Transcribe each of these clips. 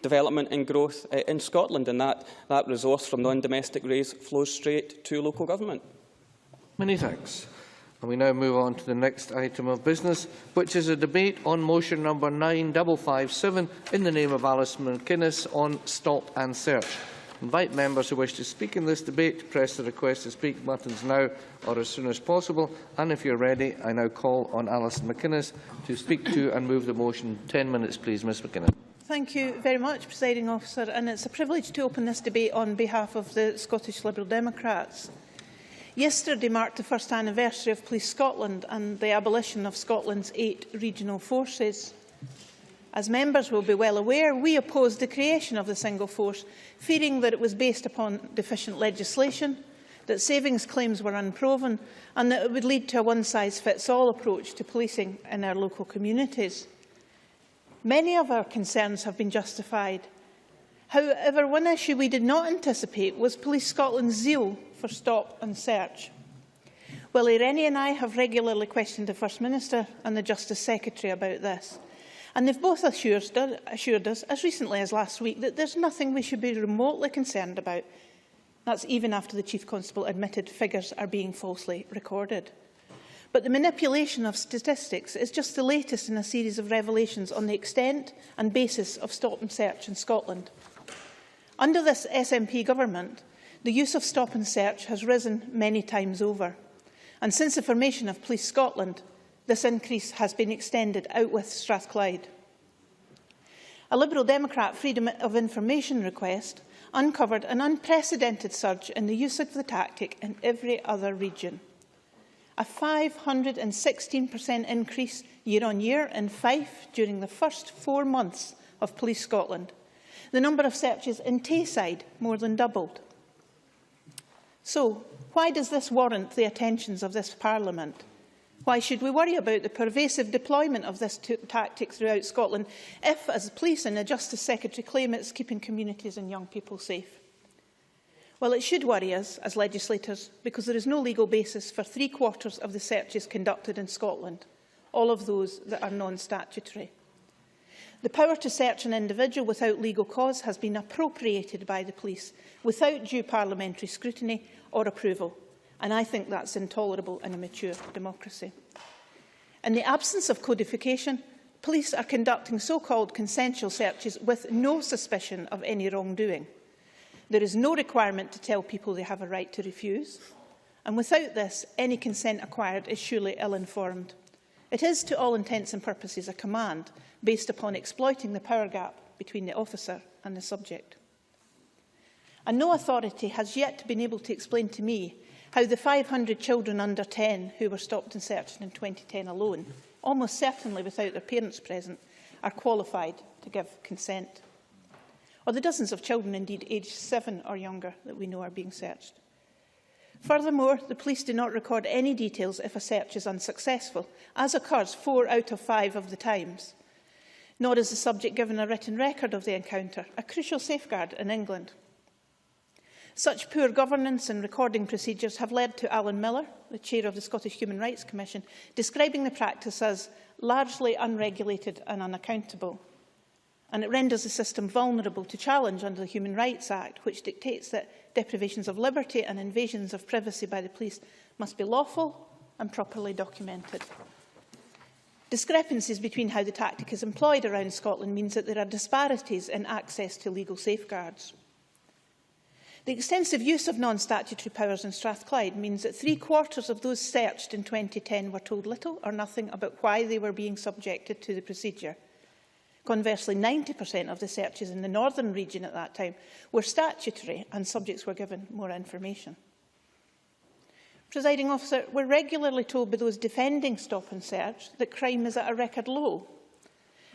development and growth in Scotland, and that resource from non-domestic raise flows straight to local government. Many thanks. And we now move on to the next item of business, which is a debate on motion number 9557 in the name of Alison McInnes on Stop and Search. Invite members who wish to speak in this debate to press the request to speak buttons now or as soon as possible. And if you are ready, I now call on Alison McInnes to speak to and move the motion. 10 minutes, please, Ms McInnes. Thank you very much, Presiding Officer, and it's a privilege to open this debate on behalf of the Scottish Liberal Democrats. Yesterday marked the first anniversary of Police Scotland and the abolition of Scotland's 8 regional forces. As members will be well aware, we opposed the creation of the single force, fearing that it was based upon deficient legislation, that savings claims were unproven, and that it would lead to a one-size-fits-all approach to policing in our local communities. Many of our concerns have been justified. However, one issue we did not anticipate was Police Scotland's zeal for stop and search. Well, Irene and I have regularly questioned the First Minister and the Justice Secretary about this, and they've both assured us, as recently as last week, that there's nothing we should be remotely concerned about. That's even after the Chief Constable admitted figures are being falsely recorded. But the manipulation of statistics is just the latest in a series of revelations on the extent and basis of stop and search in Scotland. Under this SNP government, the use of stop and search has risen many times over. And since the formation of Police Scotland, this increase has been extended out with Strathclyde. A Liberal Democrat Freedom of Information request uncovered an unprecedented surge in the use of the tactic in every other region. A 516% increase year-on-year in Fife during the first 4 months of Police Scotland. The number of searches in Tayside more than doubled. So, why does this warrant the attentions of this Parliament? Why should we worry about the pervasive deployment of this tactic throughout Scotland if, as the Police and the Justice Secretary claim, it's keeping communities and young people safe? Well, it should worry us as legislators because there is no legal basis for 3/4 of the searches conducted in Scotland, all of those that are non-statutory. The power to search an individual without legal cause has been appropriated by the police without due parliamentary scrutiny or approval, and I think that's intolerable in a mature democracy. In the absence of codification, police are conducting so-called consensual searches with no suspicion of any wrongdoing. There is no requirement to tell people they have a right to refuse, and without this, any consent acquired is surely ill-informed. It is, to all intents and purposes, a command based upon exploiting the power gap between the officer and the subject. And no authority has yet been able to explain to me how the 500 children under 10 who were stopped and searched in 2010 alone, almost certainly without their parents present, are qualified to give consent. Or the dozens of children, indeed aged 7 or younger, that we know are being searched. Furthermore, the police do not record any details if a search is unsuccessful, as occurs 4 out of 5 of the times. Nor is the subject given a written record of the encounter, a crucial safeguard in England. Such poor governance and recording procedures have led to Alan Miller, the chair of the Scottish Human Rights Commission, describing the practice as largely unregulated and unaccountable. And it renders the system vulnerable to challenge under the Human Rights Act, which dictates that deprivations of liberty and invasions of privacy by the police must be lawful and properly documented. Discrepancies between how the tactic is employed around Scotland means that there are disparities in access to legal safeguards. The extensive use of non-statutory powers in Strathclyde means that 3/4 of those searched in 2010 were told little or nothing about why they were being subjected to the procedure. Conversely, 90% of the searches in the northern region at that time were statutory and subjects were given more information. Presiding Officer, we're regularly told by those defending stop and search that crime is at a record low.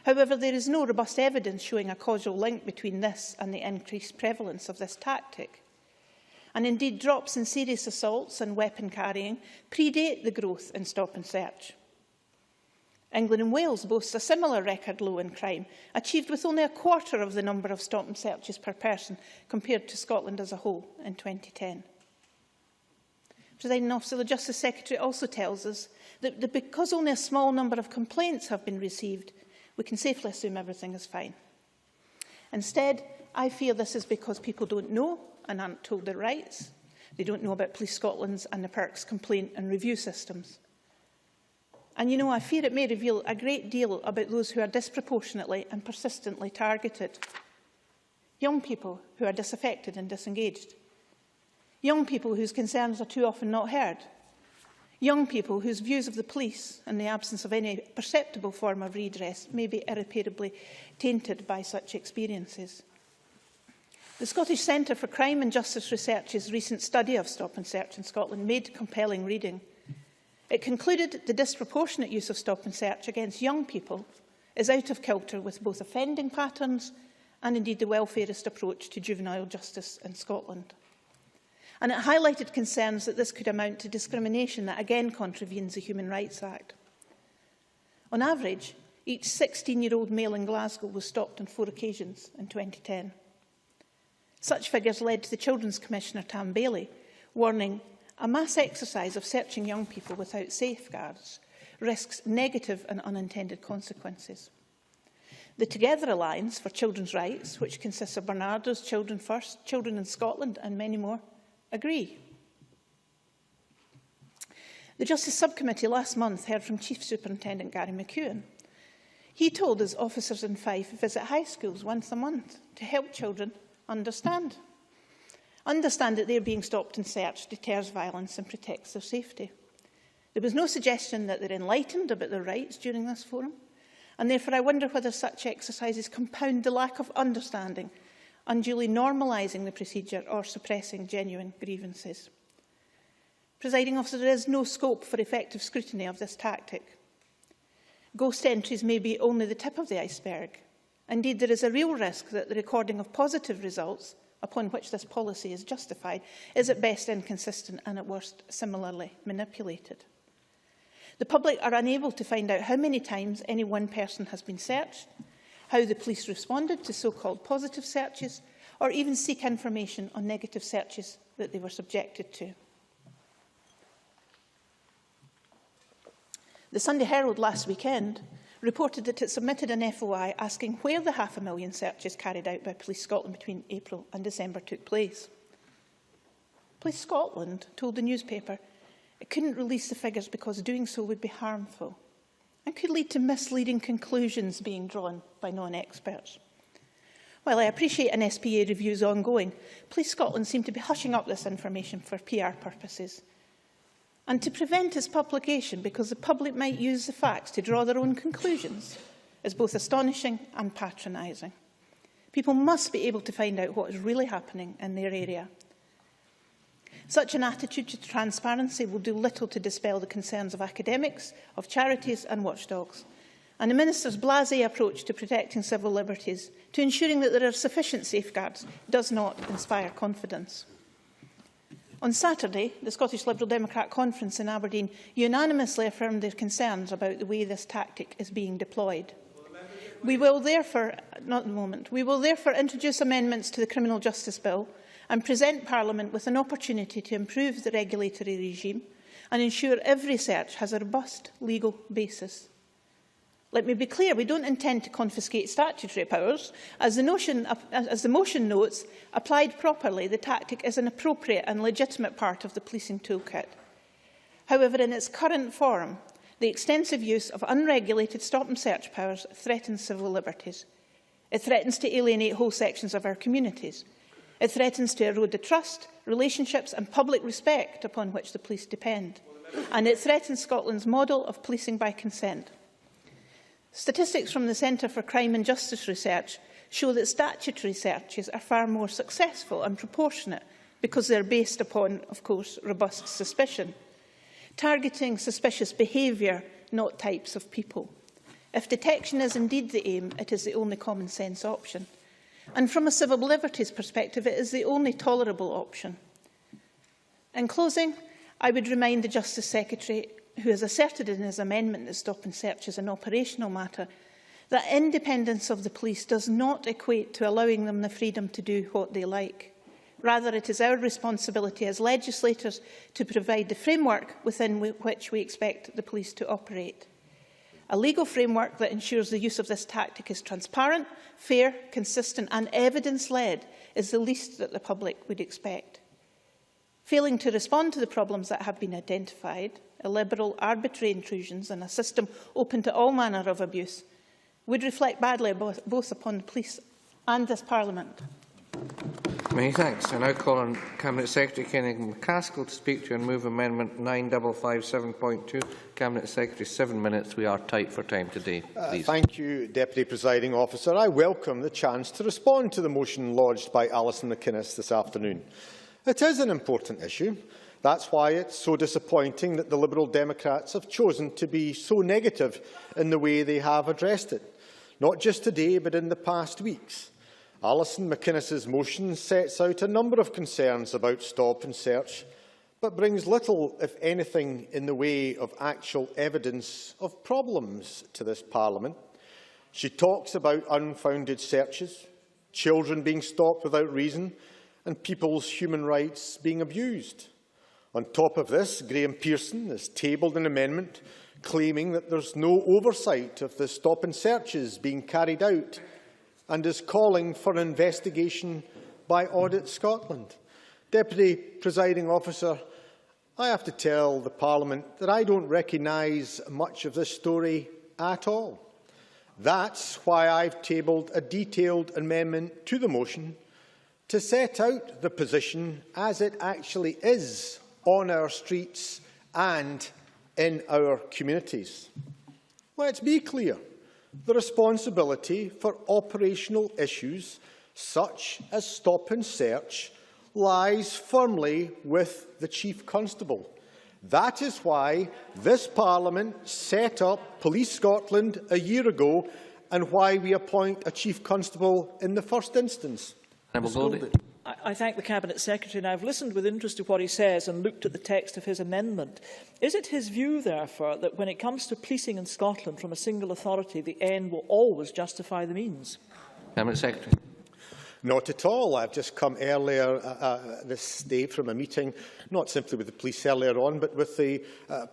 However, there is no robust evidence showing a causal link between this and the increased prevalence of this tactic. And indeed, drops in serious assaults and weapon carrying predate the growth in stop and search. England and Wales boasts a similar record low in crime, achieved with only 1/4 of the number of stop and searches per person compared to Scotland as a whole in 2010. Presiding Officer, the Justice Secretary also tells us that because only a small number of complaints have been received, we can safely assume everything is fine. Instead, I fear this is because people don't know and aren't told their rights. They don't know about Police Scotland's and the PERC's complaint and review systems. And you know, I fear it may reveal a great deal about those who are disproportionately and persistently targeted. Young people who are disaffected and disengaged. Young people whose concerns are too often not heard. Young people whose views of the police, in the absence of any perceptible form of redress, may be irreparably tainted by such experiences. The Scottish Centre for Crime and Justice Research's recent study of stop and search in Scotland made compelling reading. It concluded the disproportionate use of stop and search against young people is out of kilter with both offending patterns and indeed the welfarist approach to juvenile justice in Scotland. And it highlighted concerns that this could amount to discrimination that again contravenes the Human Rights Act. On average, each 16-year-old male in Glasgow was stopped on 4 occasions in 2010. Such figures led to the Children's Commissioner, Tam Bailey, warning a mass exercise of searching young people without safeguards risks negative and unintended consequences. The Together Alliance for Children's Rights, which consists of Bernardo's, Children First, Children in Scotland and many more, agree. The Justice Subcommittee last month heard from Chief Superintendent Gary McEwen. He told us officers in Fife visit high schools once a month to help children understand that they are being stopped and searched deters violence and protects their safety. There was no suggestion that they're enlightened about their rights during this forum, and therefore I wonder whether such exercises compound the lack of understanding, unduly normalising the procedure or suppressing genuine grievances. Presiding Officer, there is no scope for effective scrutiny of this tactic. Ghost entries may be only the tip of the iceberg. Indeed, there is a real risk that the recording of positive results upon which this policy is justified is at best inconsistent and at worst similarly manipulated. The public are unable to find out how many times any one person has been searched, how the police responded to so-called positive searches, or even seek information on negative searches that they were subjected to. The Sunday Herald last weekend reported that it submitted an FOI asking where the 500,000 searches carried out by Police Scotland between April and December took place. Police Scotland told the newspaper it couldn't release the figures because doing so would be harmful and could lead to misleading conclusions being drawn by non-experts. While I appreciate an SPA review ongoing, Police Scotland seem to be hushing up this information for PR purposes and to prevent its publication because the public might use the facts to draw their own conclusions is both astonishing and patronising. People must be able to find out what is really happening in their area. Such an attitude to transparency will do little to dispel the concerns of academics, of charities and watchdogs, and the Minister's blasé approach to protecting civil liberties, to ensuring that there are sufficient safeguards, does not inspire confidence. On Saturday, the Scottish Liberal Democrat Conference in Aberdeen unanimously affirmed their concerns about the way this tactic is being deployed. We will therefore, not at the moment, we will therefore introduce amendments to the Criminal Justice Bill and present Parliament with an opportunity to improve the regulatory regime and ensure every search has a robust legal basis. Let me be clear, we don't intend to confiscate statutory powers. As the motion notes, applied properly, the tactic is an appropriate and legitimate part of the policing toolkit. However, in its current form, the extensive use of unregulated stop and search powers threatens civil liberties. It threatens to alienate whole sections of our communities. It threatens to erode the trust, relationships and public respect upon which the police depend. And it threatens Scotland's model of policing by consent. Statistics from the Centre for Crime and Justice Research show that statutory searches are far more successful and proportionate because they are based upon, of course, robust suspicion, targeting suspicious behaviour, not types of people. If detection is indeed the aim, it is the only common sense option. And from a civil liberties perspective, it is the only tolerable option. In closing, I would remind the Justice Secretary, who has asserted in his amendment that stop and search is an operational matter, that independence of the police does not equate to allowing them the freedom to do what they like. Rather, it is our responsibility as legislators to provide the framework within which we expect the police to operate. A legal framework that ensures the use of this tactic is transparent, fair, consistent and evidence-led is the least that the public would expect. Failing to respond to the problems that have been identified, illiberal, arbitrary intrusions and a system open to all manner of abuse would reflect badly both upon the police and this Parliament. Many thanks. I now call on Cabinet Secretary Kenny McCaskill to speak to and move Amendment 9557.2. Cabinet Secretary, 7 minutes. We are tight for time today. Please. Thank you, Deputy Presiding Officer. I welcome the chance to respond to the motion lodged by Alison McInnes this afternoon. It is an important issue. That's why it's so disappointing that the Liberal Democrats have chosen to be so negative in the way they have addressed it, not just today but in the past weeks. Alison McInnes's motion sets out a number of concerns about stop and search, but brings little, if anything, in the way of actual evidence of problems to this Parliament. She talks about unfounded searches, children being stopped without reason, and people's human rights being abused. On top of this, Graham Pearson has tabled an amendment claiming that there is no oversight of the stop and searches being carried out, and is calling for an investigation by Audit Scotland. Deputy Presiding Officer, I have to tell the Parliament that I don't recognise much of this story at all. That's why I've tabled a detailed amendment to the motion to set out the position as it actually is on our streets and in our communities. Let's be clear. The responsibility for operational issues such as stop and search lies firmly with the Chief Constable. That is why this Parliament set up Police Scotland a year ago and why we appoint a Chief Constable in the first instance. I thank the Cabinet Secretary, and I've listened with interest to what he says and looked at the text of his amendment. Is it his view, therefore, that when it comes to policing in Scotland from a single authority, the end will always justify the means? Cabinet Secretary. Not at all. I've just come earlier this day from a meeting, not simply with the police earlier on, but with the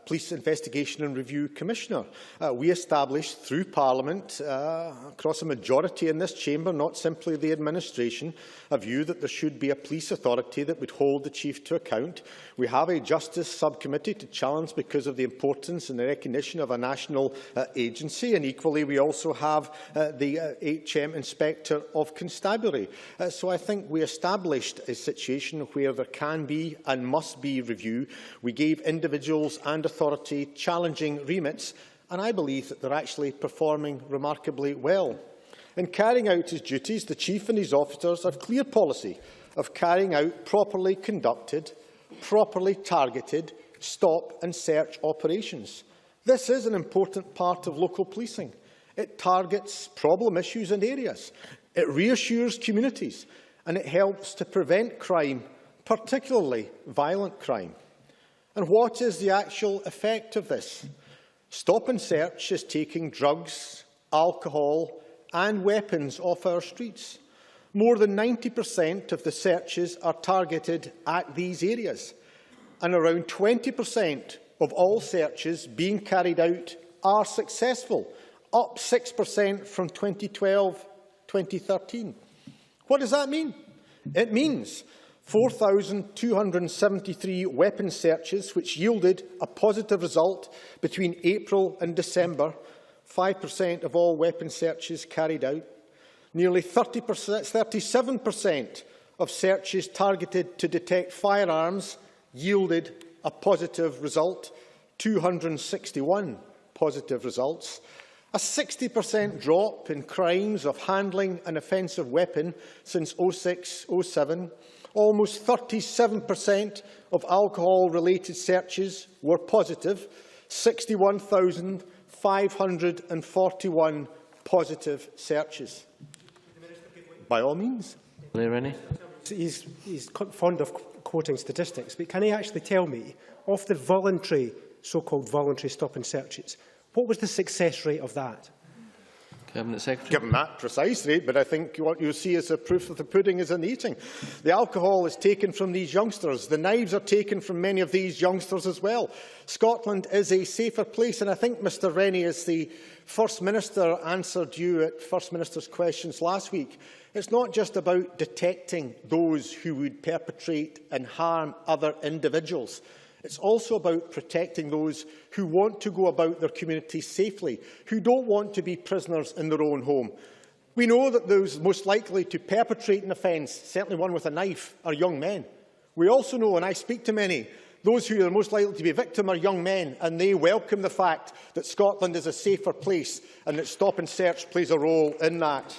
Police Investigation and Review Commissioner. We established through Parliament, across a majority in this chamber, not simply the administration, a view that there should be a police authority that would hold the Chief to account. We have a Justice Subcommittee to challenge because of the importance and the recognition of a national agency, and equally we also have the HM Inspector of Constabulary. So I think we established a situation where there can be and must be review. We gave individuals and authority challenging remits, and I believe that they're actually performing remarkably well. In carrying out his duties, the Chief and his officers have clear policy of carrying out properly conducted, properly targeted stop and search operations. This is an important part of local policing. It targets problem issues and areas. It reassures communities, and it helps to prevent crime, particularly violent crime. And what is the actual effect of this? Stop and search is taking drugs, alcohol and weapons off our streets. More than 90% of the searches are targeted at these areas, and around 20% of all searches being carried out are successful, up 6% from 2012-2013. What does that mean? It means 4,273 weapon searches, which yielded a positive result between April and December, 5% of all weapon searches carried out. Nearly 37% of searches targeted to detect firearms yielded a positive result, 261 positive results. A 60% drop in crimes of handling an offensive weapon since 06-07. Almost 37% of alcohol-related searches were positive. 61,541 positive searches. By all means. He's fond of quoting statistics, but can he actually tell me, of the voluntary, so-called voluntary stop and searches, what was the success rate of that? Cabinet Secretary. Given that precisely, but I think what you'll see is the proof of the pudding is in the eating. The alcohol is taken from these youngsters. The knives are taken from many of these youngsters as well. Scotland is a safer place, and I think Mr Rennie, as the First Minister answered you at First Minister's questions last week, it's not just about detecting those who would perpetrate and harm other individuals. It's also about protecting those who want to go about their communities safely, who don't want to be prisoners in their own home. We know that those most likely to perpetrate an offence, certainly one with a knife, are young men. We also know, and I speak to many, those who are most likely to be a victim are young men, and they welcome the fact that Scotland is a safer place and that stop and search plays a role in that.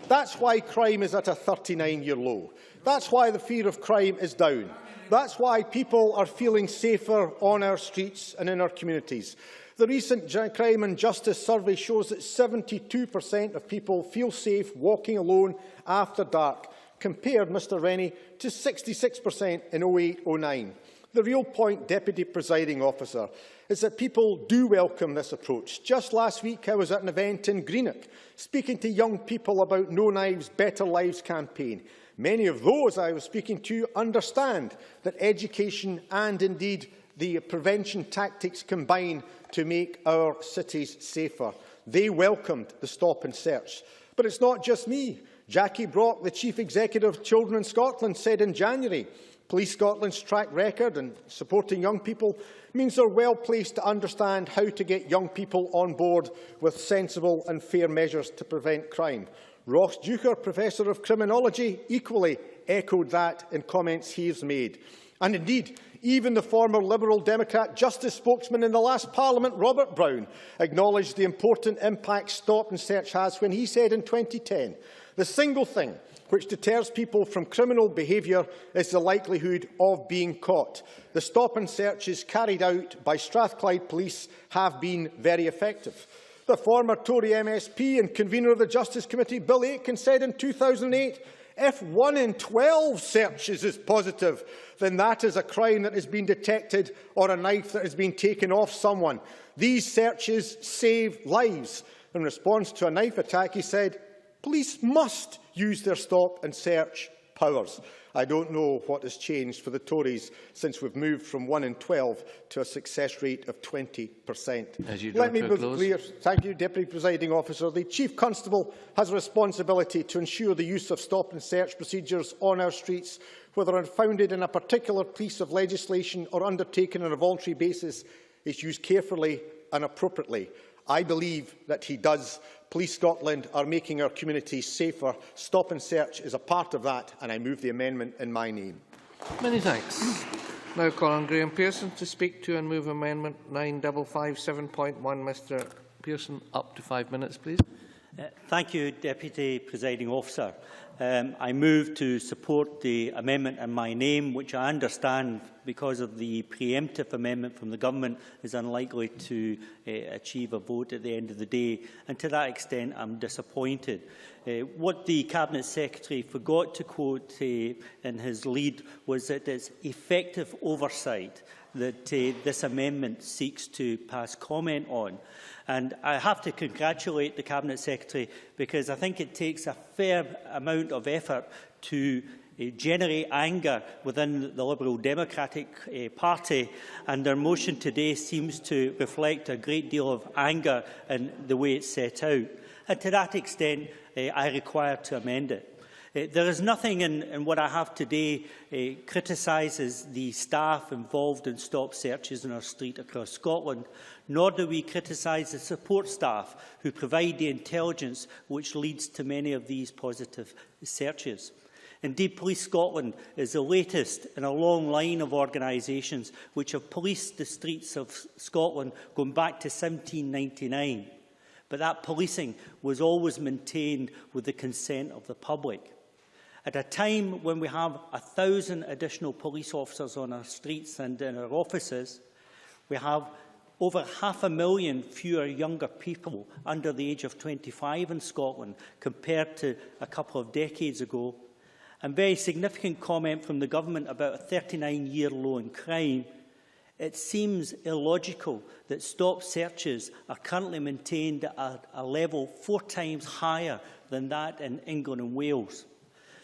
That's why crime is at a 39-year low. That's why the fear of crime is down. That's why people are feeling safer on our streets and in our communities. The recent Crime and Justice survey shows that 72% of people feel safe walking alone after dark, compared, Mr Rennie, to 66% in 08-09. The real point, Deputy Presiding Officer, is that people do welcome this approach. Just last week I was at an event in Greenock, speaking to young people about No Knives, Better Lives campaign. Many of those I was speaking to understand that education and indeed the prevention tactics combine to make our cities safer. They welcomed the stop and search. But it's not just me. Jackie Brock, the Chief Executive of Children in Scotland, said in January, Police Scotland's track record in supporting young people means they're well placed to understand how to get young people on board with sensible and fair measures to prevent crime. Ross Duker, Professor of Criminology, equally echoed that in comments he has made. And indeed, even the former Liberal Democrat Justice spokesman in the last Parliament, Robert Brown, acknowledged the important impact stop and search has when he said in 2010, the single thing which deters people from criminal behaviour is the likelihood of being caught. The stop and searches carried out by Strathclyde Police have been very effective. The former Tory MSP and convener of the Justice Committee, Bill Aitken, said in 2008, if 1 in 12 searches is positive, then that is a crime that has been detected or a knife that has been taken off someone. These searches save lives. In response to a knife attack, he said, police must use their stop and search powers. I don't know what has changed for the Tories since we've moved from 1 in 12 to a success rate of 20%. Let me be clear. Thank you, Deputy Presiding Officer. The Chief Constable has a responsibility to ensure the use of stop and search procedures on our streets, whether founded in a particular piece of legislation or undertaken on a voluntary basis, is used carefully and appropriately. I believe that he does. Police Scotland are making our communities safer. Stop and search is a part of that, and I move the amendment in my name. Many thanks. Now call on Graham Pearson to speak to and move Amendment 9557.1. Mr Pearson, up to 5 minutes, please. Thank you, Deputy Presiding Officer. I move to support the amendment in my name, which I understand, because of the preemptive amendment from the Government, is unlikely to achieve a vote at the end of the day. And to that extent, I'm disappointed. What the Cabinet Secretary forgot to quote in his lead was that it's effective oversight that this amendment seeks to pass comment on. And I have to congratulate the Cabinet Secretary, because I think it takes a fair amount of effort to generate anger within the Liberal Democratic Party, and their motion today seems to reflect a great deal of anger in the way it's set out. And to that extent, I require to amend it. There is nothing in what I have today criticises the staff involved in stop searches in our street across Scotland, nor do we criticise the support staff who provide the intelligence which leads to many of these positive searches. Indeed, Police Scotland is the latest in a long line of organisations which have policed the streets of Scotland going back to 1799. But that policing was always maintained with the consent of the public. At a time when we have 1,000 additional police officers on our streets and in our offices, we have over 500,000 fewer younger people under the age of 25 in Scotland compared to a couple of decades ago, and very significant comment from the Government about a 39-year low in crime, It seems illogical that stop searches are currently maintained at a level 4 times higher than that in England and Wales.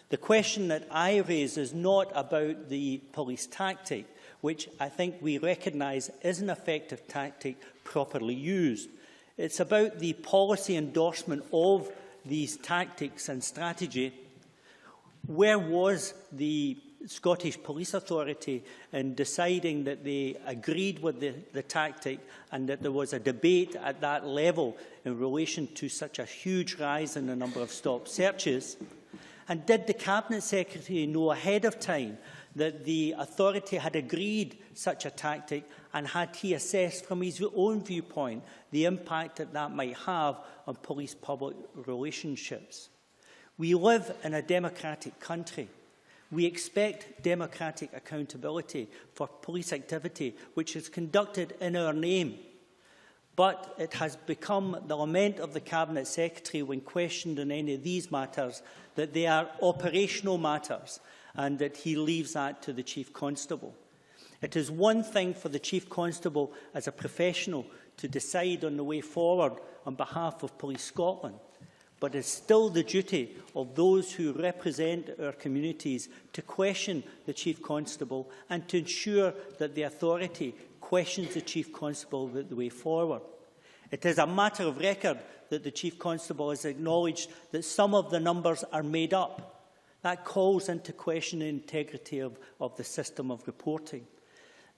The question that I raise is not about the police tactic, which I think we recognise is an effective tactic properly used. It's about the policy endorsement of these tactics and strategy. Where was the Scottish Police Authority in deciding that they agreed with the tactic and that there was a debate at that level in relation to such a huge rise in the number of stop searches? And did the Cabinet Secretary know ahead of time that the authority had agreed such a tactic, and had he assessed from his own viewpoint the impact that that might have on police-public relationships? We live in a democratic country. We expect democratic accountability for police activity which is conducted in our name. But it has become the lament of the Cabinet Secretary when questioned on any of these matters that they are operational matters and that he leaves that to the Chief Constable. It is one thing for the Chief Constable as a professional to decide on the way forward on behalf of Police Scotland, but it is still the duty of those who represent our communities to question the Chief Constable and to ensure that the authority questions the Chief Constable about the way forward. It is a matter of record that the Chief Constable has acknowledged that some of the numbers are made up. That calls into question the integrity of the system of reporting.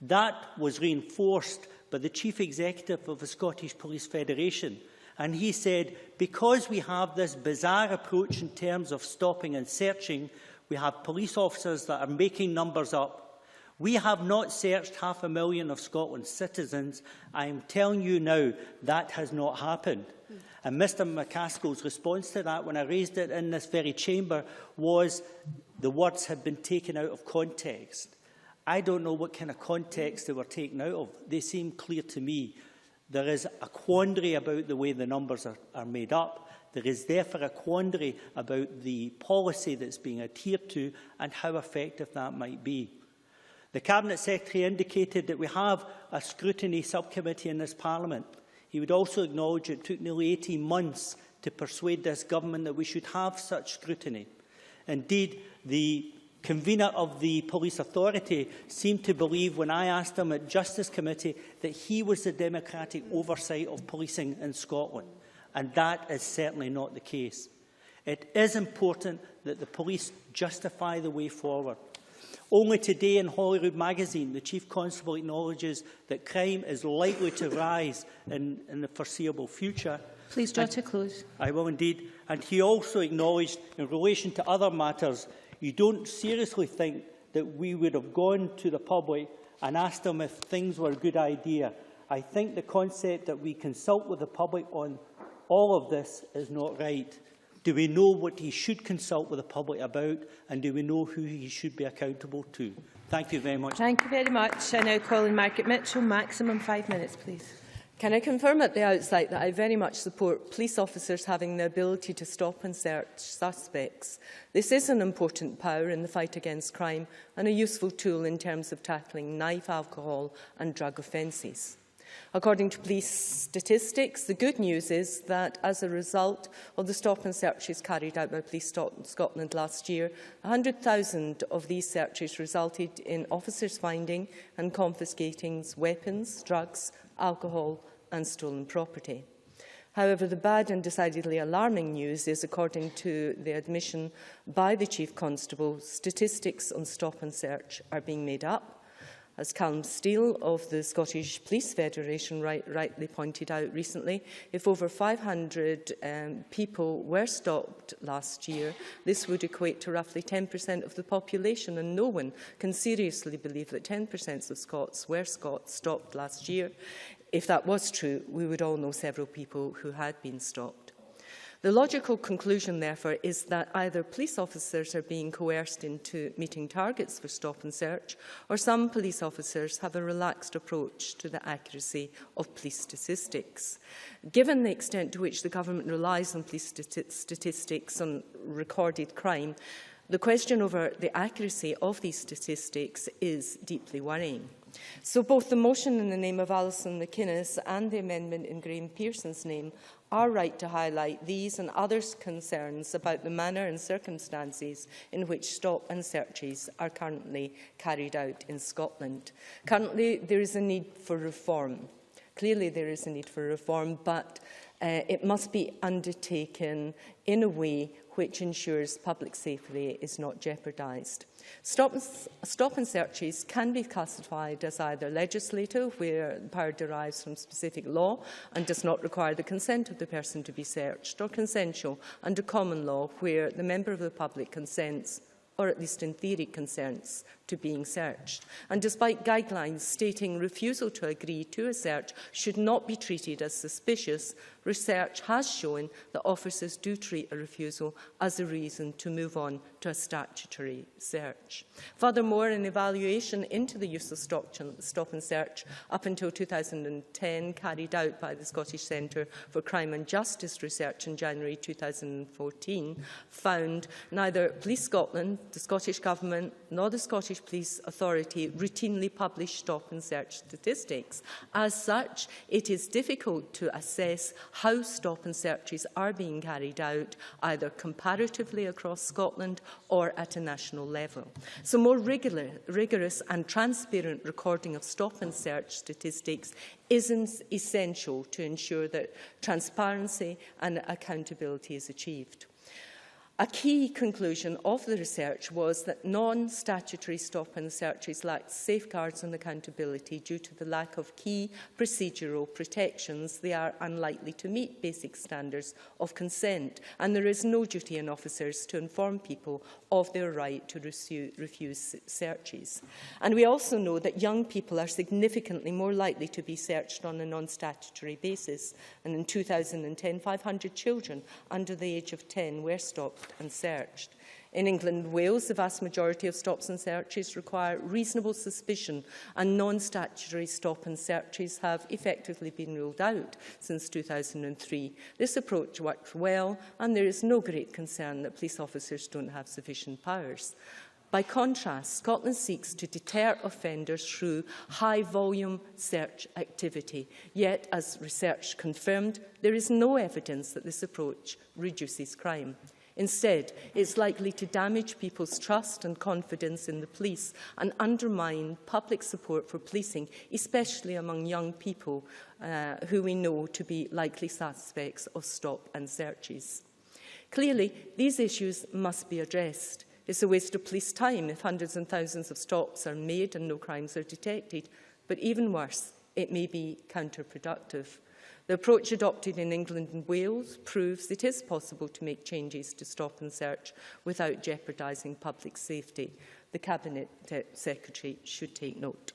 That was reinforced by the Chief Executive of the Scottish Police Federation, and he said, because we have this bizarre approach in terms of stopping and searching, we have police officers that are making numbers up. We have not searched 500,000 of Scotland's citizens. I am telling you now that has not happened. And Mr McCaskill's response to that, when I raised it in this very chamber, was the words had been taken out of context. I don't know what kind of context they were taken out of. They seem clear to me. There is a quandary about the way the numbers are made up. There is therefore a quandary about the policy that's being adhered to and how effective that might be. The Cabinet Secretary indicated that we have a scrutiny subcommittee in this Parliament. He would also acknowledge it took nearly 18 months to persuade this government that we should have such scrutiny. Indeed, the convener of the Police Authority seemed to believe, when I asked him at Justice Committee, that he was the democratic oversight of policing in Scotland. And that is certainly not the case. It is important that the police justify the way forward. Only today in Holyrood magazine, the Chief Constable acknowledges that crime is likely to rise in the foreseeable future. Please draw to close. I will indeed. And he also acknowledged, in relation to other matters, you don't seriously think that we would have gone to the public and asked them if things were a good idea. I think the concept that we consult with the public on all of this is not right. Do we know what he should consult with the public about, and do we know who he should be accountable to? Thank you very much. Thank you very much. I now call in Margaret Mitchell. Maximum 5 minutes, please. Can I confirm at the outset that I very much support police officers having the ability to stop and search suspects? This is an important power in the fight against crime and a useful tool in terms of tackling knife, alcohol and drug offences. According to police statistics, the good news is that as a result of the stop and searches carried out by Police Scotland last year, 100,000 of these searches resulted in officers finding and confiscating weapons, drugs, alcohol and stolen property. However, the bad and decidedly alarming news is, according to the admission by the Chief Constable, statistics on stop and search are being made up. As Callum Steele of the Scottish Police Federation rightly pointed out recently, if over 500 people were stopped last year, this would equate to roughly 10% of the population, and no one can seriously believe that 10% of Scots were stopped last year. If that was true, we would all know several people who had been stopped. The logical conclusion, therefore, is that either police officers are being coerced into meeting targets for stop and search, or some police officers have a relaxed approach to the accuracy of police statistics. Given the extent to which the government relies on police statistics on recorded crime, the question over the accuracy of these statistics is deeply worrying. So both the motion in the name of Alison McInnes and the amendment in Graham Pearson's name are right to highlight these and other concerns about the manner and circumstances in which stop and searches are currently carried out in Scotland. Currently, there is a need for reform. Clearly, there is a need for reform, but it must be undertaken in a way which ensures public safety is not jeopardised. Stop and searches can be classified as either legislative, where the power derives from specific law and does not require the consent of the person to be searched, or consensual under common law, where the member of the public consents, or at least in theory consents, to being searched. And despite guidelines stating refusal to agree to a search should not be treated as suspicious, research has shown that officers do treat a refusal as a reason to move on to a statutory search. Furthermore, an evaluation into the use of stop and search up until 2010, carried out by the Scottish Centre for Crime and Justice Research in January 2014, found neither Police Scotland, the Scottish Government, nor the Scottish Police Authority routinely publish stop and search statistics. As such, it is difficult to assess how stop and searches are being carried out, either comparatively across Scotland or at a national level. So more rigorous and transparent recording of stop and search statistics is essential to ensure that transparency and accountability is achieved. A key conclusion of the research was that non-statutory stop and searches lacked safeguards and accountability due to the lack of key procedural protections. They are unlikely to meet basic standards of consent, and there is no duty on officers to inform people of their right to refuse searches. And we also know that young people are significantly more likely to be searched on a non-statutory basis. And in 2010, 500 children under the age of 10 were stopped and searched. In England and Wales, the vast majority of stops and searches require reasonable suspicion, and non-statutory stop and searches have effectively been ruled out since 2003. This approach works well, and there is no great concern that police officers don't have sufficient powers. By contrast, Scotland seeks to deter offenders through high-volume search activity. Yet, as research confirmed, there is no evidence that this approach reduces crime. Instead, it's likely to damage people's trust and confidence in the police and undermine public support for policing, especially among young people who we know to be likely suspects of stop and searches. Clearly, these issues must be addressed. It's a waste of police time if hundreds and thousands of stops are made and no crimes are detected. But even worse, it may be counterproductive. The approach adopted in England and Wales proves it is possible to make changes to stop and search without jeopardising public safety. The Cabinet Secretary should take note.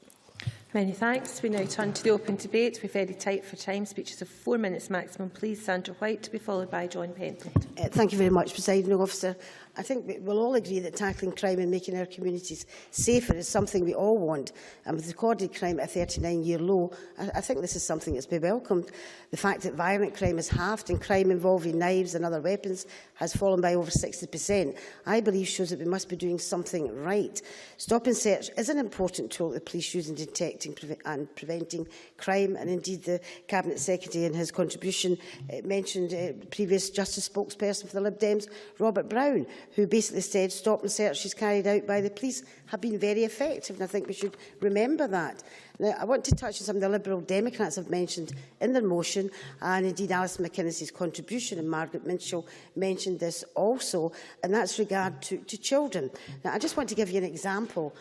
Many thanks. We now turn to the open debate. We're very tight for time. Speeches of 4 minutes maximum. Please, Sandra White, to be followed by John Pentland. Thank you very much, Presiding Officer. I think we'll all agree that tackling crime and making our communities safer is something we all want. And with recorded crime at a 39-year low, I think this is something that's been welcomed. The fact that violent crime has halved and crime involving knives and other weapons has fallen by over 60%, I believe shows that we must be doing something right. Stop and search is an important tool that the police use in detecting and preventing crime, and indeed the Cabinet Secretary in his contribution mentioned previous Justice spokesperson for the Lib Dems, Robert Brown, who basically said stop and searches carried out by the police have been very effective, and I think we should remember that. Now, I want to touch on some of the Liberal Democrats have mentioned in their motion, and indeed Alison McInnes' contribution, and Margaret Mitchell mentioned this also, and that's regard to children. Now, I just want to give you an example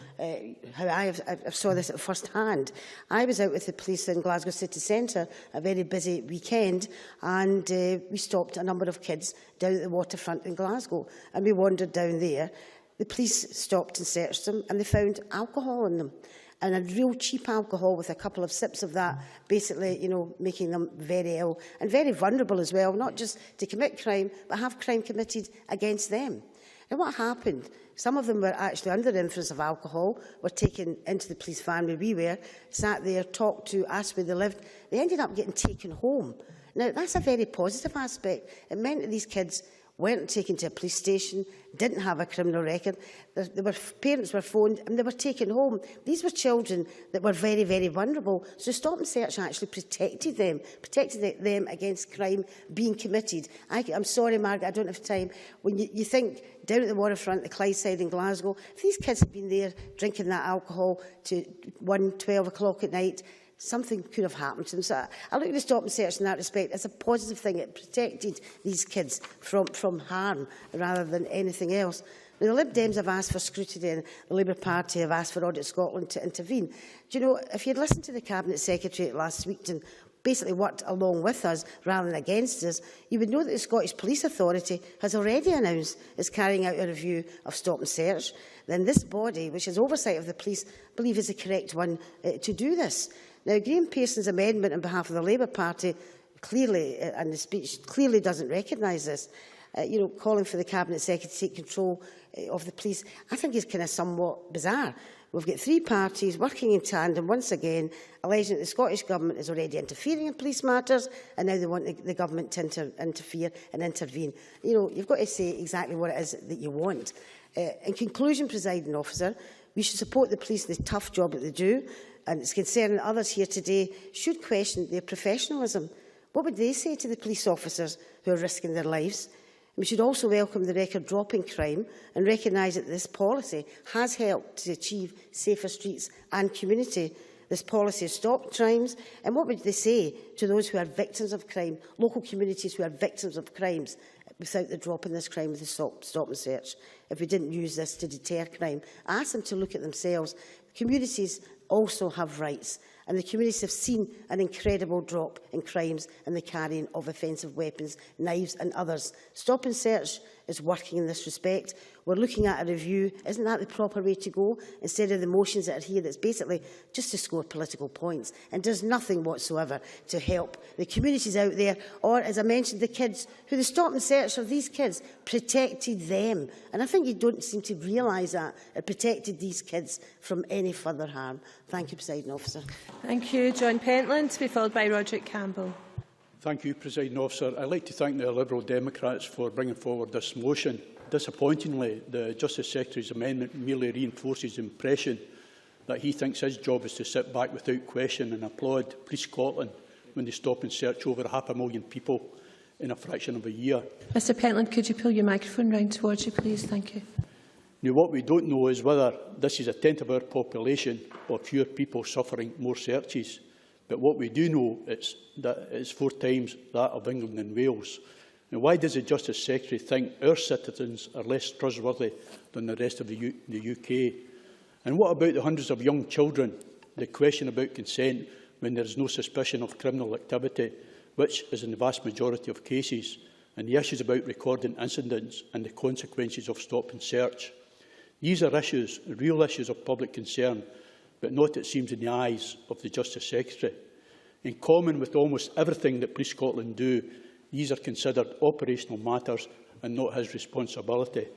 how I saw this at first hand. I was out with the police in Glasgow City Centre, a very busy weekend, and we stopped a number of kids down at the waterfront in Glasgow, and we wandered down there. The police stopped and searched them, and they found alcohol in them. And a real cheap alcohol with a couple of sips of that, basically, you know, making them very ill and very vulnerable as well, not just to commit crime, but have crime committed against them. Now, what happened? Some of them were actually under the influence of alcohol, were taken into the police van where we were, sat there, talked to, asked where they lived. They ended up getting taken home. Now, that's a very positive aspect. It meant that these kids weren't taken to a police station, didn't have a criminal record. Parents were phoned and they were taken home. These were children that were very, very vulnerable. So Stop and Search actually protected them against crime being committed. I'm sorry, Margaret, I don't have time. When you think down at the waterfront, the Clydeside in Glasgow, if these kids had been there drinking that alcohol to 12 o'clock at night, something could have happened to them. So I look at the Stop and Search in that respect as a positive thing. It protected these kids from harm rather than anything else. Now, the Lib Dems have asked for scrutiny and the Labour Party have asked for Audit Scotland to intervene. Do you know, if you'd listened to the Cabinet Secretary last week and basically worked along with us rather than against us, you would know that the Scottish Police Authority has already announced it's carrying out a review of Stop and Search. Then this body, which has oversight of the police, I believe is the correct one to do this. Now, Graham Pearson's amendment on behalf of the Labour Party clearly, and the speech clearly doesn't recognise this. Calling for the Cabinet Secretary to take control of the police, I think is kind of somewhat bizarre. We've got three parties working in tandem once again, alleging that the Scottish Government is already interfering in police matters, and now they want the Government to interfere and intervene. You've got to say exactly what it is that you want. In conclusion, Presiding Officer, we should support the police in the tough job that they do, and it's concerning that others here today should question their professionalism. What would they say to the police officers who are risking their lives? We should also welcome the record drop in crime and recognise that this policy has helped to achieve safer streets and community. This policy has stopped crimes. And what would they say to those who are victims of crime, local communities who are victims of crimes, without the drop in this crime with the Stop and Search, if we didn't use this to deter crime? Ask them to look at themselves. Communities also have rights, and the communities have seen an incredible drop in crimes and the carrying of offensive weapons, knives and others. Stop and Search is working in this respect. We're looking at a review. Isn't that the proper way to go? Instead of the motions that are here, that's basically just to score political points and does nothing whatsoever to help the communities out there, or, as I mentioned, the kids, who the Stop and Search of these kids protected them. And I think you don't seem to realise that. It protected these kids from any further harm. Thank you, Presiding Officer. Thank you. John Pentland, to be followed by Roderick Campbell. Thank you, Presiding Officer. I'd like to thank the Liberal Democrats for bringing forward this motion. Disappointingly, the Justice Secretary's amendment merely reinforces the impression that he thinks his job is to sit back without question and applaud Police Scotland when they stop and search over 500,000 people in a fraction of a year. Mr Pentland, could you pull your microphone round towards you, please? Thank you. Now, what we don't know is whether this is a tenth of our population or fewer people suffering more searches. But what we do know is that it's 4 times that of England and Wales. Now, why does the Justice Secretary think our citizens are less trustworthy than the rest of the UK? And what about the hundreds of young children? The question about consent when there is no suspicion of criminal activity, which is in the vast majority of cases, and the issues about recording incidents and the consequences of stop and search. These are issues, real issues of public concern, but not, it seems, in the eyes of the Justice Secretary. In common with almost everything that Police Scotland do, these are considered operational matters and not his responsibility.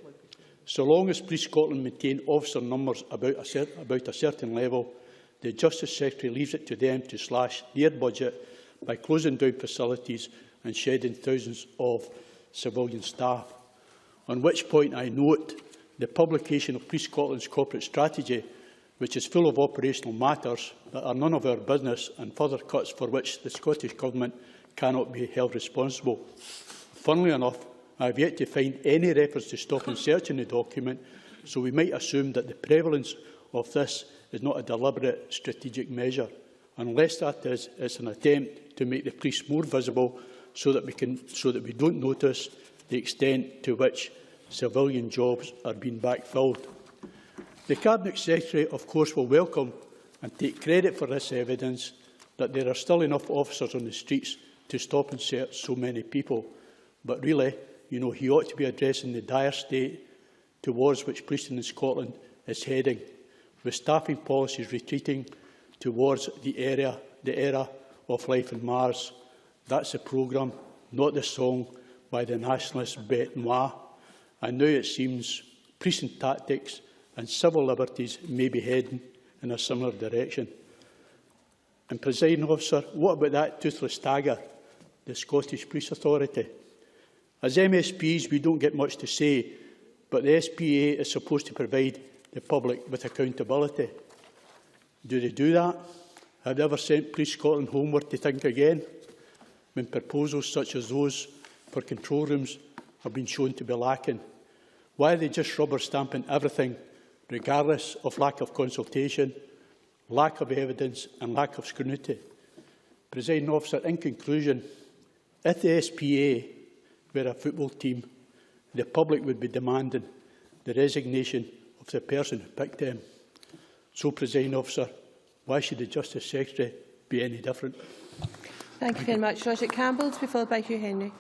So long as Police Scotland maintain officer numbers about a certain level, the Justice Secretary leaves it to them to slash their budget by closing down facilities and shedding thousands of civilian staff. On which point I note the publication of Police Scotland's corporate strategy, which is full of operational matters that are none of our business and further cuts for which the Scottish Government cannot be held responsible. Funnily enough, I have yet to find any reference to stop and search in the document, so we might assume that the prevalence of this is not a deliberate strategic measure. Unless that is, it's an attempt to make the police more visible so that we don't notice the extent to which civilian jobs are being backfilled. The Cabinet Secretary, of course, will welcome and take credit for this evidence that there are still enough officers on the streets to stop and search so many people. But really, he ought to be addressing the dire state towards which policing in Scotland is heading, with staffing policies retreating towards the era of life on Mars. That's the programme, not the song by the nationalist Bête Noire. And now it seems policing tactics and civil liberties may be heading in a similar direction. And, Presiding Officer, what about that toothless tiger, the Scottish Police Authority? As MSPs, we don't get much to say, but the SPA is supposed to provide the public with accountability. Do they do that? Have they ever sent Police Scotland homeward to think again, when proposals such as those for control rooms have been shown to be lacking? Why are they just rubber stamping everything, regardless of lack of consultation, lack of evidence and lack of scrutiny? Presiding Officer, in conclusion, if the SPA were a football team, the public would be demanding the resignation of the person who picked them. So, Presiding Officer, why should the Justice Secretary be any different? Thank you very much. Roger Campbell, to be followed by Hugh Henry.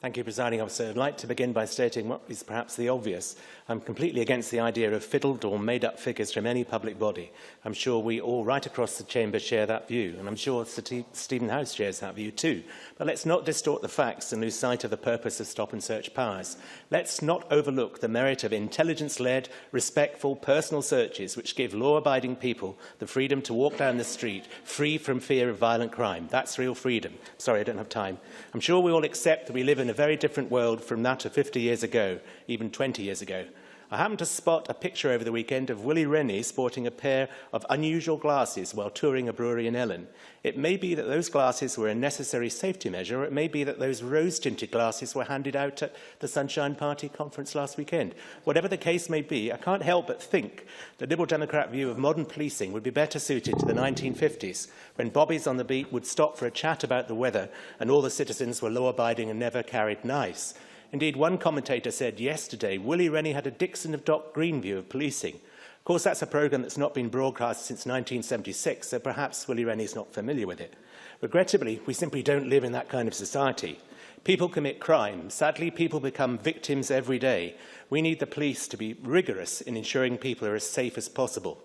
Thank you, Presiding Officer. I'd like to begin by stating what is perhaps the obvious. I'm completely against the idea of fiddled or made-up figures from any public body. I'm sure we all right across the chamber share that view, and I'm sure Stephen House shares that view too. But let's not distort the facts and lose sight of the purpose of stop-and-search powers. Let's not overlook the merit of intelligence-led, respectful, personal searches which give law-abiding people the freedom to walk down the street free from fear of violent crime. That's real freedom. Sorry, I don't have time. I'm sure we all accept that we live in a very different world from that of 50 years ago, even 20 years ago. I happened to spot a picture over the weekend of Willie Rennie sporting a pair of unusual glasses while touring a brewery in Ellen. It may be that those glasses were a necessary safety measure, or it may be that those rose-tinted glasses were handed out at the Sunshine Party conference last weekend. Whatever the case may be, I can't help but think the Liberal Democrat view of modern policing would be better suited to the 1950s, when bobbies on the beat would stop for a chat about the weather and all the citizens were law-abiding and never carried knives. Indeed, one commentator said yesterday Willie Rennie had a Dixon of Dock Green view of policing. Of course, that's a programme that's not been broadcast since 1976, so perhaps Willie Rennie's not familiar with it. Regrettably, we simply don't live in that kind of society. People commit crime. Sadly, people become victims every day. We need the police to be rigorous in ensuring people are as safe as possible.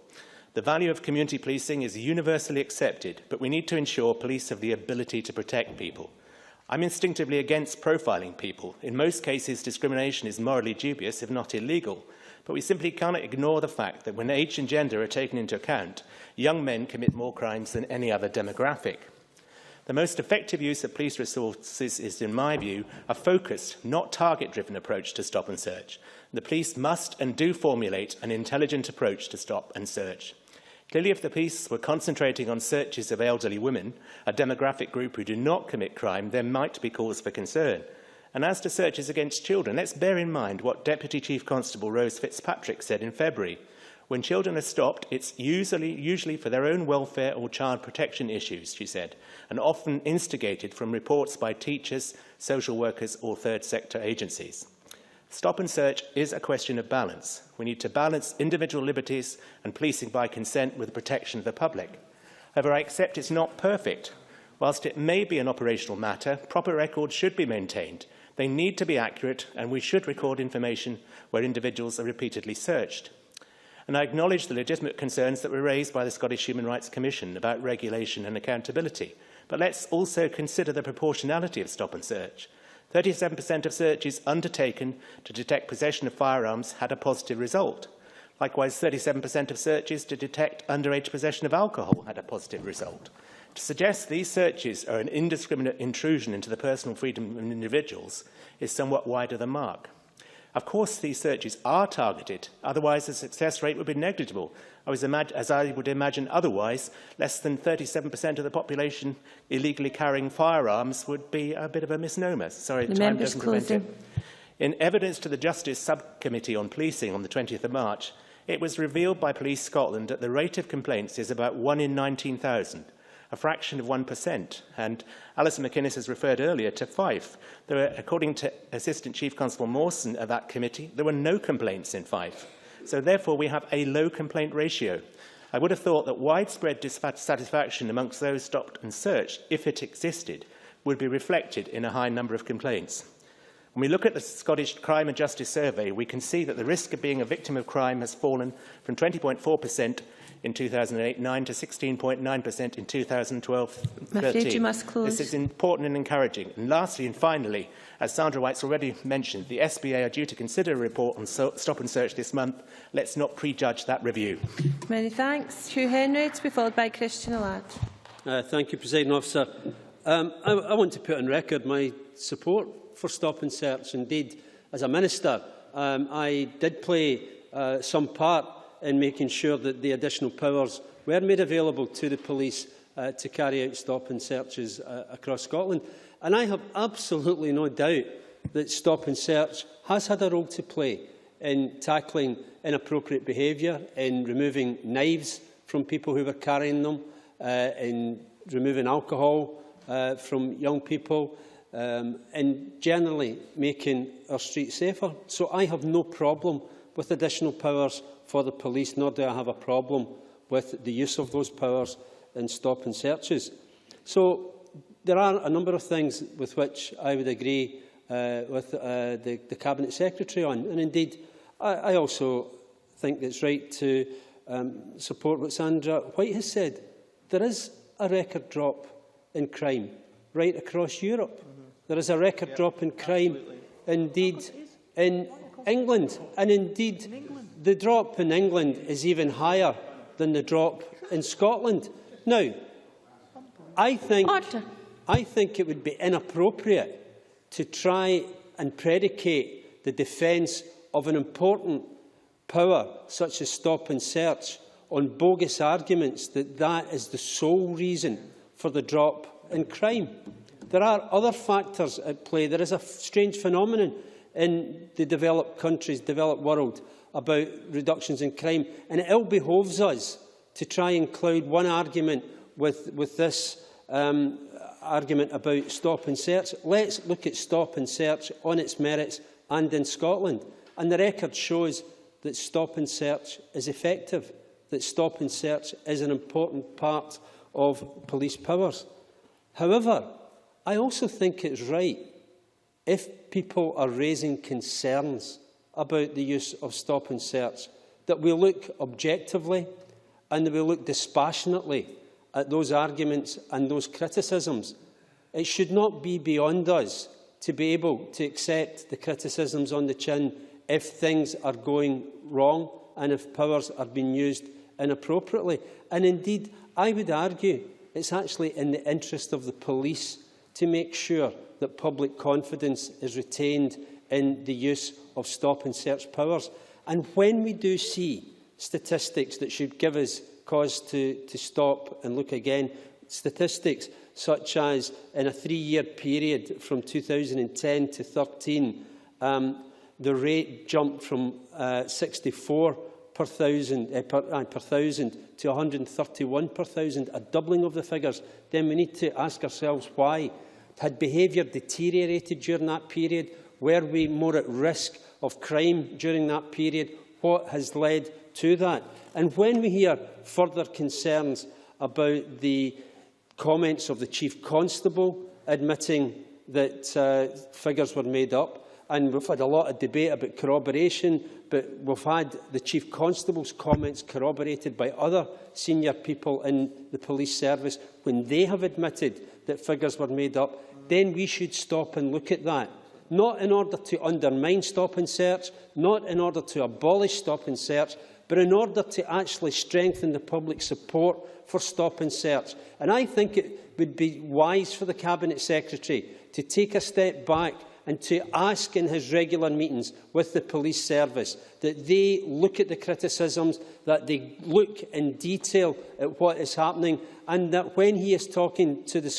The value of community policing is universally accepted, but we need to ensure police have the ability to protect people. I'm instinctively against profiling people. In most cases, discrimination is morally dubious, if not illegal. But we simply cannot ignore the fact that when age and gender are taken into account, young men commit more crimes than any other demographic. The most effective use of police resources is, in my view, a focused, not target-driven approach to stop and search. The police must and do formulate an intelligent approach to stop and search. Clearly, if the police were concentrating on searches of elderly women, a demographic group who do not commit crime, there might be cause for concern. And as to searches against children, let's bear in mind what Deputy Chief Constable Rose Fitzpatrick said in February. When children are stopped, it's usually for their own welfare or child protection issues, she said, and often instigated from reports by teachers, social workers or third sector agencies. Stop and search is a question of balance. We need to balance individual liberties and policing by consent with the protection of the public. However, I accept it's not perfect. Whilst it may be an operational matter, proper records should be maintained. They need to be accurate, and we should record information where individuals are repeatedly searched. And I acknowledge the legitimate concerns that were raised by the Scottish Human Rights Commission about regulation and accountability. But let's also consider the proportionality of stop and search. 37% of searches undertaken to detect possession of firearms had a positive result. Likewise, 37% of searches to detect underage possession of alcohol had a positive result. To suggest these searches are an indiscriminate intrusion into the personal freedom of individuals is somewhat wide of the mark. Of course, these searches are targeted, otherwise the success rate would be negligible. As I would imagine otherwise, less than 37% of the population illegally carrying firearms would be a bit of a misnomer. Sorry, time doesn't prevent it. In evidence to the Justice Subcommittee on Policing on the 20th of March, it was revealed by Police Scotland that the rate of complaints is about 1 in 19,000. A fraction of 1%, and Alison McInnes has referred earlier to Fife. According to Assistant Chief Constable Mawson of that committee, there were no complaints in Fife. So therefore, we have a low complaint ratio. I would have thought that widespread dissatisfaction amongst those stopped and searched, if it existed, would be reflected in a high number of complaints. When we look at the Scottish Crime and Justice Survey, we can see that the risk of being a victim of crime has fallen from 20.4% in 2008-9 to 16.9% in 2012-13. This is important and encouraging. And lastly and finally, as Sandra White's already mentioned, the SBA are due to consider a report on stop and search this month. Let's not prejudge that review. Many thanks. Hugh Henry, to be followed by Christian Allard. Thank you, Presiding Officer. I want to put on record my support for stop and search. Indeed, as a minister, I did play some part in making sure that the additional powers were made available to the police to carry out stop and searches across Scotland. And I have absolutely no doubt that stop and search has had a role to play in tackling inappropriate behaviour, in removing knives from people who were carrying them, in removing alcohol from young people, and generally making our streets safer. So I have no problem with additional powers for the police, nor do I have a problem with the use of those powers in stop and searches. So there are a number of things with which I would agree with the Cabinet Secretary on. And indeed, I also think it's right to support what Sandra White has said. There is a record drop in crime right across Europe. There is a record drop in crime, indeed, in England. And indeed, the drop in England is even higher than the drop in Scotland. Now, I think it would be inappropriate to try and predicate the defence of an important power such as stop and search on bogus arguments that that is the sole reason for the drop in crime. There are other factors at play. There is a strange phenomenon in the developed countries, developed world, about reductions in crime, and it ill behoves us to try and cloud one argument with this argument about stop and search. Let's look at stop and search on its merits and in Scotland. And the record shows that stop and search is effective, that stop and search is an important part of police powers. However, I also think it's right, if people are raising concerns about the use of stop and search, that we look objectively and that we look dispassionately at those arguments and those criticisms. It should not be beyond us to be able to accept the criticisms on the chin if things are going wrong and if powers are being used inappropriately. And indeed, I would argue it's actually in the interest of the police to make sure that public confidence is retained in the use of stop and search powers. And when we do see statistics that should give us cause to stop and look again, statistics such as in a 3-year period from 2010 to 2013, the rate jumped from 64 per thousand to 131 per thousand, a doubling of the figures, then we need to ask ourselves why. Had behaviour deteriorated during that period? Were we more at risk of crime during that period? What has led to that? And when we hear further concerns about the comments of the Chief Constable admitting that figures were made up, and we've had a lot of debate about corroboration, but we've had the Chief Constable's comments corroborated by other senior people in the police service when they have admitted that figures were made up, then we should stop and look at that. Not in order to undermine stop and search, not in order to abolish stop and search, but in order to actually strengthen the public support for stop and search. And I think it would be wise for the Cabinet Secretary to take a step back and to ask in his regular meetings with the police service that they look at the criticisms, that they look in detail at what is happening, and that when he is talking to the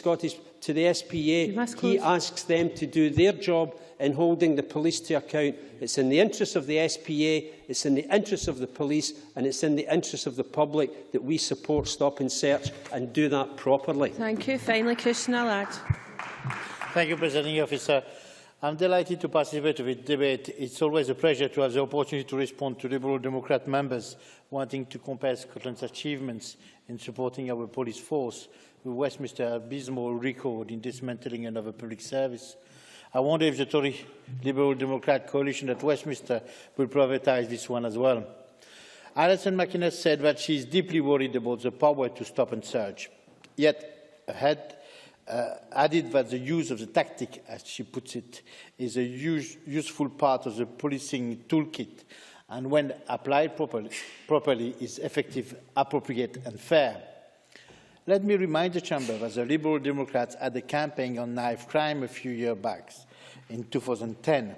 SPA, he asks them to do their job in holding the police to account. It's in the interest of the SPA, it's in the interest of the police, and it's in the interest of the public that we support stop and search and do that properly. Thank you. Finally, Christian Allard. Thank you, Presiding Officer. I'm delighted to participate in the debate. It's always a pleasure to have the opportunity to respond to Liberal Democrat members wanting to compare Scotland's achievements in supporting our police force with Westminster's abysmal record in dismantling another public service. I wonder if the Tory Liberal Democrat coalition at Westminster will privatise this one as well. Alison McInnes said that she is deeply worried about the power to stop and search, yet added that the use of the tactic, as she puts it, is a useful part of the policing toolkit, and when applied properly is effective, appropriate and fair. Let me remind the Chamber that the Liberal Democrats had a campaign on knife crime a few years back. in 2010.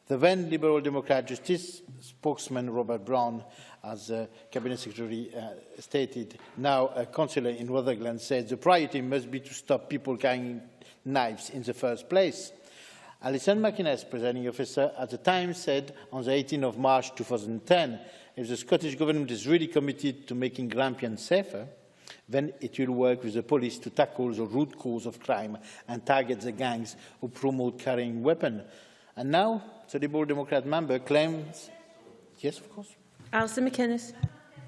The then Liberal Democrat Justice spokesman Robert Brown, as Cabinet Secretary stated, now a councillor in Rutherglen, said the priority must be to stop people carrying knives in the first place. Alison McInnes, presiding officer, at the time said on the 18th of March 2010, if the Scottish Government is really committed to making Grampians safer, then it will work with the police to tackle the root cause of crime and target the gangs who promote carrying weapons. And now the Liberal Democrat member claims, yes, of course. Alison McInnes.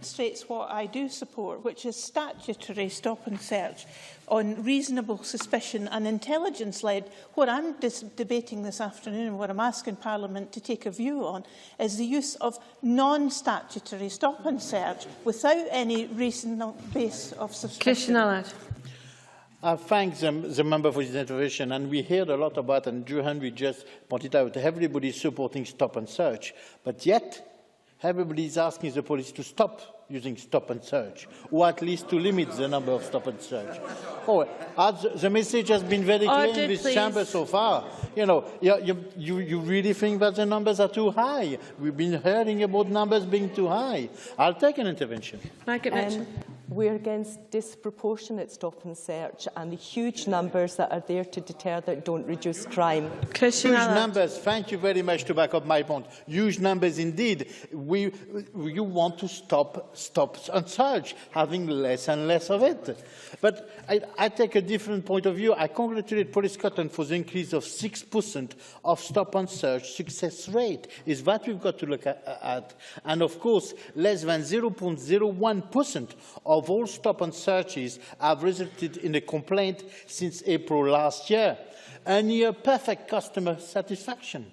Demonstrates what I do support, which is statutory stop and search on reasonable suspicion and intelligence-led. What I'm debating this afternoon, what I'm asking Parliament to take a view on, is the use of non-statutory stop and search without any reasonable base of suspicion. I thank the member for his intervention, and we heard a lot about, and Drew Henry just pointed out, everybody is supporting stop and search, but yet everybody is asking the police to stop using stop and search, or at least to limit the number of stop and search. Oh, the message has been very clear in this chamber so far. You know, you really think that the numbers are too high? We've been hearing about numbers being too high. I'll take an intervention. We're against disproportionate stop and search and the huge numbers that are there to deter that don't reduce crime. Huge numbers. Thank you very much to back up my point. Huge numbers indeed. You want to stop and search, having less and less of it. But I take a different point of view. I congratulate Police Scotland for the increase of 6% of stop and search success rate. Is that we've got to look at. And of course, less than 0.01% of all stop and searches have resulted in a complaint since April last year. A near perfect customer satisfaction.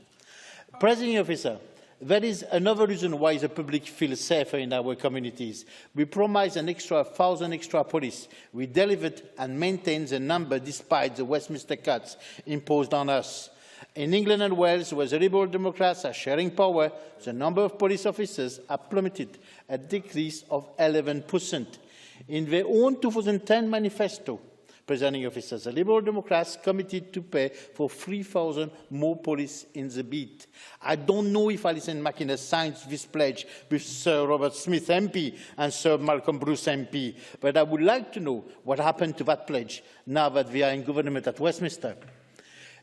Presiding officer, that is another reason why the public feels safer in our communities. We promised an extra 1,000 extra police. We delivered and maintained the number despite the Westminster cuts imposed on us. In England and Wales, where the Liberal Democrats are sharing power, the number of police officers have plummeted, a decrease of 11%. In their own 2010 manifesto, presiding officers, the Liberal Democrats committed to pay for 3,000 more police in the beat. I don't know if Alison McInnes signed this pledge with Sir Robert Smith MP and Sir Malcolm Bruce MP, but I would like to know what happened to that pledge now that we are in government at Westminster.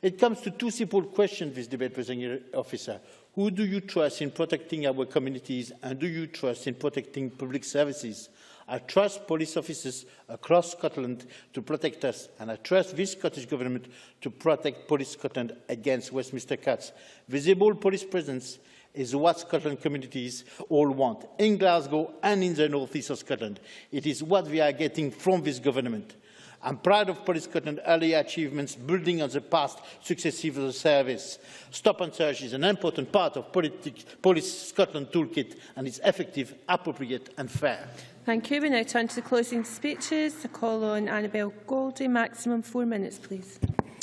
It comes to two simple questions, this debate, presiding officer. Who do you trust in protecting our communities, and do you trust in protecting public services? I trust police officers across Scotland to protect us, and I trust this Scottish Government to protect Police Scotland against Westminster cuts. Visible police presence is what Scotland communities all want, in Glasgow and in the north east of Scotland. It is what we are getting from this government. I'm proud of Police Scotland's early achievements building on the past successes of the service. Stop and search is an important part of Police Scotland toolkit, and it's effective, appropriate and fair. Thank you. We now turn to the closing speeches. I call on Annabel Goldie. Maximum 4 minutes, please.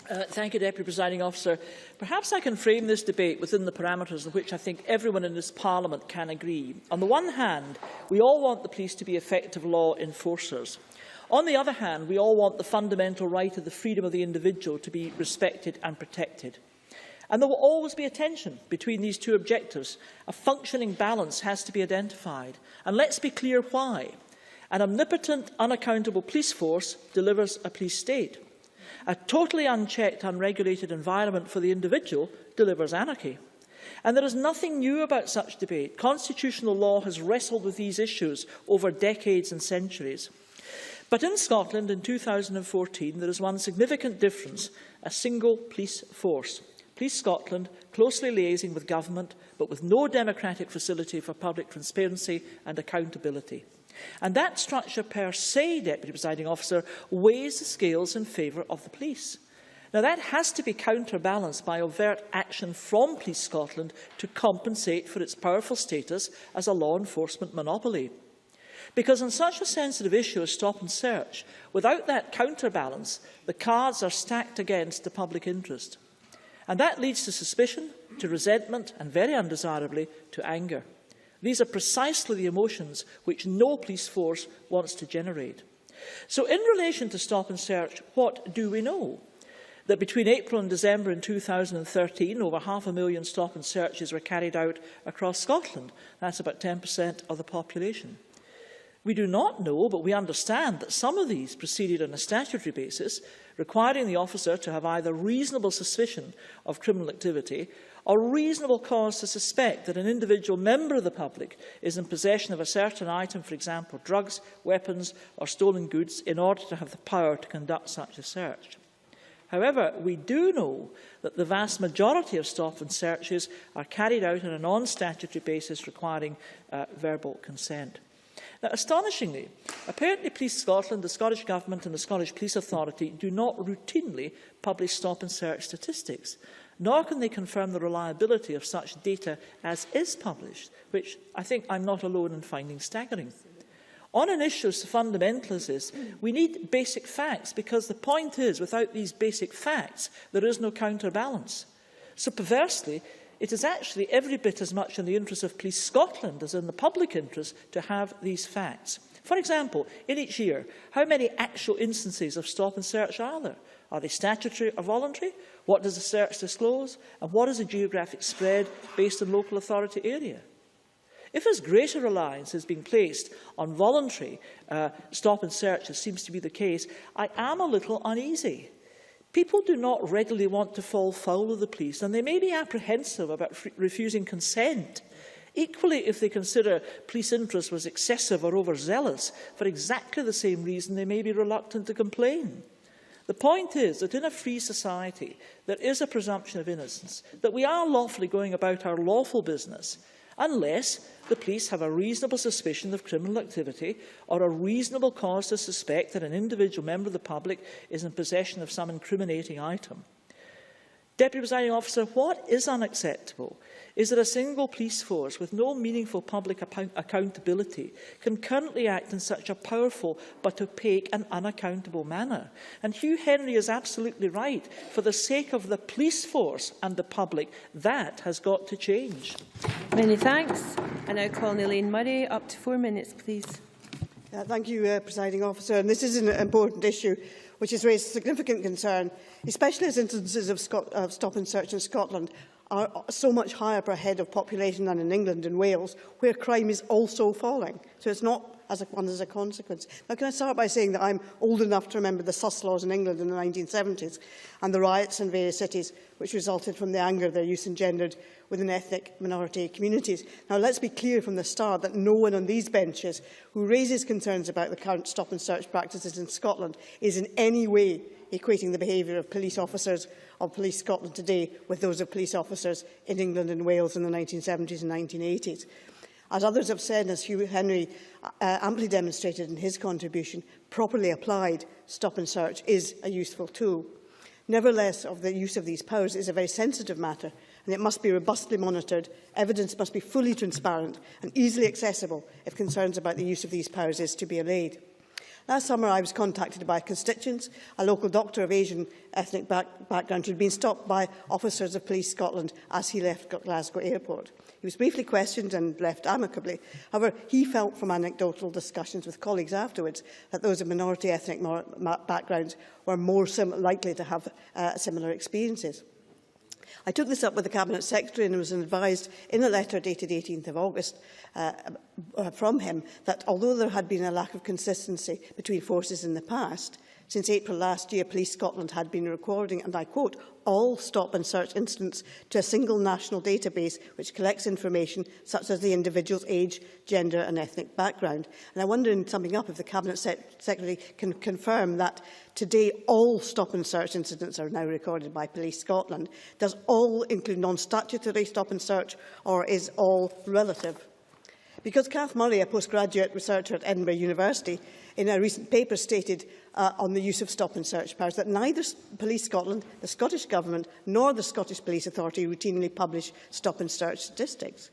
Thank you, Deputy Presiding Officer. Perhaps I can frame this debate within the parameters of which I think everyone in this Parliament can agree. On the one hand, we all want the police to be effective law enforcers. On the other hand, we all want the fundamental right of the freedom of the individual to be respected and protected. And there will always be a tension between these two objectives. A functioning balance has to be identified. And let's be clear why. An omnipotent, unaccountable police force delivers a police state. A totally unchecked, unregulated environment for the individual delivers anarchy. And there is nothing new about such debate. Constitutional law has wrestled with these issues over decades and centuries. But in Scotland in 2014, there is one significant difference: a single police force. Police Scotland closely liaising with government, but with no democratic facility for public transparency and accountability. And that structure per se, Deputy Presiding Officer, weighs the scales in favour of the police. Now that has to be counterbalanced by overt action from Police Scotland to compensate for its powerful status as a law enforcement monopoly. Because on such a sensitive issue as stop and search, without that counterbalance, the cards are stacked against the public interest. And that leads to suspicion, to resentment, and very undesirably, to anger. These are precisely the emotions which no police force wants to generate. So in relation to stop and search, what do we know? that between April and December in 2013, over 500,000 stop and searches were carried out across Scotland. That's about 10% of the population. We do not know, but we understand that some of these proceeded on a statutory basis, requiring the officer to have either reasonable suspicion of criminal activity or reasonable cause to suspect that an individual member of the public is in possession of a certain item, for example, drugs, weapons or stolen goods, in order to have the power to conduct such a search. However, we do know that the vast majority of stop and searches are carried out on a non-statutory basis requiring verbal consent. Now, astonishingly, apparently Police Scotland, the Scottish Government and the Scottish Police Authority do not routinely publish stop and search statistics, nor can they confirm the reliability of such data as is published, which I think I'm not alone in finding staggering. On an issue as fundamental as this, we need basic facts, because the point is, without these basic facts, there is no counterbalance. So perversely, it is actually every bit as much in the interest of Police Scotland as in the public interest to have these facts. For example, in each year, how many actual instances of stop and search are there? Are they statutory or voluntary? What does the search disclose? And what is the geographic spread based on local authority area? If as greater reliance is being placed on voluntary stop and search as seems to be the case, I am a little uneasy. People do not readily want to fall foul of the police, and they may be apprehensive about refusing consent. Equally, if they consider police interest was excessive or overzealous, for exactly the same reason they may be reluctant to complain. The point is that in a free society, there is a presumption of innocence, that we are lawfully going about our lawful business, unless the police have a reasonable suspicion of criminal activity or a reasonable cause to suspect that an individual member of the public is in possession of some incriminating item. Deputy Presiding Officer, what is unacceptable is that a single police force with no meaningful public accountability can currently act in such a powerful but opaque and unaccountable manner. And Hugh Henry is absolutely right. For the sake of the police force and the public, that has got to change. Many thanks. I now call Elaine Murray. Up to 4 minutes, please. Thank you, Presiding Officer. And this is an important issue which has raised significant concern, especially as instances of stop and search in Scotland are so much higher per head of population than in England and Wales, where crime is also falling. So it's not as a consequence. Now, can I start by saying that I'm old enough to remember the sus laws in England in the 1970s and the riots in various cities which resulted from the anger their use engendered within ethnic minority communities. Now, let's be clear from the start that no one on these benches who raises concerns about the current stop and search practices in Scotland is in any way equating the behaviour of police officers of Police Scotland today with those of police officers in England and Wales in the 1970s and 1980s. As others have said, as Hugh Henry amply demonstrated in his contribution, properly applied stop and search is a useful tool. Nevertheless, the use of these powers is a very sensitive matter, and it must be robustly monitored. Evidence must be fully transparent and easily accessible if concerns about the use of these powers is to be allayed. Last summer, I was contacted by constituents, a local doctor of Asian ethnic background who had been stopped by officers of Police Scotland as he left Glasgow Airport. He was briefly questioned and left amicably. However, he felt from anecdotal discussions with colleagues afterwards that those of minority ethnic backgrounds were more likely to have similar experiences. I took this up with the Cabinet Secretary and was advised in a letter dated 18th of August from him that although there had been a lack of consistency between forces in the past, since April last year, Police Scotland had been recording, and I quote, all stop and search incidents to a single national database which collects information such as the individual's age, gender and ethnic background. And I wonder, in summing up, if the Cabinet Secretary can confirm that today all stop and search incidents are now recorded by Police Scotland. Does all include non-statutory stop and search, or is all relative? Because Kath Murray, a postgraduate researcher at Edinburgh University, in a recent paper stated on the use of stop and search powers that neither Police Scotland, the Scottish Government nor the Scottish Police Authority routinely publish stop and search statistics.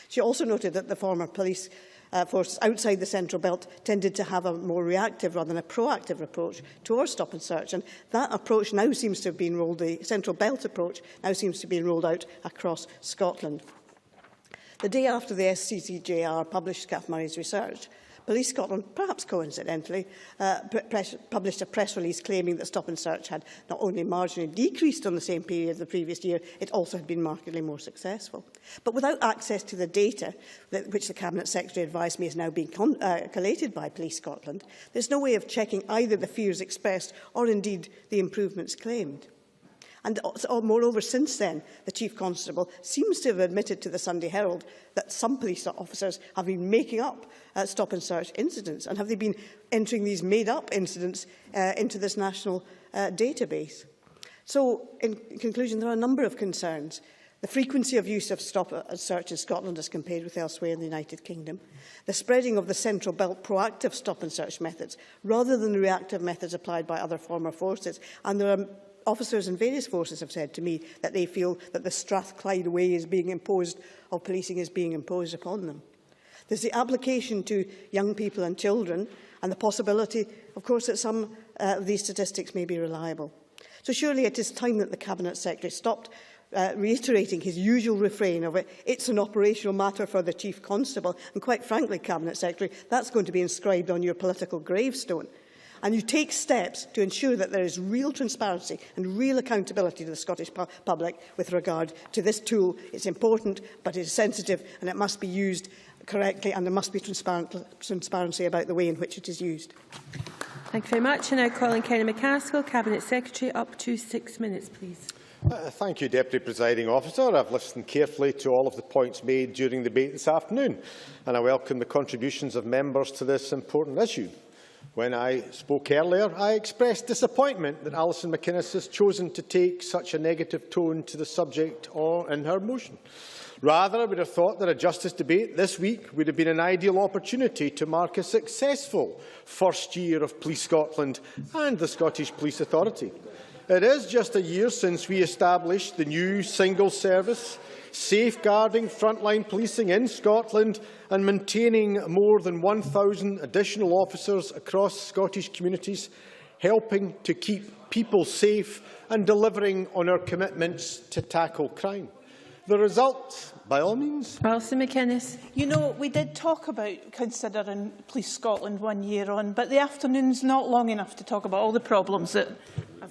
She also noted that the former police forces outside the Central Belt tended to have a more reactive rather than a proactive approach towards stop and search, and that approach now seems to have been rolled, the Central Belt approach now seems to be rolled out across Scotland. The day after the SCCJR published Kath Murray's research, Police Scotland, perhaps coincidentally, published a press release claiming that Stop and Search had not only marginally decreased on the same period of the previous year, it also had been markedly more successful. But without access to the data, which the Cabinet Secretary advised me is now being collated by Police Scotland, there's no way of checking either the fears expressed or indeed the improvements claimed. And moreover, since then, the Chief Constable seems to have admitted to the Sunday Herald that some police officers have been making up stop and search incidents. And have they been entering these made-up incidents into this national database? So, in conclusion, there are a number of concerns. The frequency of use of stop and search in Scotland as compared with elsewhere in the United Kingdom, the spreading of the central belt proactive stop and search methods rather than the reactive methods applied by other former forces, and there are officers in various forces have said to me that they feel that the Strathclyde way is being imposed, or policing is being imposed upon them. There's the application to young people and children, and the possibility, of course, that some of these statistics may be reliable. So surely it is time that the Cabinet Secretary stopped reiterating his usual refrain of it's an operational matter for the Chief Constable. And quite frankly, Cabinet Secretary, that's going to be inscribed on your political gravestone. And you take steps to ensure that there is real transparency and real accountability to the Scottish public with regard to this tool. It's important, but it is sensitive, and it must be used correctly, and there must be transparency about the way in which it is used. Thank you very much. And now calling Kenny McCaskill, Cabinet Secretary, up to 6 minutes, please. Thank you, Deputy Presiding Officer. I've listened carefully to all of the points made during the debate this afternoon, and I welcome the contributions of members to this important issue. When I spoke earlier, I expressed disappointment that Alison McInnes has chosen to take such a negative tone to the subject or in her motion. Rather, I would have thought that a justice debate this week would have been an ideal opportunity to mark a successful first year of Police Scotland and the Scottish Police Authority. It is just a year since we established the new single service, safeguarding frontline policing in Scotland and maintaining more than 1,000 additional officers across Scottish communities, helping to keep people safe and delivering on our commitments to tackle crime. The result, by all means. Alison McInnes. You know, we did talk about considering Police Scotland 1 year on, but the afternoon's not long enough to talk about all the problems that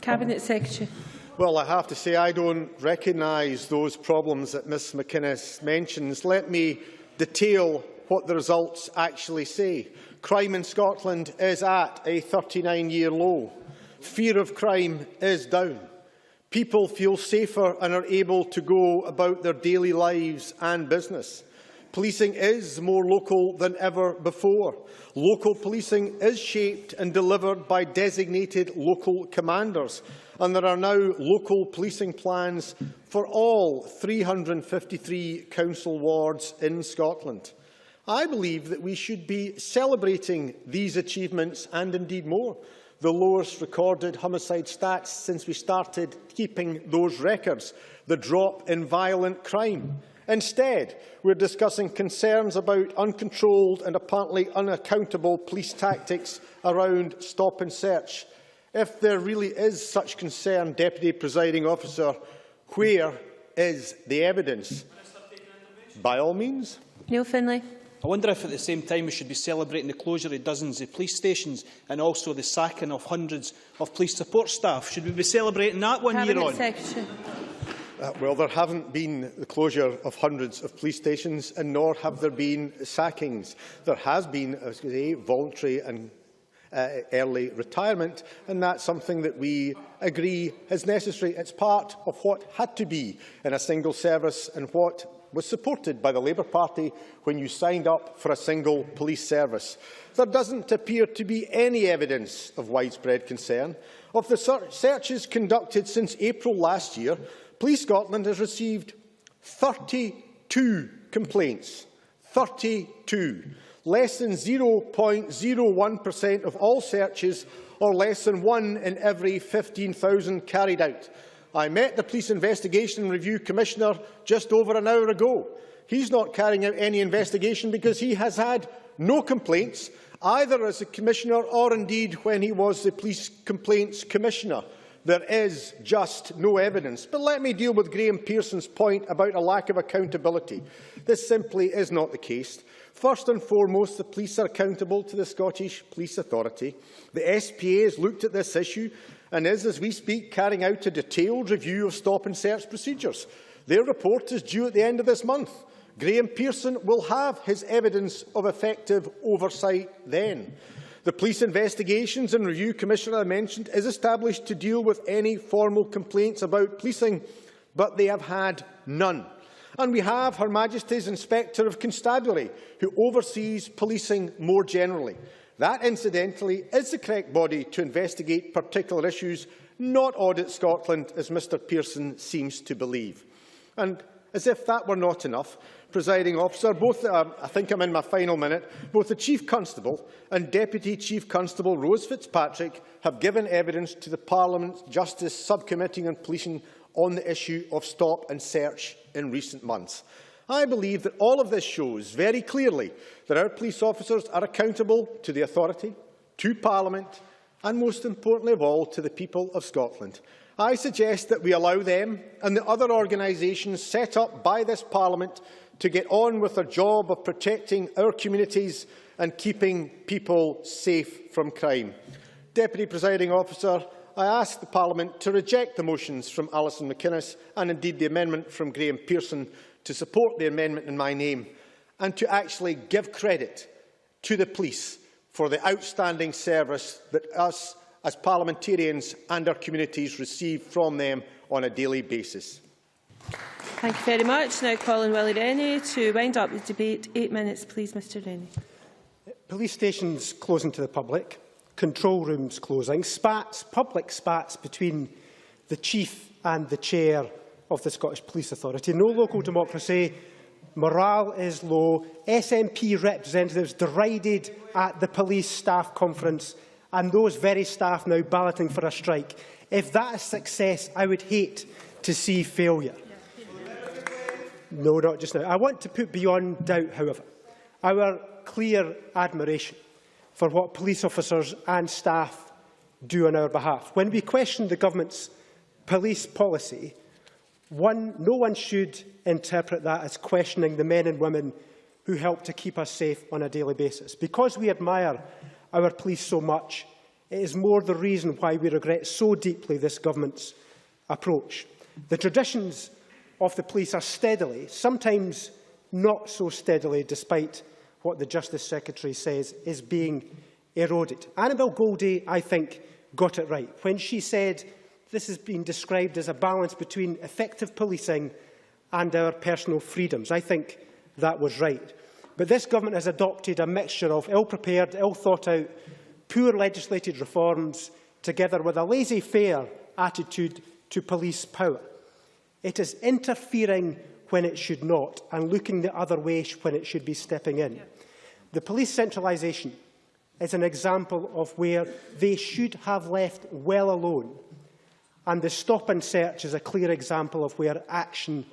Cabinet Secretary. Well, I have to say I don't recognise those problems that Ms McInnes mentions. Let me detail what the results actually say. Crime in Scotland is at a 39-year low. Fear of crime is down. People feel safer and are able to go about their daily lives and business. Policing is more local than ever before. Local policing is shaped and delivered by designated local commanders, and there are now local policing plans for all 353 council wards in Scotland. I believe that we should be celebrating these achievements and indeed more. The lowest recorded homicide stats since we started keeping those records, the drop in violent crime. Instead, we are discussing concerns about uncontrolled and apparently unaccountable police tactics around stop and search. If there really is such concern, Deputy Presiding Officer, where is the evidence? By all means. Neil Finlay. I wonder if at the same time we should be celebrating the closure of dozens of police stations and also the sacking of hundreds of police support staff. Should we be celebrating that 1 year on? Secretary. Well, there haven't been the closure of hundreds of police stations, and nor have there been sackings. There has been, as I say, voluntary and early retirement, and that's something that we agree is necessary. It's part of what had to be in a single service and what was supported by the Labour Party when you signed up for a single police service. There doesn't appear to be any evidence of widespread concern. Of the searches conducted since April last year, Police Scotland has received 32 complaints. 32. Less than 0.01% of all searches, or less than 1 in every 15,000 carried out. I met the Police Investigation and Review Commissioner just over an hour ago. He's not carrying out any investigation because he has had no complaints, either as a Commissioner or indeed when he was the Police Complaints Commissioner. There is just no evidence. But let me deal with Graham Pearson's point about a lack of accountability. This simply is not the case. First and foremost, the police are accountable to the Scottish Police Authority. The SPA has looked at this issue and is, as we speak, carrying out a detailed review of stop and search procedures. Their report is due at the end of this month. Graham Pearson will have his evidence of effective oversight then. The Police Investigations and Review Commission I mentioned is established to deal with any formal complaints about policing, but they have had none. And we have Her Majesty's Inspector of Constabulary, who oversees policing more generally. That, incidentally, is the correct body to investigate particular issues, not Audit Scotland, as Mr Pearson seems to believe. And as if that were not enough, Presiding Officer, I think I'm in my final minute, both the Chief Constable and Deputy Chief Constable Rose Fitzpatrick have given evidence to the Parliament's Justice Subcommittee on Policing on the issue of stop and search in recent months. I believe that all of this shows very clearly that our police officers are accountable to the authority, to Parliament and, most importantly of all, to the people of Scotland. I suggest that we allow them and the other organisations set up by this Parliament to get on with their job of protecting our communities and keeping people safe from crime. Deputy Presiding Officer, I ask the Parliament to reject the motions from Alison McInnes and indeed the amendment from Graham Pearson, to support the amendment in my name and to actually give credit to the police for the outstanding service that us as parliamentarians and our communities receive from them on a daily basis. Thank you very much. Now calling Willie Rennie to wind up the debate. 8 minutes, please, Mr Rennie. Police stations closing to the public, control rooms closing, public spats between the Chief and the Chair of the Scottish Police Authority. No local democracy, morale is low, SNP representatives derided at the police staff conference, and those very staff now balloting for a strike. If that is success, I would hate to see failure. No, not just now. I want to put beyond doubt, however, our clear admiration for what police officers and staff do on our behalf. When we question the government's police policy, no one should interpret that as questioning the men and women who help to keep us safe on a daily basis. Because we admire our police so much, it is more the reason why we regret so deeply this government's approach. The traditions of the police are steadily, sometimes not so steadily, despite what the Justice Secretary says, is being eroded. Annabel Goldie, I think, got it right when she said this has been described as a balance between effective policing and our personal freedoms. I think that was right. But this government has adopted a mixture of ill-prepared, ill-thought-out, poor legislated reforms, together with a laissez-faire attitude to police power. It is interfering when it should not, and looking the other way when it should be stepping in. The police centralisation is an example of where they should have left well alone, and the stop and search is a clear example of where action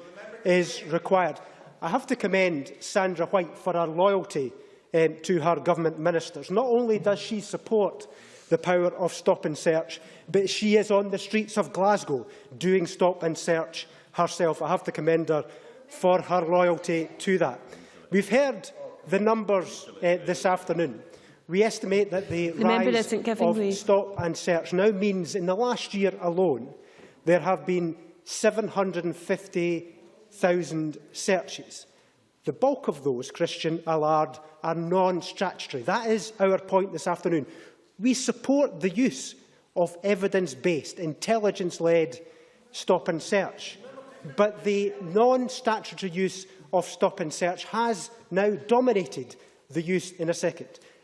is required. I have to commend Sandra White for her loyalty to her government ministers. Not only does she support the power of stop and search, but she is on the streets of Glasgow doing stop and search herself. I have to commend her for her loyalty to that. We've heard the numbers this afternoon. We estimate that the rise of stop and search now means in the last year alone there have been 750,000 searches. The bulk of those, Christian Allard, are non-statutory. That is our point this afternoon. We support the use of evidence-based, intelligence-led stop and search, but the non-statutory use of stop and search has now dominated the use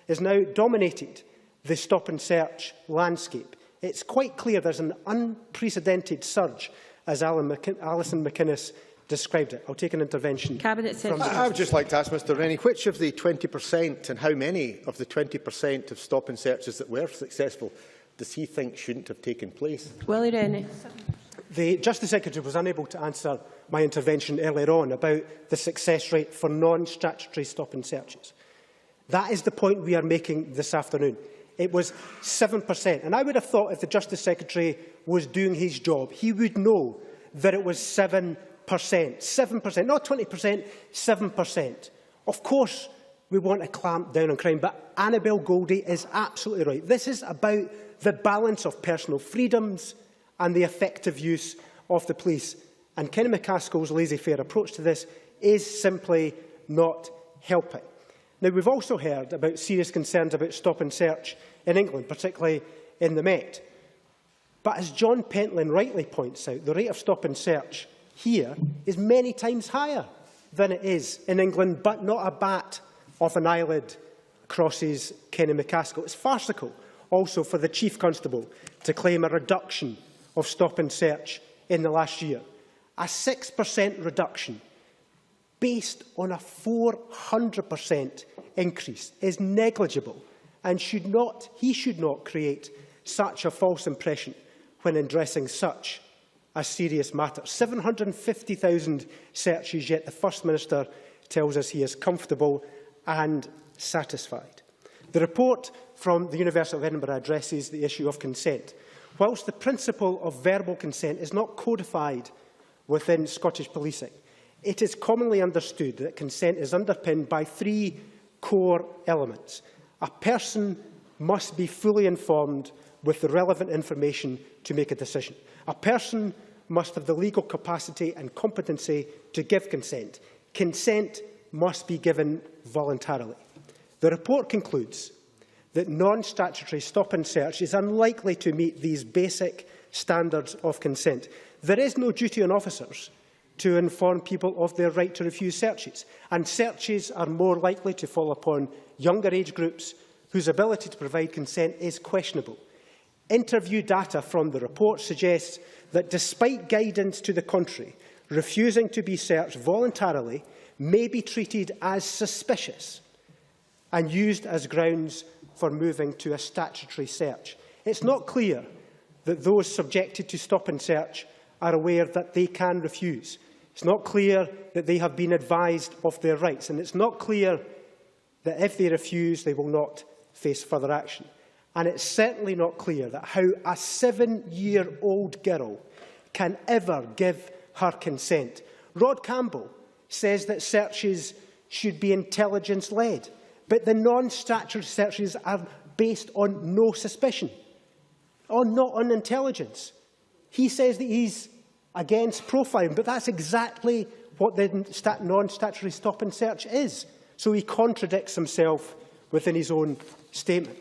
has now dominated the stop and search landscape. It's quite clear there's an unprecedented surge, as Alison McInnes described it. I'll take an intervention. I would just like to ask Mr Rennie, which of the 20% and how many of the 20% of stop and searches that were successful does he think shouldn't have taken place? Willie Rennie. The Justice Secretary was unable to answer my intervention earlier on about the success rate for non-statutory stop and searches. That is the point we are making this afternoon. It was 7%. And I would have thought if the Justice Secretary was doing his job, he would know that it was 7%. 7%, not 20%, 7%. Of course, we want to clamp down on crime. But Annabel Goldie is absolutely right. This is about the balance of personal freedoms and the effective use of the police. And Kenny McCaskill's laissez-faire approach to this is simply not helping. Now, we've also heard about serious concerns about stop and search in England, particularly in the Met. But as John Pentland rightly points out, the rate of stop and search here is many times higher than it is in England, but not a bat of an eyelid crosses Kenny McCaskill. It's farcical also for the Chief Constable to claim a reduction of stop and search in the last year. A 6% reduction based on a 400% increase is negligible and he should not create such a false impression when addressing such a serious matter. 750,000 searches, yet the First Minister tells us he is comfortable and satisfied. The report from the University of Edinburgh addresses the issue of consent. Whilst the principle of verbal consent is not codified within Scottish policing, it is commonly understood that consent is underpinned by three core elements. A person must be fully informed with the relevant information to make a decision. A person must have the legal capacity and competency to give consent. Consent must be given voluntarily. The report concludes that non-statutory stop and search is unlikely to meet these basic standards of consent. There is no duty on officers to inform people of their right to refuse searches, and searches are more likely to fall upon younger age groups whose ability to provide consent is questionable. Interview data from the report suggests that despite guidance to the contrary, refusing to be searched voluntarily may be treated as suspicious and used as grounds for moving to a statutory search. It's not clear that those subjected to stop and search are aware that they can refuse. It's not clear that they have been advised of their rights, and it's not clear that if they refuse, they will not face further action. And it's certainly not clear that how a 7-year-old girl can ever give her consent. Rod Campbell says that searches should be intelligence-led, but the non-statutory searches are based on no suspicion, or not on intelligence. He says that he's against profiling, but that's exactly what the non-statutory stop and search is. So he contradicts himself within his own statement.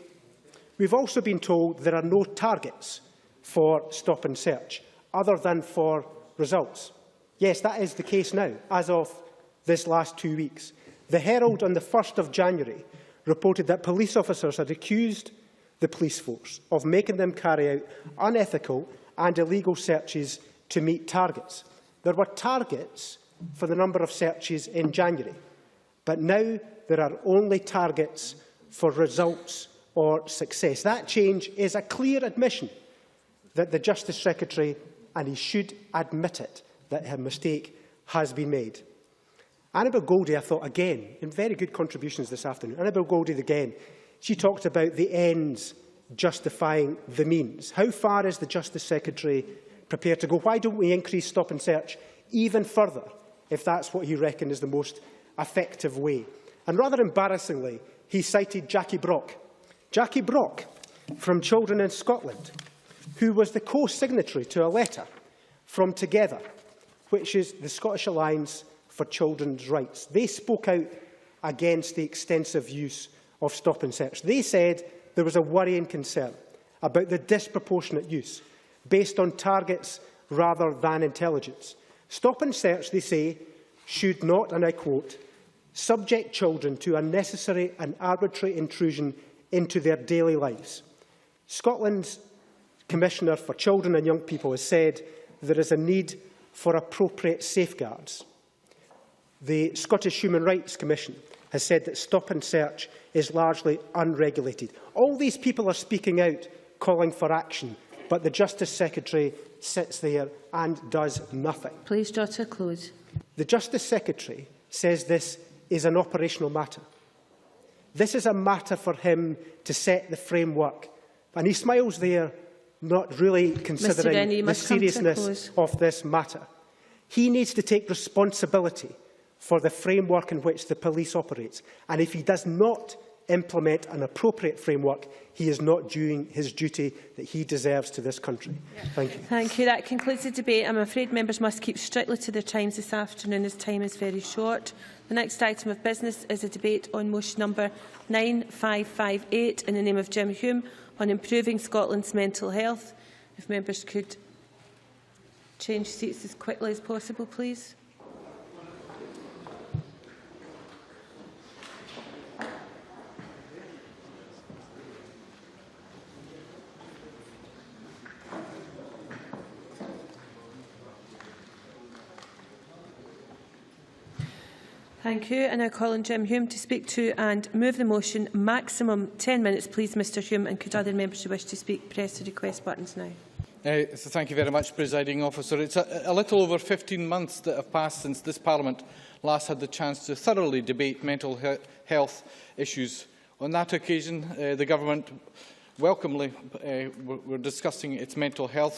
We've also been told there are no targets for stop and search, other than for results. Yes, that is the case now, as of this last 2 weeks. The Herald on the 1st of January reported that police officers had accused the police force of making them carry out unethical and illegal searches to meet targets. There were targets for the number of searches in January, but now there are only targets for results or success. That change is a clear admission that the Justice Secretary, and he should admit it, that her mistake has been made. Annabel Goldie, I thought, again, in very good contributions this afternoon, Annabel Goldie again, she talked about the ends justifying the means. How far is the Justice Secretary prepared to go? Why don't we increase stop and search even further, if that's what he reckoned is the most effective way? And rather embarrassingly, he cited Jackie Brock. Jackie Brock from Children in Scotland, who was the co-signatory to a letter from Together, which is the Scottish Alliance for Children's Rights. They spoke out against the extensive use of stop and search. They said there was a worrying concern about the disproportionate use based on targets rather than intelligence. Stop and search, they say, should not, and I quote, subject children to unnecessary and arbitrary intrusion into their daily lives. Scotland's Commissioner for Children and Young People has said there is a need for appropriate safeguards. The Scottish Human Rights Commission has said that stop and search is largely unregulated. All these people are speaking out, calling for action, but the Justice Secretary sits there and does nothing. Please draw to a close. The Justice Secretary says this is an operational matter. This is a matter for him to set the framework. And he smiles there, not really considering the seriousness of this matter. He needs to take responsibility for the framework in which the police operates. And if he does not implement an appropriate framework, he is not doing his duty that he deserves to this country. Thank you. Thank you. That concludes the debate. I'm afraid members must keep strictly to their times this afternoon, as time is very short. The next item of business is a debate on motion number 9558 in the name of Jim Hume on improving Scotland's mental health. If members could change seats as quickly as possible, please. Thank you. I now call on Jim Hume to speak to and move the motion. Maximum 10 minutes, please, Mr Hume, and could other members who wish to speak press the request buttons now. So thank you very much, Presiding Officer. It's a little over 15 months that have passed since this Parliament last had the chance to thoroughly debate mental health issues. On that occasion, the Government welcomely were discussing its mental health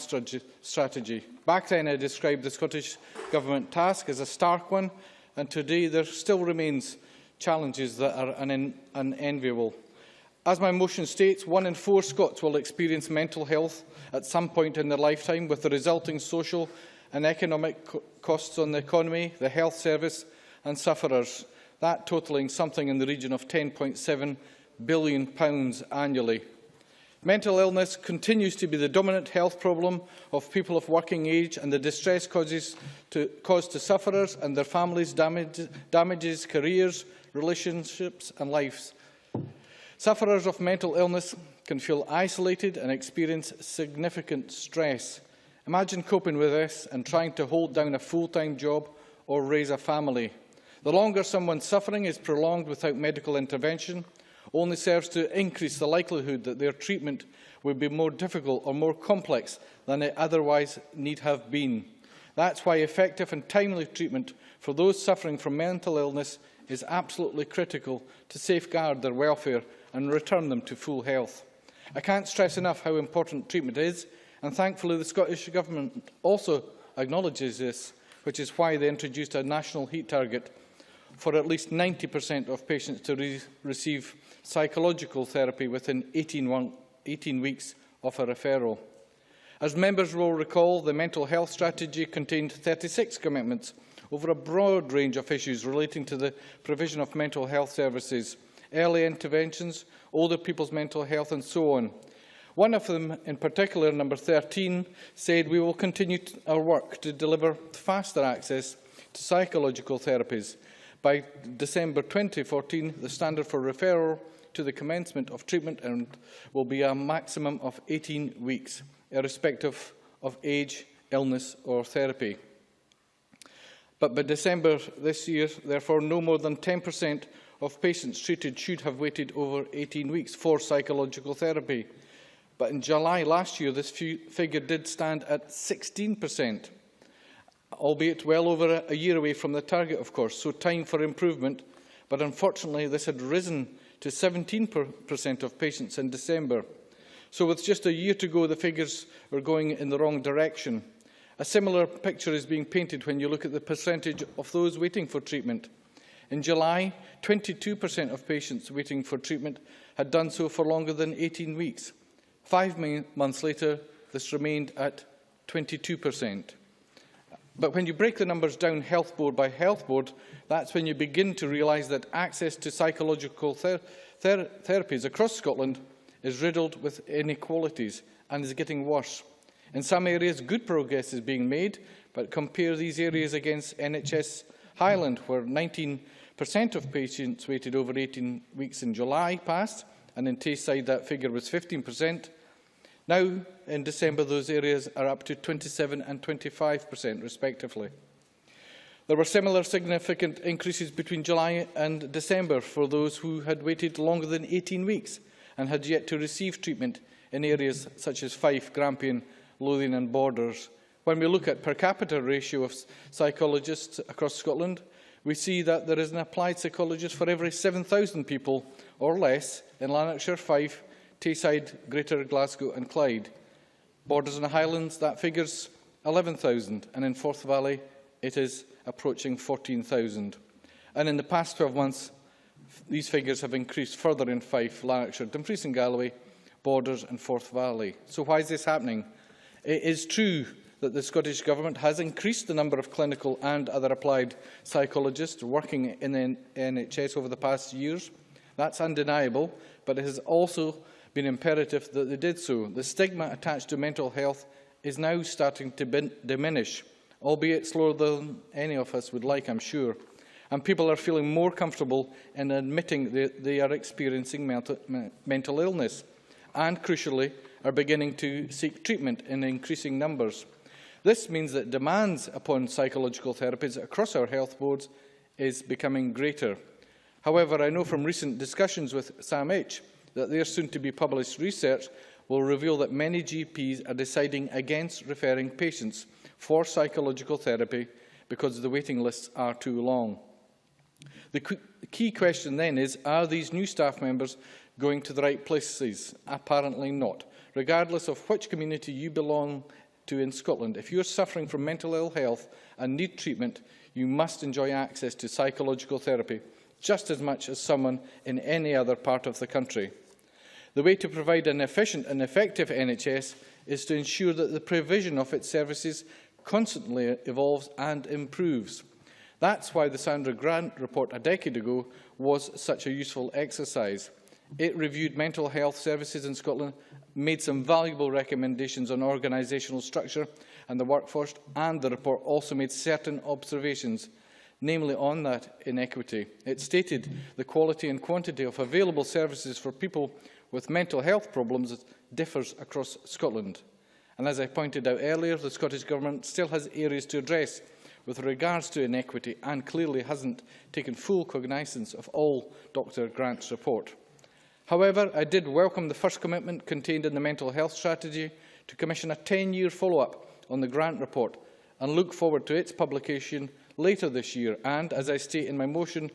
strategy. Back then, I described the Scottish Government task as a stark one, and today there still remains challenges that are unenviable. As my motion states, 1 in 4 Scots will experience mental health at some point in their lifetime, with the resulting social and economic costs on the economy, the health service and sufferers, that totalling something in the region of £10.7 billion annually. Mental illness continues to be the dominant health problem of people of working age, and the distress caused to sufferers and their families damages careers, relationships and lives. Sufferers of mental illness can feel isolated and experience significant stress. Imagine coping with this and trying to hold down a full-time job or raise a family. The longer someone's suffering is prolonged without medical intervention, only serves to increase the likelihood that their treatment will be more difficult or more complex than it otherwise need have been. That's why effective and timely treatment for those suffering from mental illness is absolutely critical to safeguard their welfare and return them to full health. I can't stress enough how important treatment is, and thankfully the Scottish Government also acknowledges this, which is why they introduced a national heat target for at least 90% of patients to receive psychological therapy within 18 weeks of a referral. As members will recall, the mental health strategy contained 36 commitments over a broad range of issues relating to the provision of mental health services, early interventions, older people's mental health and so on. One of them in particular, number 13, said we will continue our work to deliver faster access to psychological therapies. By December 2014, the standard for referral to the commencement of treatment will be a maximum of 18 weeks, irrespective of age, illness or therapy. But by December this year, therefore, no more than 10% of patients treated should have waited over 18 weeks for psychological therapy. But in July last year, this figure did stand at 16%, albeit well over a year away from the target, of course, so time for improvement. But unfortunately, this had risen to 17% of patients in December. So with just a year to go, the figures are going in the wrong direction. A similar picture is being painted when you look at the percentage of those waiting for treatment. In July, 22% of patients waiting for treatment had done so for longer than 18 weeks. 5 months later, this remained at 22%. But when you break the numbers down health board by health board, that's when you begin to realise that access to psychological therapies across Scotland is riddled with inequalities and is getting worse. In some areas, good progress is being made, but compare these areas against NHS Highland, where 19% of patients waited over 18 weeks in July past, and in Tayside that figure was 15%. Now, in December, those areas are up to 27% and 25%, respectively. There were similar significant increases between July and December for those who had waited longer than 18 weeks and had yet to receive treatment in areas such as Fife, Grampian, Lothian and Borders. When we look at per capita ratio of psychologists across Scotland, we see that there is an applied psychologist for every 7,000 people or less in Lanarkshire, Fife, Tayside, Greater Glasgow and Clyde. Borders and Highlands, that figure's 11,000, and in Forth Valley it is approaching 14,000. And in the past 12 months, these figures have increased further in Fife, Lanarkshire, Dumfries and Galloway, Borders and Forth Valley. So why is this happening? It is true that the Scottish Government has increased the number of clinical and other applied psychologists working in the NHS over the past years. That's undeniable, but it has also been imperative that they did so. The stigma attached to mental health is now starting to diminish, albeit slower than any of us would like, I'm sure. And people are feeling more comfortable in admitting that they are experiencing mental illness and, crucially, are beginning to seek treatment in increasing numbers. This means that demands upon psychological therapies across our health boards is becoming greater. However, I know from recent discussions with SAMH that their soon-to-be-published research will reveal that many GPs are deciding against referring patients for psychological therapy because the waiting lists are too long. The key question then is, are these new staff members going to the right places? Apparently not. Regardless of which community you belong to in Scotland, if you are suffering from mental ill health and need treatment, you must enjoy access to psychological therapy just as much as someone in any other part of the country. The way to provide an efficient and effective NHS is to ensure that the provision of its services constantly evolves and improves. That's why the Sandra Grant report a decade ago was such a useful exercise. It reviewed mental health services in Scotland, made some valuable recommendations on organisational structure and the workforce, and the report also made certain observations, namely on that inequity. It stated the quality and quantity of available services for people with mental health problems differs across Scotland. And as I pointed out earlier, the Scottish Government still has areas to address with regards to inequity and clearly hasn't taken full cognizance of all Dr Grant's report. However, I did welcome the first commitment contained in the mental health strategy to commission a 10-year follow-up on the Grant report and look forward to its publication later this year and, as I state in my motion,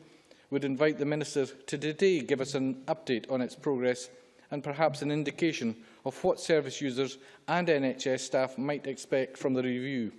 would invite the Minister to today give us an update on its progress and perhaps an indication of what service users and NHS staff might expect from the review.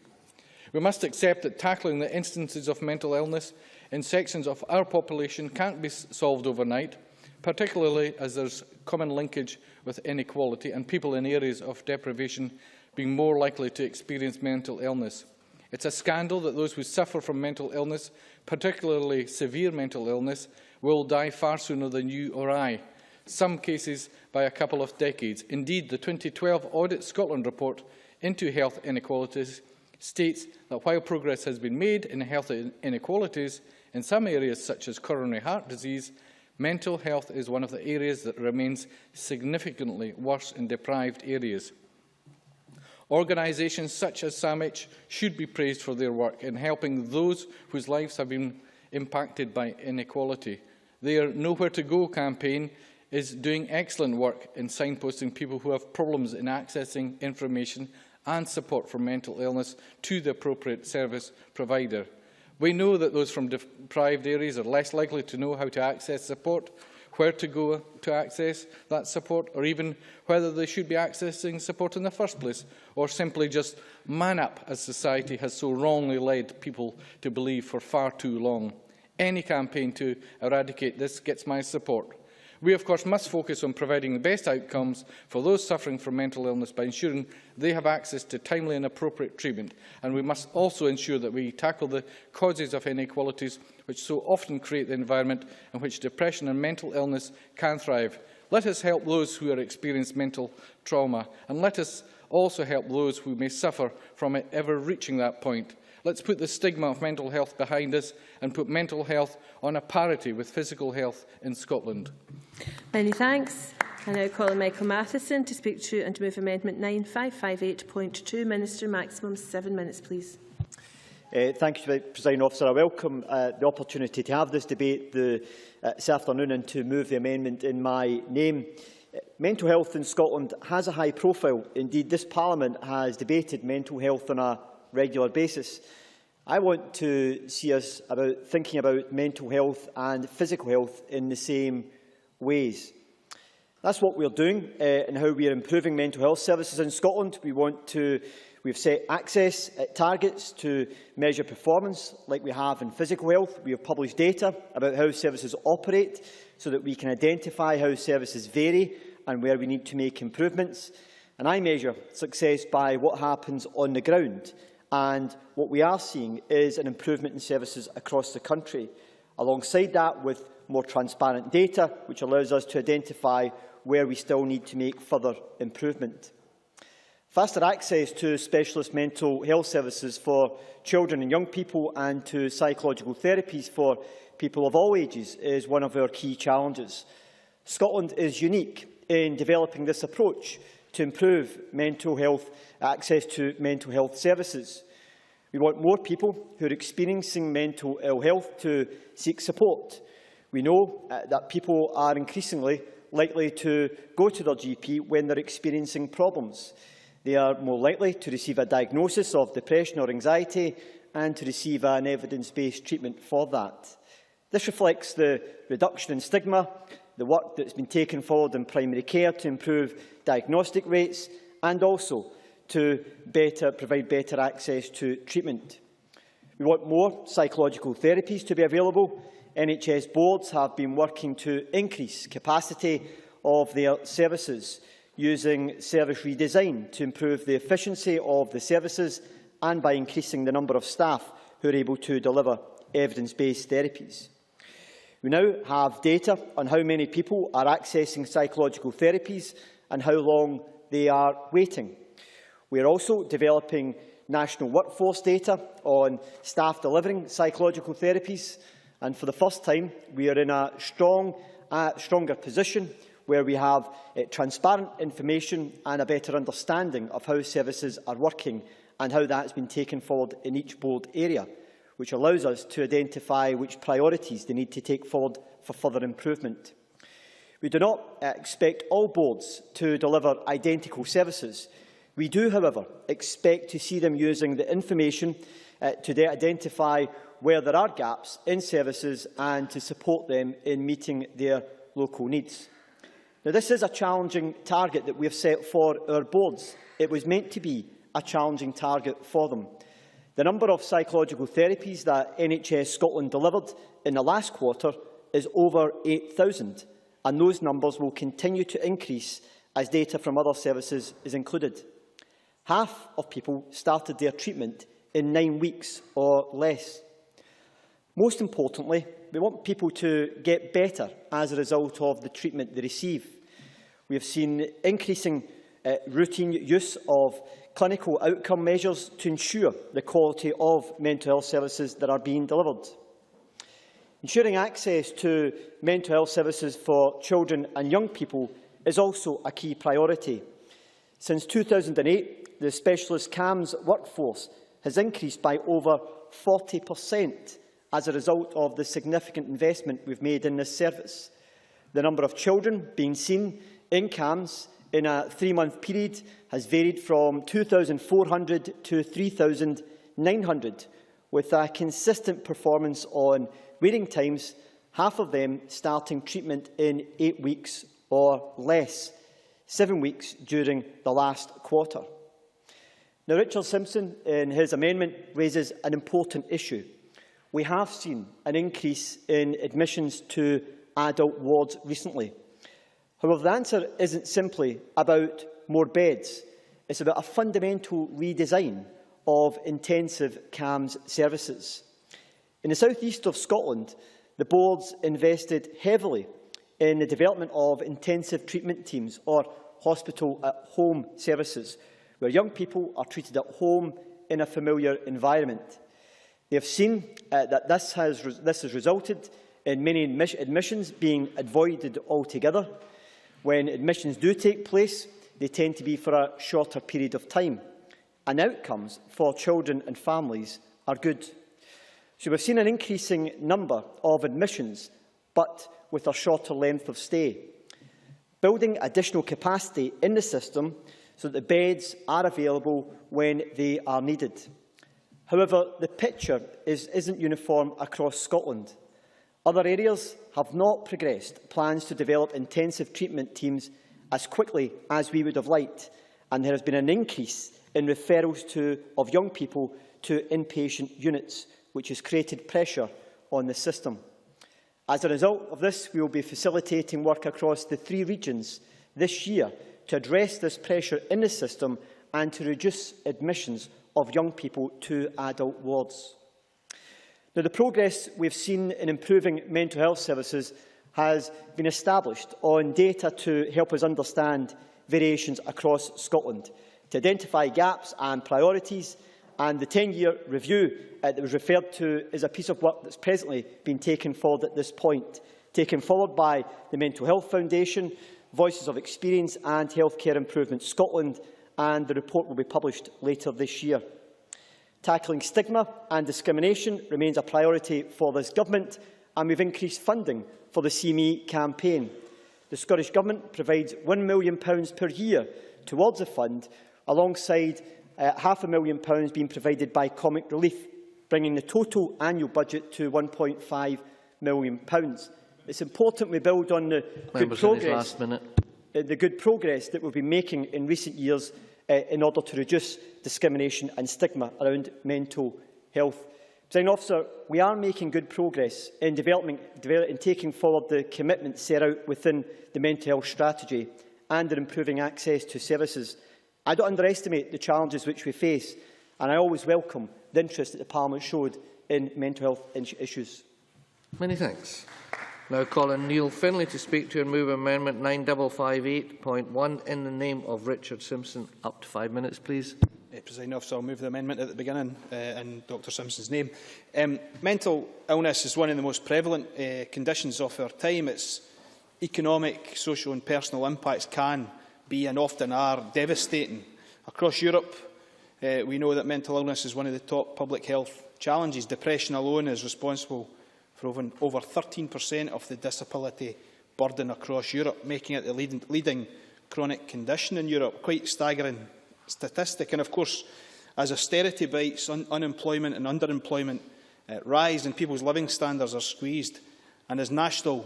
We must accept that tackling the instances of mental illness in sections of our population can't be solved overnight, particularly as there's common linkage with inequality and people in areas of deprivation being more likely to experience mental illness. It's a scandal that those who suffer from mental illness, particularly severe mental illness, will die far sooner than you or I, some cases by a couple of decades. Indeed, the 2012 Audit Scotland report into health inequalities states that while progress has been made in health inequalities in some areas such as coronary heart disease, mental health is one of the areas that remains significantly worse in deprived areas. Organisations such as SAMH should be praised for their work in helping those whose lives have been impacted by inequality. Their Nowhere to Go campaign is doing excellent work in signposting people who have problems in accessing information and support for mental illness to the appropriate service provider. We know that those from deprived areas are less likely to know how to access support, where to go to access that support, or even whether they should be accessing support in the first place, or simply just man up, as society has so wrongly led people to believe for far too long. Any campaign to eradicate this gets my support. We, of course, must focus on providing the best outcomes for those suffering from mental illness by ensuring they have access to timely and appropriate treatment. And we must also ensure that we tackle the causes of inequalities which so often create the environment in which depression and mental illness can thrive. Let us help those who are experiencing mental trauma, and let us also help those who may suffer from it ever reaching that point. Let's put the stigma of mental health behind us and put mental health on a parity with physical health in Scotland. Many thanks. I now call on Michael Matheson to speak to and to move Amendment 9558.2. Minister, maximum 7 minutes, please. Thank you, Presiding Officer. I welcome the opportunity to have this debate this afternoon and to move the amendment in my name. Mental health in Scotland has a high profile. Indeed, this Parliament has debated mental health on a regular basis. I want to see us thinking about mental health and physical health in the same ways. That's what we're doing and how we are improving mental health services in Scotland. We've set access targets to measure performance, like we have in physical health. We have published data about how services operate so that we can identify how services vary and where we need to make improvements. And I measure success by what happens on the ground. And what we are seeing is an improvement in services across the country. Alongside that, with more transparent data, which allows us to identify where we still need to make further improvement. Faster access to specialist mental health services for children and young people and to psychological therapies for people of all ages is one of our key challenges. Scotland is unique in developing this approach to improve mental health access to mental health services. We want more people who are experiencing mental ill health to seek support. We know that people are increasingly likely to go to their GP when they're experiencing problems. They are more likely to receive a diagnosis of depression or anxiety and to receive an evidence-based treatment for that. This reflects the reduction in stigma, the work that has been taken forward in primary care to improve diagnostic rates and also to provide better access to treatment. We want more psychological therapies to be available. NHS boards have been working to increase capacity of their services using service redesign to improve the efficiency of the services and by increasing the number of staff who are able to deliver evidence-based therapies. We now have data on how many people are accessing psychological therapies and how long they are waiting. We are also developing national workforce data on staff delivering psychological therapies, and for the first time we are in a stronger position where we have transparent information and a better understanding of how services are working and how that has been taken forward in each board area, which allows us to identify which priorities they need to take forward for further improvement. We do not expect all boards to deliver identical services. We do, however, expect to see them using the information to identify where there are gaps in services and to support them in meeting their local needs. Now, this is a challenging target that we have set for our boards. It was meant to be a challenging target for them. The number of psychological therapies that NHS Scotland delivered in the last quarter is over 8,000, and those numbers will continue to increase as data from other services is included. Half of people started their treatment in 9 weeks or less. Most importantly, we want people to get better as a result of the treatment they receive. We have seen increasing routine use of clinical outcome measures to ensure the quality of mental health services that are being delivered. Ensuring access to mental health services for children and young people is also a key priority. Since 2008, the specialist CAMHS workforce has increased by over 40% as a result of the significant investment we've made in this service. The number of children being seen in CAMHS in a 3-month period has varied from 2,400 to 3,900, with a consistent performance on waiting times, half of them starting treatment in 8 weeks or less, 7 weeks during the last quarter. Now, Richard Simpson, in his amendment, raises an important issue. We have seen an increase in admissions to adult wards recently. However, the answer isn't simply about more beds. It's about a fundamental redesign of intensive CAMHS services. In the south east of Scotland, the boards invested heavily in the development of intensive treatment teams or hospital-at-home services, where young people are treated at home in a familiar environment. They have seen that this has resulted in many admissions being avoided altogether. When admissions do take place, they tend to be for a shorter period of time, and outcomes for children and families are good. So we've seen an increasing number of admissions, but with a shorter length of stay. Building additional capacity in the system so that the beds are available when they are needed. However, the picture isn't uniform across Scotland. Other areas have not progressed plans to develop intensive treatment teams as quickly as we would have liked, and there has been an increase in referrals of young people to inpatient units, which has created pressure on the system. As a result of this, we will be facilitating work across the 3 regions this year to address this pressure in the system and to reduce admissions of young people to adult wards. Now, the progress we have seen in improving mental health services has been established on data to help us understand variations across Scotland, to identify gaps and priorities, and the 10-year review that was referred to is a piece of work that is presently being taken forward at this point, taken forward by the Mental Health Foundation, Voices of Experience and Healthcare Improvement Scotland, and the report will be published later this year. Tackling stigma and discrimination remains a priority for this Government, and we have increased funding for the See Me campaign. The Scottish Government provides £1 million per year towards the fund, alongside £500,000 being provided by Comic Relief, bringing the total annual budget to £1.5 million. It's important we build on the good progress that we've been making in recent years in order to reduce discrimination and stigma around mental health. Presiding Officer, we are making good progress in taking forward the commitments set out within the mental health strategy and in improving access to services. I don't underestimate the challenges which we face, and I always welcome the interest that the Parliament showed in mental health issues. Many thanks. Now call on Neil Findlay to speak to and move Amendment 9558.1 in the name of Richard Simpson. Up to 5 minutes, please. Presiding Officer, I'll move the amendment at the beginning in Dr Simpson's name. Mental illness is one of the most prevalent conditions of our time. Its economic, social and personal impacts can be and often are devastating. Across Europe, we know that mental illness is one of the top public health challenges. Depression alone is responsible for over 13% of the disability burden across Europe, making it the leading chronic condition in Europe. Quite staggering statistic. And of course, as austerity bites, unemployment and underemployment rise and people's living standards are squeezed, and as national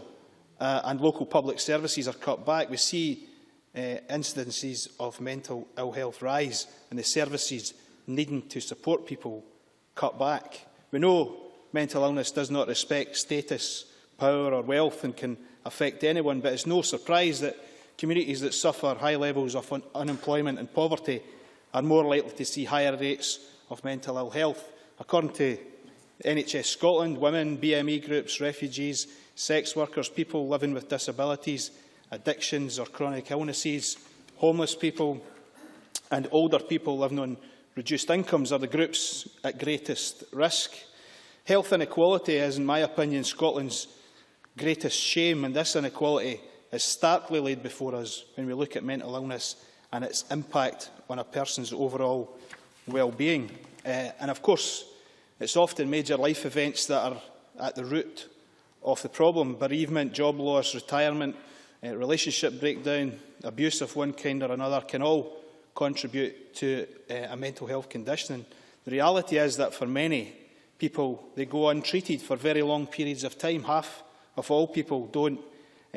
and local public services are cut back, we see incidences of mental ill health rise and the services needing to support people cut back. We know mental illness does not respect status, power or wealth and can affect anyone, but it's no surprise that communities that suffer high levels of unemployment and poverty are more likely to see higher rates of mental ill health. According to NHS Scotland, women, BME groups, refugees, sex workers, people living with disabilities, addictions or chronic illnesses, homeless people and older people living on reduced incomes are the groups at greatest risk. Health inequality is, in my opinion, Scotland's greatest shame, and this inequality is starkly laid before us when we look at mental illness and its impact on a person's overall well-being. And of course, it's often major life events that are at the root of the problem. Bereavement, job loss, retirement, relationship breakdown, abuse of one kind or another can all contribute to a mental health condition. And the reality is that for many people, they go untreated for very long periods of time. Half of all people don't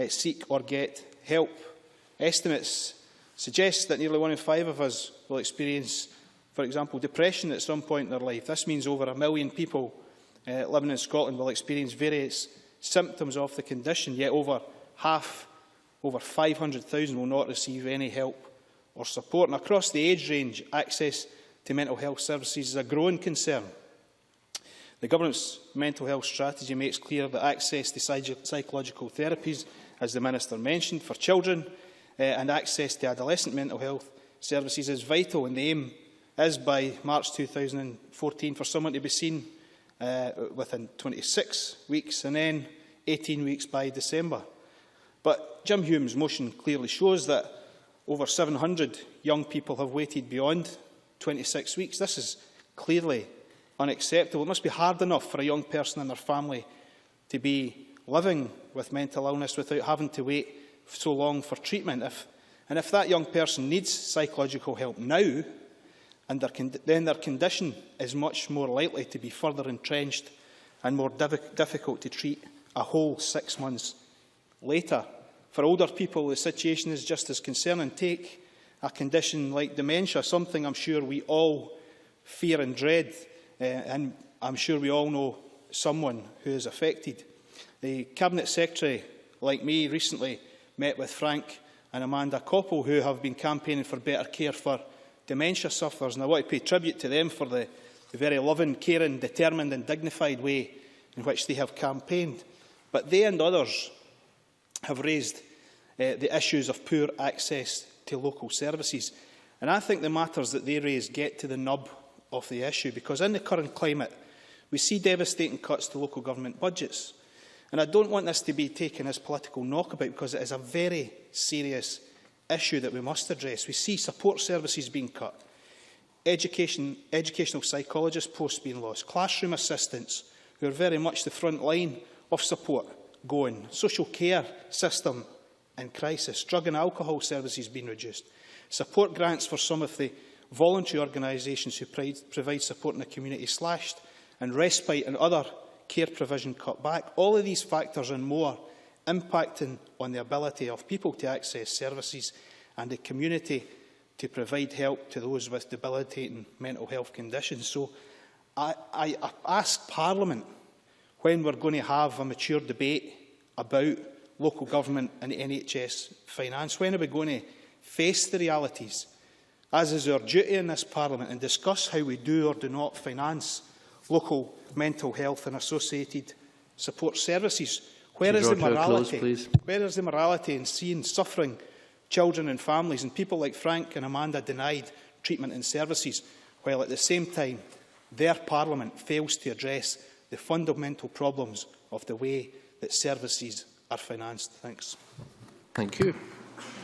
seek or get help. Estimates suggest that nearly 1 in 5 of us will experience, for example, depression at some point in their life. This means over 1 million people living in Scotland will experience various symptoms of the condition, yet over 500,000 will not receive any help or support. And across the age range, access to mental health services is a growing concern. The Government's mental health strategy makes clear that access to psychological therapies, as the Minister mentioned, for children and access to adolescent mental health services is vital, and the aim is by March 2014 for someone to be seen within 26 weeks and then 18 weeks by December. But Jim Hume's motion clearly shows that over 700 young people have waited beyond 26 weeks. This is clearly unacceptable. It must be hard enough for a young person and their family to be living with mental illness without having to wait so long for treatment. If that young person needs psychological help now, then their condition is much more likely to be further entrenched and more difficult to treat a whole 6 months later. For older people, the situation is just as concerning. Take a condition like dementia, something I'm sure we all fear and dread, and I'm sure we all know someone who is affected. The Cabinet Secretary, like me, recently met with Frank and Amanda Coppell, who have been campaigning for better care for dementia sufferers, and I want to pay tribute to them for the very loving, caring, determined and dignified way in which they have campaigned. But they and others have raised the issues of poor access to local services. And I think the matters that they raise get to the nub of the issue, because in the current climate, we see devastating cuts to local government budgets. And I don't want this to be taken as political knockabout, because it is a very serious issue that we must address. We see support services being cut, educational psychologist posts being lost, classroom assistants, who are very much the front line of support, going, social care system in crisis, drug and alcohol services being reduced, support grants for some of the voluntary organisations who provide support in the community slashed, and respite and other care provision cut back. All of these factors and more impacting on the ability of people to access services and the community to provide help to those with debilitating mental health conditions. So I ask Parliament when we're going to have a mature debate about local government and NHS finance. When are we going to face the realities, as is our duty in this Parliament, and discuss how we do or do not finance local mental health and associated support services? Where is the morality? Where is the morality in seeing suffering children and families and people like Frank and Amanda denied treatment and services, while at the same time their Parliament fails to address the fundamental problems of the way that services are financed? Thanks. Thank you.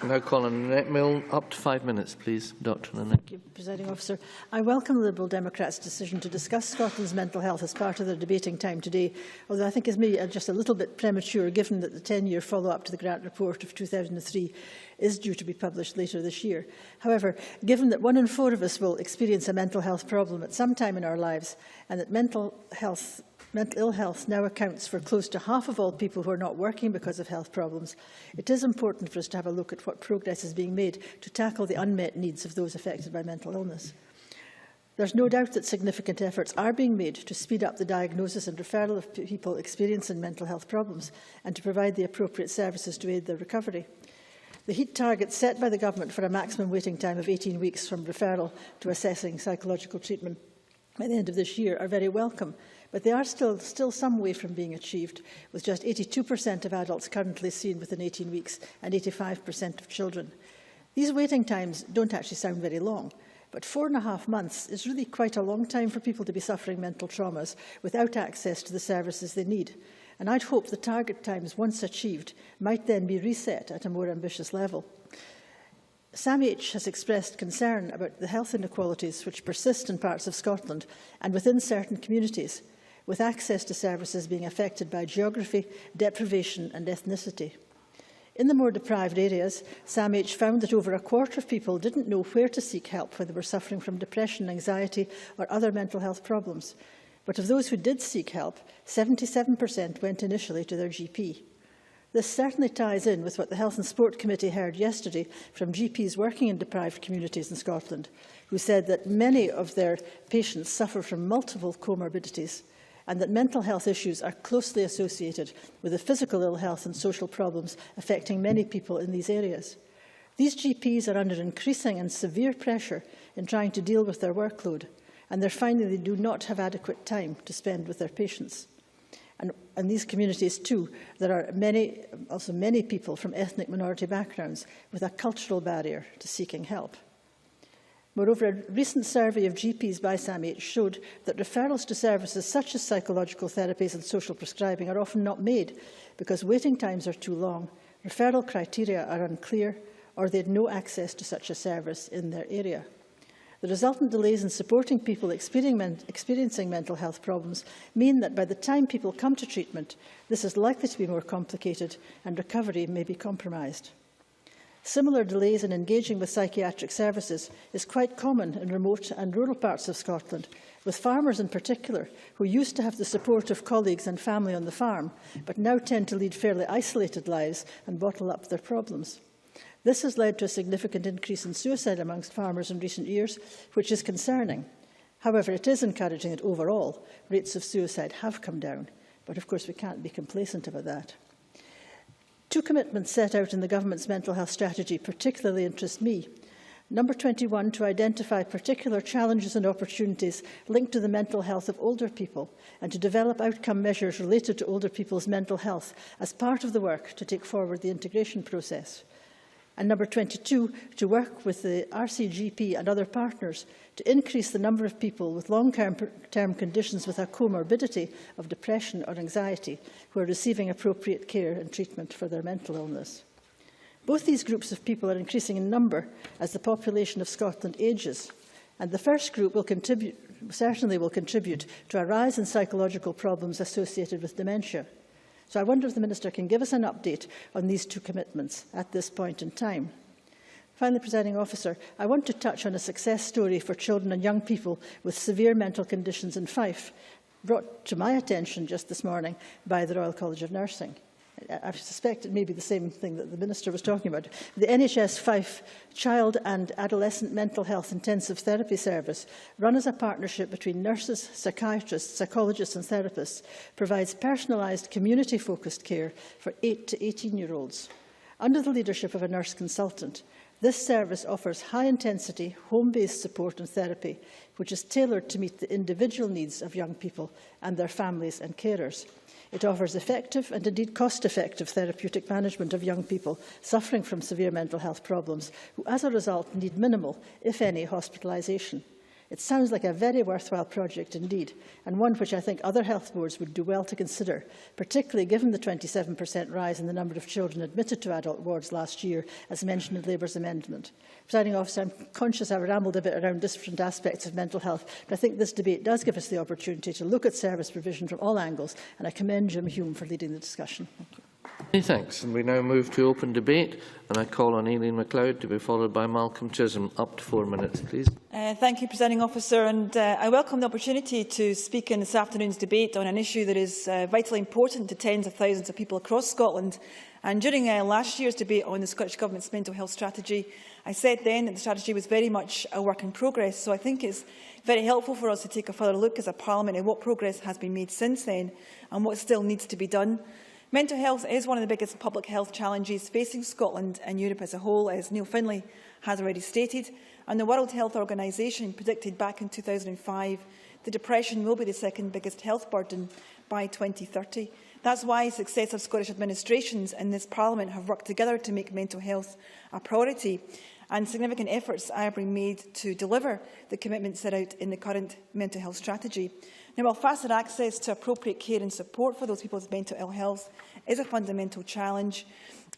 Now call on Annette Mill. Up to 5 minutes, please. Dr. Annette. Thank you, Presiding Officer. I welcome the Liberal Democrats' decision to discuss Scotland's mental health as part of their debating time today, although I think it's maybe just a little bit premature, given that the 10-year follow-up to the Grant Report of 2003 is due to be published later this year. However, given that 1 in 4 of us will experience a mental health problem at some time in our lives, and that mental ill health now accounts for close to half of all people who are not working because of health problems, it is important for us to have a look at what progress is being made to tackle the unmet needs of those affected by mental illness. There's no doubt that significant efforts are being made to speed up the diagnosis and referral of people experiencing mental health problems and to provide the appropriate services to aid their recovery. The HEAT targets set by the Government for a maximum waiting time of 18 weeks from referral to assessing psychological treatment by the end of this year are very welcome, but they are still some way from being achieved, with just 82% of adults currently seen within 18 weeks and 85% of children. These waiting times don't actually sound very long, but 4.5 months is really quite a long time for people to be suffering mental traumas without access to the services they need. And I'd hope the target times, once achieved, might then be reset at a more ambitious level. SAMH has expressed concern about the health inequalities which persist in parts of Scotland and within certain communities, with access to services being affected by geography, deprivation and ethnicity. In the more deprived areas, SAMH found that over a quarter of people didn't know where to seek help when they were suffering from depression, anxiety or other mental health problems. But of those who did seek help, 77% went initially to their GP. This certainly ties in with what the Health and Sport Committee heard yesterday from GPs working in deprived communities in Scotland, who said that many of their patients suffer from multiple comorbidities and that mental health issues are closely associated with the physical ill health and social problems affecting many people in these areas. These GPs are under increasing and severe pressure in trying to deal with their workload, and they're finding they do not have adequate time to spend with their patients. And in these communities too, there are also many people from ethnic minority backgrounds with a cultural barrier to seeking help. Moreover, a recent survey of GPs by SAMH showed that referrals to services such as psychological therapies and social prescribing are often not made because waiting times are too long, referral criteria are unclear, or they had no access to such a service in their area. The resultant delays in supporting people experiencing mental health problems mean that by the time people come to treatment, this is likely to be more complicated and recovery may be compromised. Similar delays in engaging with psychiatric services is quite common in remote and rural parts of Scotland, with farmers in particular, who used to have the support of colleagues and family on the farm, but now tend to lead fairly isolated lives and bottle up their problems. This has led to a significant increase in suicide amongst farmers in recent years, which is concerning. However, it is encouraging that overall rates of suicide have come down, but of course we can't be complacent about that. Two commitments set out in the Government's mental health strategy particularly interest me. Number 21, to identify particular challenges and opportunities linked to the mental health of older people and to develop outcome measures related to older people's mental health as part of the work to take forward the integration process. And number 22, to work with the RCGP and other partners to increase the number of people with long-term conditions with a comorbidity of depression or anxiety who are receiving appropriate care and treatment for their mental illness. Both these groups of people are increasing in number as the population of Scotland ages, and the first group certainly will contribute to a rise in psychological problems associated with dementia. So I wonder if the Minister can give us an update on these two commitments at this point in time. Finally, Presiding Officer, I want to touch on a success story for children and young people with severe mental conditions in Fife, brought to my attention just this morning by the Royal College of Nursing. I suspect it may be the same thing that the Minister was talking about. The NHS Fife Child and Adolescent Mental Health Intensive Therapy Service, run as a partnership between nurses, psychiatrists, psychologists and therapists, provides personalised, community-focused care for 8 to 18-year-olds. Under the leadership of a nurse consultant, this service offers high-intensity, home-based support and therapy, which is tailored to meet the individual needs of young people and their families and carers. It offers effective and indeed cost-effective therapeutic management of young people suffering from severe mental health problems, who as a result need minimal, if any, hospitalisation. It sounds like a very worthwhile project indeed, and one which I think other health boards would do well to consider, particularly given the 27% rise in the number of children admitted to adult wards last year, as mentioned in Labour's amendment. Presiding Officer, I'm conscious I've rambled a bit around different aspects of mental health, but I think this debate does give us the opportunity to look at service provision from all angles, and I commend Jim Hume for leading the discussion. Thank you. Many thanks. And we now move to open debate, and I call on Aileen MacLeod to be followed by Malcolm Chisholm. Up to 4 minutes, please. Thank you, Presiding Officer, and I welcome the opportunity to speak in this afternoon's debate on an issue that is vitally important to tens of thousands of people across Scotland. And during last year's debate on the Scottish Government's mental health strategy, I said then that the strategy was very much a work in progress. So I think it's very helpful for us to take a further look as a Parliament at what progress has been made since then and what still needs to be done. Mental health is one of the biggest public health challenges facing Scotland and Europe as a whole, as Neil Findlay has already stated. And the World Health Organization predicted back in 2005 that depression will be the second biggest health burden by 2030. That's why successive Scottish administrations in this Parliament have worked together to make mental health a priority, and significant efforts are being made to deliver the commitments set out in the current mental health strategy. Now, while faster access to appropriate care and support for those people with mental ill health is a fundamental challenge,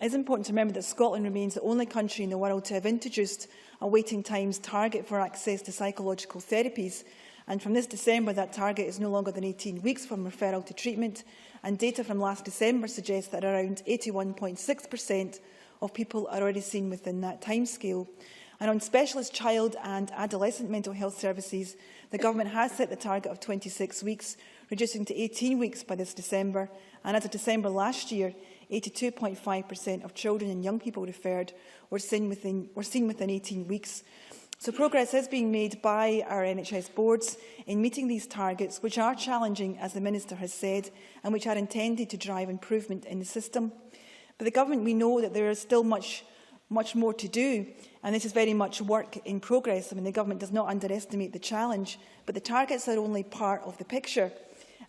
it is important to remember that Scotland remains the only country in the world to have introduced a waiting times target for access to psychological therapies. And from this December, that target is no longer than 18 weeks from referral to treatment, and data from last December suggests that around 81.6% of people are already seen within that timescale. And on specialist child and adolescent mental health services, the Government has set the target of 26 weeks, reducing to 18 weeks by this December. And as of December last year, 82.5% of children and young people referred were seen within 18 weeks. So progress is being made by our NHS boards in meeting these targets, which are challenging, as the Minister has said, and which are intended to drive improvement in the system. But the Government, we know that there is still much more to do, and this is very much work in progress. I mean, the Government does not underestimate the challenge, but the targets are only part of the picture.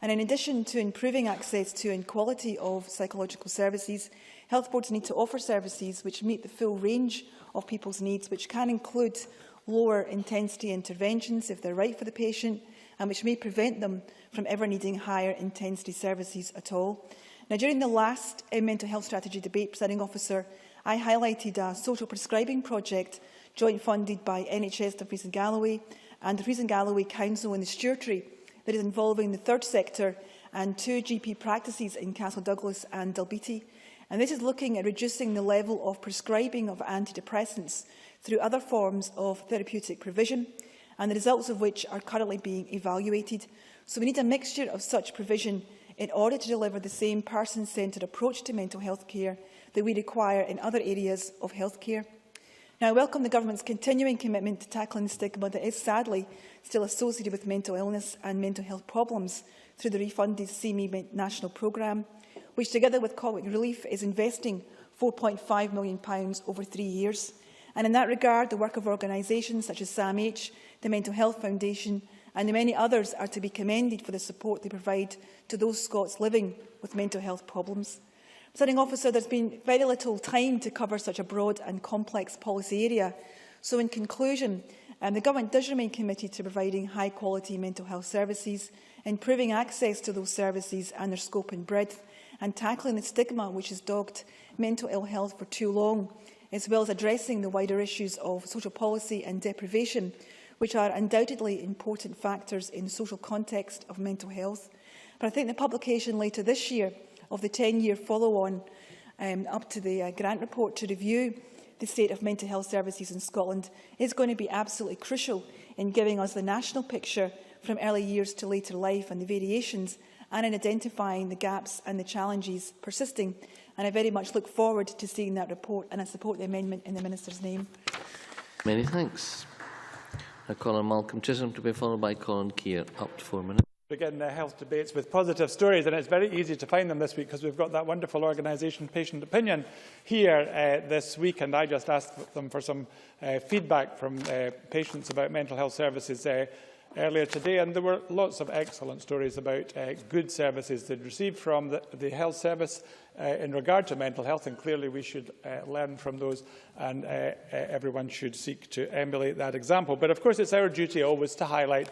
And in addition to improving access to and quality of psychological services, health boards need to offer services which meet the full range of people's needs, which can include lower intensity interventions if they're right for the patient, and which may prevent them from ever needing higher intensity services at all. Now, during the last mental health strategy debate, Presiding Officer, I highlighted a social prescribing project joint funded by NHS Dumfries and Galloway and the Dumfries and Galloway Council in the Stewartry that is involving the third sector and 2 GP practices in Castle Douglas and Dalbeattie. And this is looking at reducing the level of prescribing of antidepressants through other forms of therapeutic provision. and the results of which are currently being evaluated. So we need a mixture of such provision in order to deliver the same person-centred approach to mental health care that we require in other areas of health care. Now, I welcome the Government's continuing commitment to tackling the stigma that is sadly still associated with mental illness and mental health problems through the refunded CME national programme, which together with Comic Relief is investing £4.5 million over 3 years. And in that regard, the work of organisations such as SAMH, the Mental Health Foundation and the many others are to be commended for the support they provide to those Scots living with mental health problems. Presiding Officer, there has been very little time to cover such a broad and complex policy area. So in conclusion, the Government does remain committed to providing high-quality mental health services, improving access to those services and their scope and breadth, and tackling the stigma which has dogged mental ill health for too long, as well as addressing the wider issues of social policy and deprivation, which are undoubtedly important factors in the social context of mental health. But I think the publication later this year of the 10-year follow-on up to the grant report to review the state of mental health services in Scotland is going to be absolutely crucial in giving us the national picture from early years to later life and the variations, and in identifying the gaps and the challenges persisting. And I very much look forward to seeing that report, and I support the amendment in the Minister's name. Many thanks. I call on Malcolm Chisholm to be followed by Colin Keir. Up to 4 minutes. Begin health debates with positive stories, and it's very easy to find them this week because we've got that wonderful organisation Patient Opinion here this week, and I just asked them for some feedback from patients about mental health services earlier today, and there were lots of excellent stories about good services they'd received from the health service in regard to mental health, and clearly we should learn from those, and everyone should seek to emulate that example. But of course it's our duty always to highlight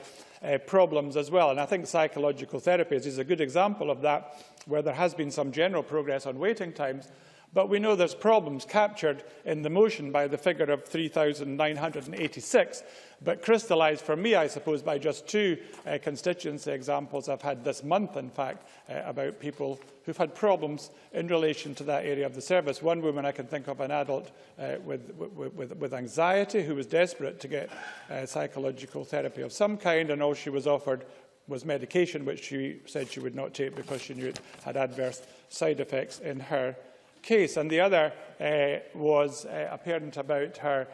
problems as well, and I think psychological therapies is a good example of that, where there has been some general progress on waiting times. But we know there's problems captured in the motion by the figure of 3,986, but crystallised for me, I suppose, by just two constituency examples I've had this month, in fact, about people who've had problems in relation to that area of the service. One woman I can think of, an adult with anxiety, who was desperate to get psychological therapy of some kind, and all she was offered was medication, which she said she would not take because she knew it had adverse side effects in her case. And the other was a parent about her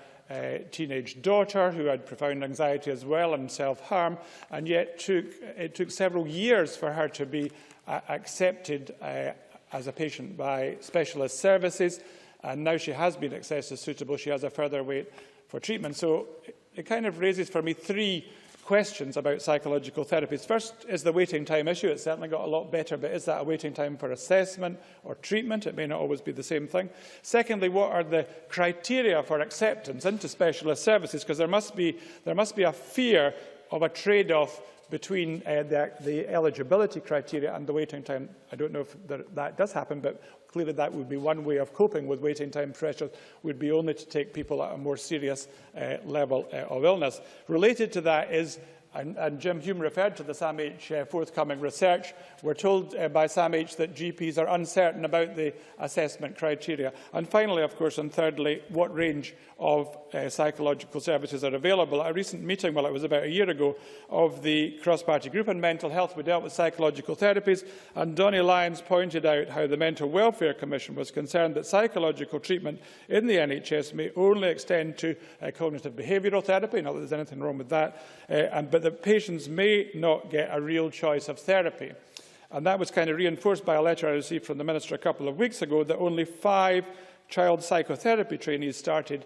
teenage daughter who had profound anxiety as well and self-harm, and yet it took several years for her to be accepted as a patient by specialist services, and now she has been assessed as suitable. She has a further wait for treatment. So it kind of raises for me three questions about psychological therapies. First is the waiting time issue. It's certainly got a lot better, but is that a waiting time for assessment or treatment? It may not always be the same thing. Secondly, what are the criteria for acceptance into specialist services? Because there must be a fear of a trade-off between the eligibility criteria and the waiting time. I don't know if that does happen, but clearly that would be one way of coping with waiting time pressures, would be only to take people at a more serious level of illness. Related to that is, and Jim Hume referred to the SAMH forthcoming research, we're told by SAMH that GPs are uncertain about the assessment criteria. And finally, of course, and thirdly, what range of psychological services are available. At a recent meeting, well, it was about a year ago, of the cross-party group on mental health, we dealt with psychological therapies, and Donnie Lyons pointed out how the Mental Welfare Commission was concerned that psychological treatment in the NHS may only extend to cognitive behavioural therapy, not that there's anything wrong with that, but that patients may not get a real choice of therapy. And that was kind of reinforced by a letter I received from the Minister a couple of weeks ago, that only 5 child psychotherapy trainees started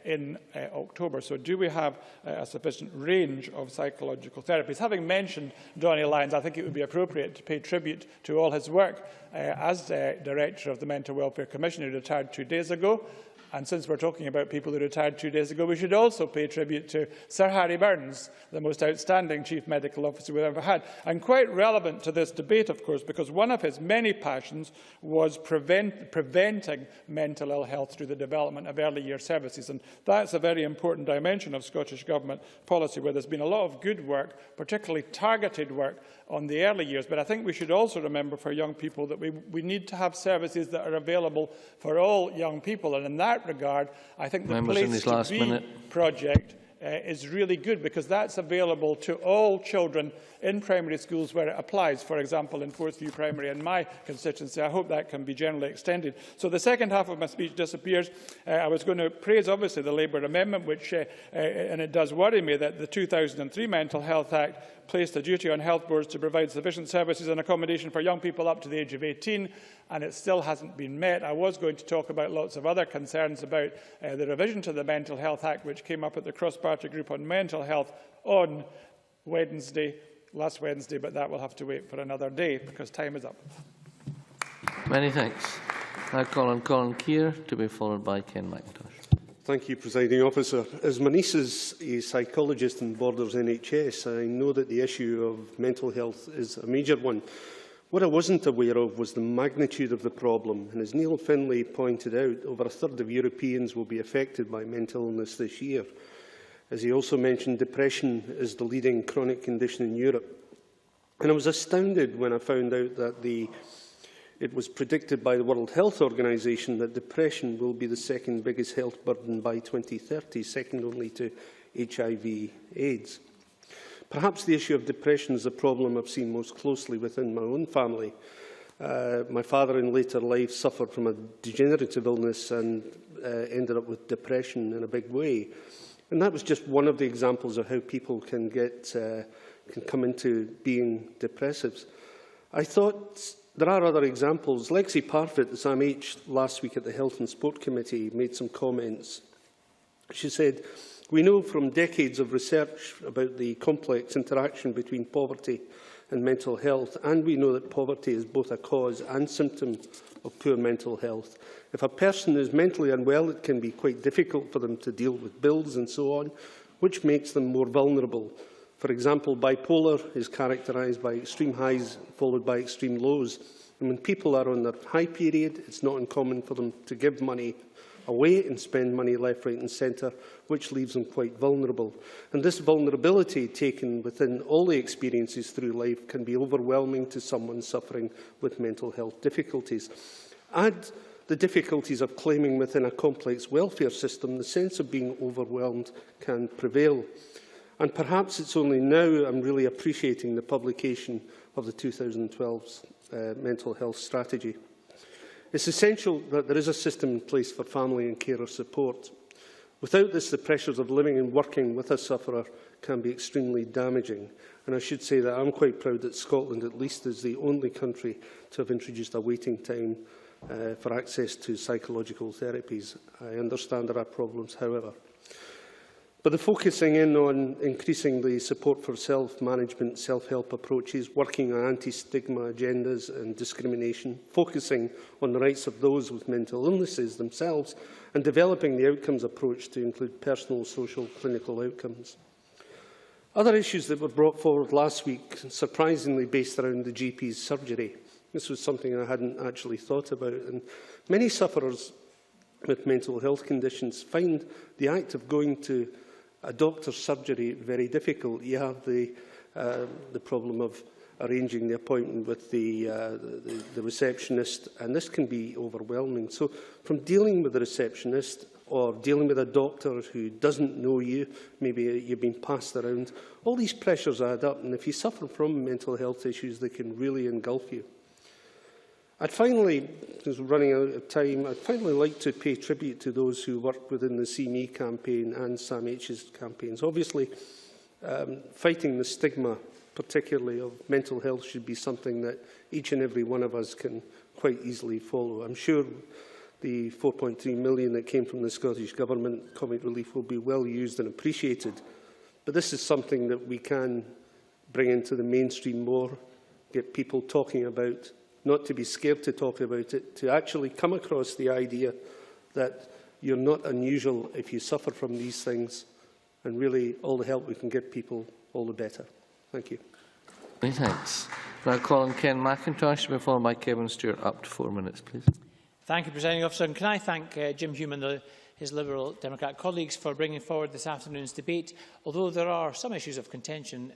in October. So do we have a sufficient range of psychological therapies? Having mentioned Donnie Lyons, I think it would be appropriate to pay tribute to all his work as Director of the Mental Welfare Commission, who retired 2 days ago. And since we're talking about people who retired 2 days ago, we should also pay tribute to Sir Harry Burns, the most outstanding Chief Medical Officer we've ever had. And quite relevant to this debate, of course, because one of his many passions was preventing mental ill health through the development of early year services. And that's a very important dimension of Scottish Government policy, where there's been a lot of good work, particularly targeted work on the early years. But I think we should also remember for young people that we need to have services that are available for all young people. And in that regard, I think the Place to Be project is really good, because that's available to all children in primary schools where it applies, for example, in Forthview Primary in my constituency. I hope that can be generally extended. So the second half of my speech disappears. I was going to praise, obviously, the Labour amendment, which, and it does worry me that the 2003 Mental Health Act placed a duty on health boards to provide sufficient services and accommodation for young people up to the age of 18, and it still hasn't been met. I was going to talk about lots of other concerns about the revision to the Mental Health Act, which came up at the cross-party group on mental health on last Wednesday, but that will have to wait for another day because time is up. Many thanks. I call on Colin Keir, to be followed by Ken McIntosh. Thank you, Presiding Officer. As my niece is a psychologist in Borders NHS, I know that the issue of mental health is a major one. What I wasn't aware of was the magnitude of the problem, and as Neil Findlay pointed out, over a third of Europeans will be affected by mental illness this year. As he also mentioned, depression is the leading chronic condition in Europe. And I was astounded when I found out that it was predicted by the World Health Organization that depression will be the second biggest health burden by 2030, second only to HIV/AIDS. Perhaps the issue of depression is a problem I've seen most closely within my own family. My father in later life suffered from a degenerative illness and ended up with depression in a big way. And that was just one of the examples of how people can come into being depressives. I thought there are other examples. Lexi Parfitt, the SAMH, last week at the Health and Sport Committee made some comments. She said, "We know from decades of research about the complex interaction between poverty and mental health, and we know that poverty is both a cause and symptom of poor mental health. If a person is mentally unwell, it can be quite difficult for them to deal with bills and so on, which makes them more vulnerable. For example, bipolar is characterised by extreme highs followed by extreme lows. And when people are on their high period, it's not uncommon for them to give money away and spend money left, right and centre, which leaves them quite vulnerable. And this vulnerability, taken within all the experiences through life, can be overwhelming to someone suffering with mental health difficulties. Add the difficulties of claiming within a complex welfare system, the sense of being overwhelmed can prevail. And perhaps it's only now I'm really appreciating the publication of the 2012 Mental Health Strategy. It's essential that there is a system in place for family and carer support. Without this, the pressures of living and working with a sufferer can be extremely damaging. And I should say that I'm quite proud that Scotland, at least, is the only country to have introduced a waiting time for access to psychological therapies. I understand there are problems, however. But the focusing in on increasing the support for self-management, self-help approaches, working on anti-stigma agendas and discrimination, focusing on the rights of those with mental illnesses themselves, and developing the outcomes approach to include personal, social, clinical outcomes. Other issues that were brought forward last week, surprisingly based around the GP's surgery. This was something I hadn't actually thought about, and many sufferers with mental health conditions find the act of going to a doctor's surgery very difficult. You have the problem of arranging the appointment with the receptionist, and this can be overwhelming. So from dealing with the receptionist or dealing with a doctor who doesn't know you, maybe you've been passed around, all these pressures add up, and if you suffer from mental health issues, they can really engulf you. I'd finally, because we're running out of time, I'd finally like to pay tribute to those who work within the See Me campaign and SAMH's campaigns. Obviously, fighting the stigma, particularly of mental health, should be something that each and every one of us can quite easily follow. I'm sure the £4.3 million that came from the Scottish Government Comic Relief will be well used and appreciated. But this is something that we can bring into the mainstream more, get people talking about, not to be scared to talk about it, to actually come across the idea that you're not unusual if you suffer from these things, and really all the help we can give people, all the better. Thank you. Many thanks. Now call on Ken McIntosh, before by Kevin Stewart. Up to 4 minutes, please. Thank you, Presiding Officer. And can I thank Jim Hume and his Liberal Democrat colleagues for bringing forward this afternoon's debate. Although there are some issues of contention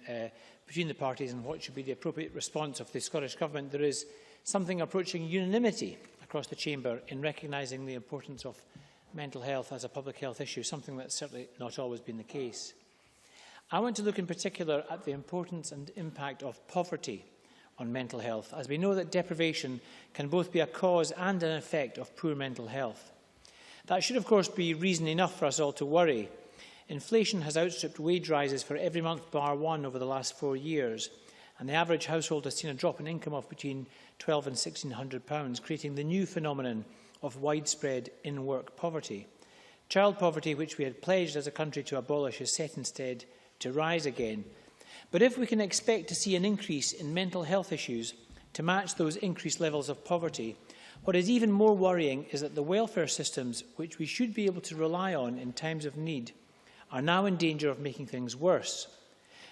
between the parties and what should be the appropriate response of the Scottish Government, there is something approaching unanimity across the Chamber in recognising the importance of mental health as a public health issue, something that's certainly not always been the case. I want to look in particular at the importance and impact of poverty on mental health, as we know that deprivation can both be a cause and an effect of poor mental health. That should, of course, be reason enough for us all to worry. Inflation has outstripped wage rises for every month bar one over the last 4 years, and the average household has seen a drop in income of between £1,200 and £1,600, creating the new phenomenon of widespread in-work poverty. Child poverty, which we had pledged as a country to abolish, is set instead to rise again. But if we can expect to see an increase in mental health issues to match those increased levels of poverty, what is even more worrying is that the welfare systems, which we should be able to rely on in times of need, are now in danger of making things worse.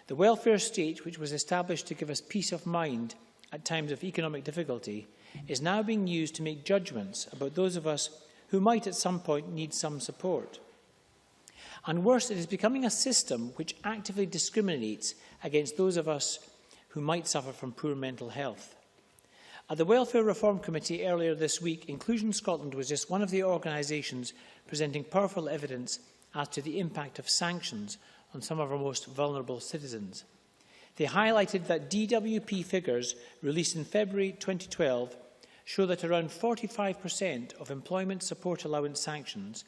The welfare state, which was established to give us peace of mind at times of economic difficulty, is now being used to make judgments about those of us who might at some point need some support. And worse, it is becoming a system which actively discriminates against those of us who might suffer from poor mental health. At the Welfare Reform Committee earlier this week, Inclusion Scotland was just one of the organisations presenting powerful evidence as to the impact of sanctions on some of our most vulnerable citizens. They highlighted that DWP figures released in February 2012 show that around 45% of employment support allowance sanctions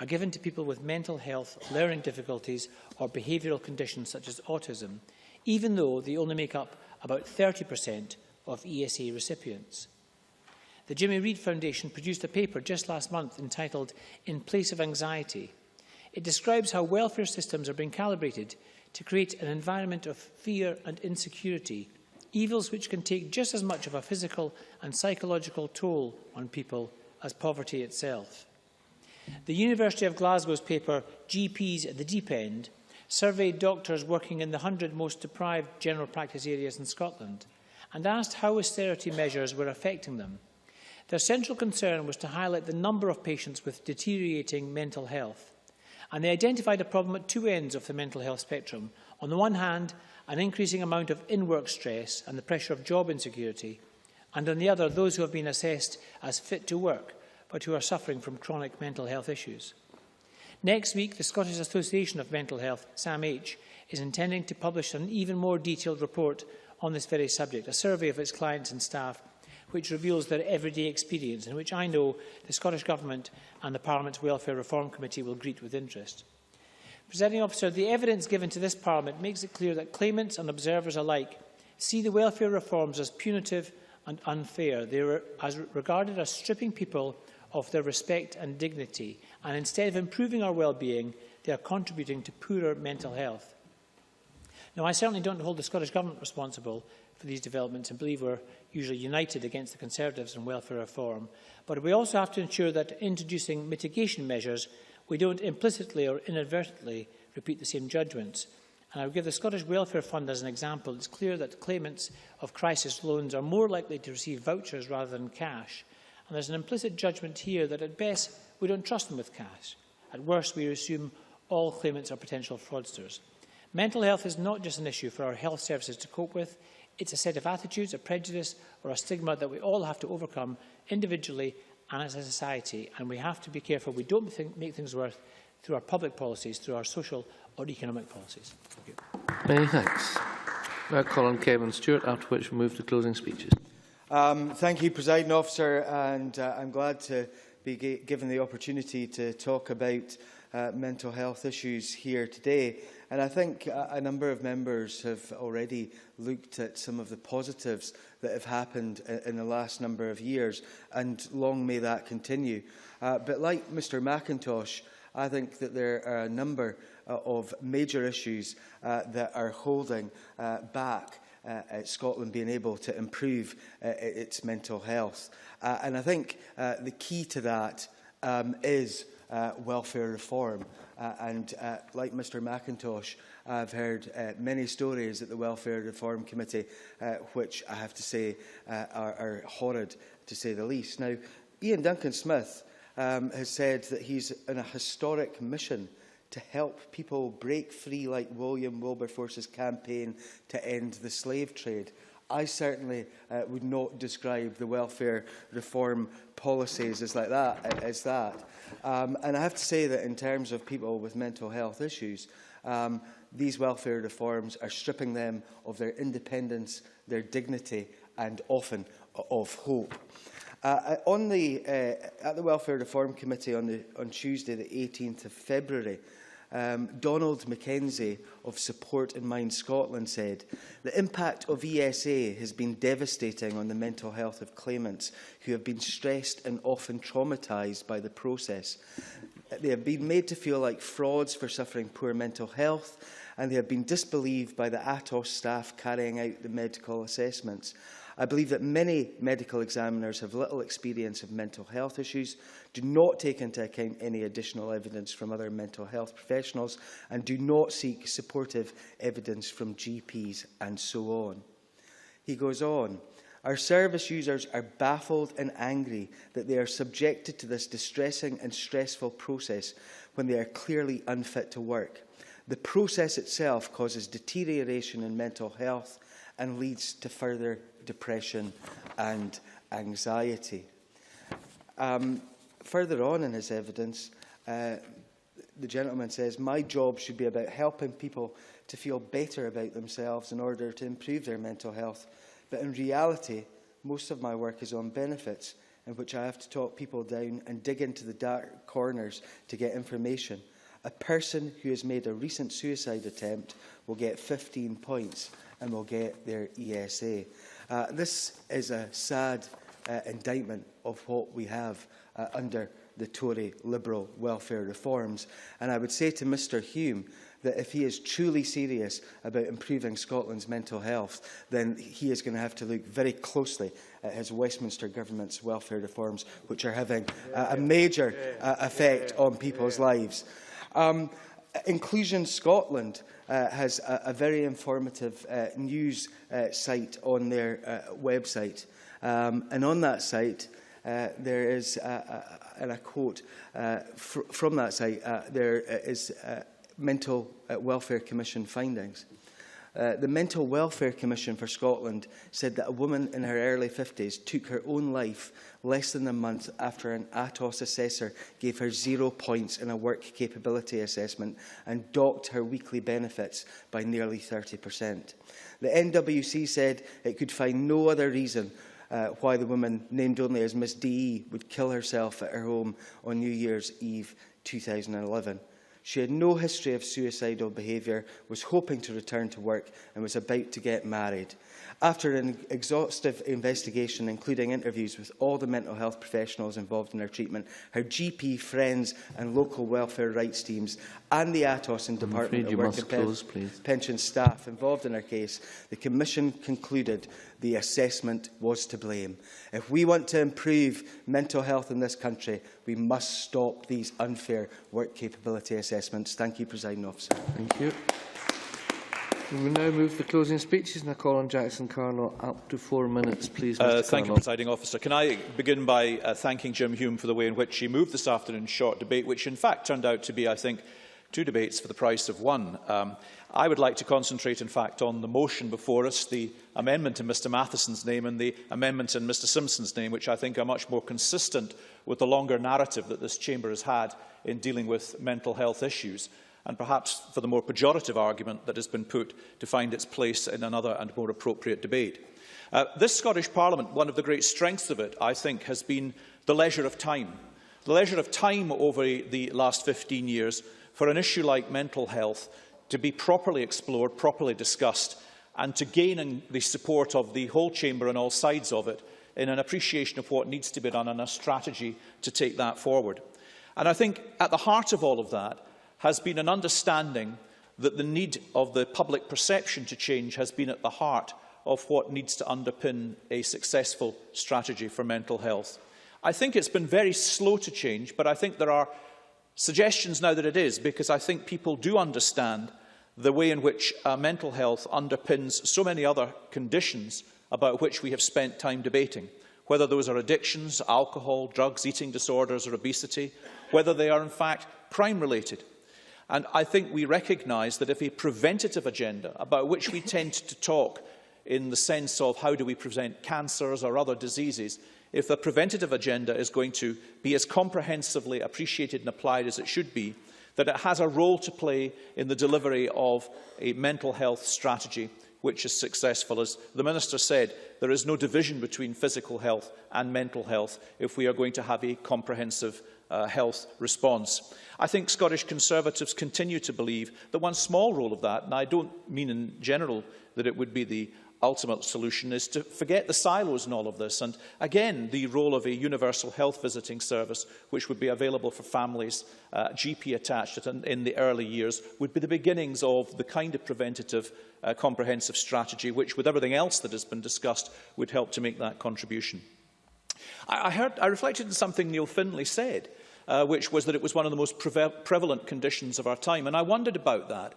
are given to people with mental health, learning difficulties or behavioural conditions such as autism, even though they only make up about 30% of ESA recipients. The Jimmy Reid Foundation produced a paper just last month entitled "In Place of Anxiety." It describes how welfare systems are being calibrated to create an environment of fear and insecurity, evils which can take just as much of a physical and psychological toll on people as poverty itself. The University of Glasgow's paper, GPs at the Deep End, surveyed doctors working in the 100 most deprived general practice areas in Scotland and asked how austerity measures were affecting them. Their central concern was to highlight the number of patients with deteriorating mental health, and they identified a problem at two ends of the mental health spectrum. On the one hand, an increasing amount of in-work stress and the pressure of job insecurity, and on the other, those who have been assessed as fit to work, but who are suffering from chronic mental health issues. Next week, the Scottish Association of Mental Health, SAMH, is intending to publish an even more detailed report on this very subject, a survey of its clients and staff, which reveals their everyday experience, and which I know the Scottish Government and the Parliament's Welfare Reform Committee will greet with interest. Presiding Officer, the evidence given to this Parliament makes it clear that claimants and observers alike see the welfare reforms as punitive and unfair. They are regarded as stripping people of their respect and dignity, and instead of improving our well-being, they are contributing to poorer mental health. Now, I certainly don't hold the Scottish Government responsible for these developments and believe we're usually united against the Conservatives on welfare reform. But we also have to ensure that in introducing mitigation measures, we don't implicitly or inadvertently repeat the same judgments. And I would give the Scottish Welfare Fund as an example. It's clear that claimants of crisis loans are more likely to receive vouchers rather than cash. And there's an implicit judgment here that at best we don't trust them with cash. At worst, we assume all claimants are potential fraudsters. Mental health is not just an issue for our health services to cope with. It's a set of attitudes, a prejudice or a stigma that we all have to overcome individually and as a society. And we have to be careful we don't make things worse through our public policies, through our social or economic policies. Thank you. Many thanks. Now call on Kevin Stewart, after which we move to closing speeches. Thank you, Presiding Officer, and I'm glad to be given the opportunity to talk about mental health issues here today. And I think a number of members have already looked at some of the positives that have happened in the last number of years, and long may that continue. But like Mr McIntosh, I think that there are a number of major issues that are holding back Scotland being able to improve its mental health. And I think the key to that is welfare reform. Like Mr McIntosh, I've heard many stories at the Welfare Reform Committee, which I have to say are horrid, to say the least. Now, Ian Duncan-Smith has said that he's on a historic mission to help people break free, like William Wilberforce's campaign to end the slave trade. I certainly would not describe the welfare reform policies as that. And I have to say that in terms of people with mental health issues, these welfare reforms are stripping them of their independence, their dignity and often of hope. At the Welfare Reform Committee on Tuesday, the 18th of February, Donald Mackenzie of Support in Mind Scotland said, "The impact of ESA has been devastating on the mental health of claimants who have been stressed and often traumatised by the process. They have been made to feel like frauds for suffering poor mental health, and they have been disbelieved by the ATOS staff carrying out the medical assessments. I believe that many medical examiners have little experience of mental health issues, do not take into account any additional evidence from other mental health professionals, and do not seek supportive evidence from GPs, and so on." He goes on, "Our service users are baffled and angry that they are subjected to this distressing and stressful process when they are clearly unfit to work. The process itself causes deterioration in mental health and leads to further depression and anxiety." Further on in his evidence, the gentleman says, "My job should be about helping people to feel better about themselves in order to improve their mental health. But in reality, most of my work is on benefits, in which I have to talk people down and dig into the dark corners to get information. A person who has made a recent suicide attempt will get 15 points and will get their ESA." This is a sad indictment of what we have under the Tory Liberal welfare reforms. And I would say to Mr Hume that if he is truly serious about improving Scotland's mental health, then he is going to have to look very closely at his Westminster Government's welfare reforms, which are having a major effect on people's lives. Inclusion Scotland has a very informative news site on their website. And on that site, there is, and I quote from that site, there is Mental Welfare Commission findings. The Mental Welfare Commission for Scotland said that a woman in her early 50s took her own life less than a month after an ATOS assessor gave her 0 points in a work capability assessment and docked her weekly benefits by nearly 30%. The NWC said it could find no other reason why the woman, named only as Miss DE, would kill herself at her home on New Year's Eve 2011. She had no history of suicidal behaviour, was hoping to return to work and was about to get married. After an exhaustive investigation, including interviews with all the mental health professionals involved in her treatment, her GP, friends and local welfare rights teams and the ATOS and Department of Work and Pension staff involved in her case, the Commission concluded the assessment was to blame. If we want to improve mental health in this country, we must stop these unfair work capability assessments. Thank you, Presiding Officer. Thank you. We will now move to closing speeches, and I call on Jackson Carnot up to 4 minutes, please. Thank you, Presiding Officer. Can I begin by thanking Jim Hume for the way in which he moved this afternoon's short debate, which in fact turned out to be, I think, 2 debates for the price of 1. I would like to concentrate, in fact, on the motion before us, the amendment in Mr Matheson's name and the amendment in Mr Simpson's name, which I think are much more consistent with the longer narrative that this chamber has had in dealing with mental health issues, and perhaps for the more pejorative argument that has been put to find its place in another and more appropriate debate. This Scottish Parliament, one of the great strengths of it, I think, has been the leisure of time. The leisure of time over the last 15 years for an issue like mental health to be properly explored, properly discussed, and to gain the support of the whole chamber and all sides of it in an appreciation of what needs to be done and a strategy to take that forward. And I think at the heart of all of that has been an understanding that the need of the public perception to change has been at the heart of what needs to underpin a successful strategy for mental health. I think it's been very slow to change, but I think there are suggestions now that it is, because I think people do understand the way in which mental health underpins so many other conditions about which we have spent time debating, whether those are addictions, alcohol, drugs, eating disorders or obesity, whether they are in fact crime-related. And I think we recognise that if a preventative agenda, about which we tend to talk in the sense of how do we prevent cancers or other diseases, if the preventative agenda is going to be as comprehensively appreciated and applied as it should be, that it has a role to play in the delivery of a mental health strategy which is successful. As the Minister said, there is no division between physical health and mental health if we are going to have a comprehensive health response. I think Scottish Conservatives continue to believe that one small role of that, and I don't mean in general that it would be the ultimate solution, is to forget the silos in all of this. And again, the role of a universal health visiting service, which would be available for families, GP attached in the early years, would be the beginnings of the kind of preventative comprehensive strategy which, with everything else that has been discussed, would help to make that contribution. I reflected on something Neil Findlay said, which was that it was one of the most prevalent conditions of our time. And I wondered about that,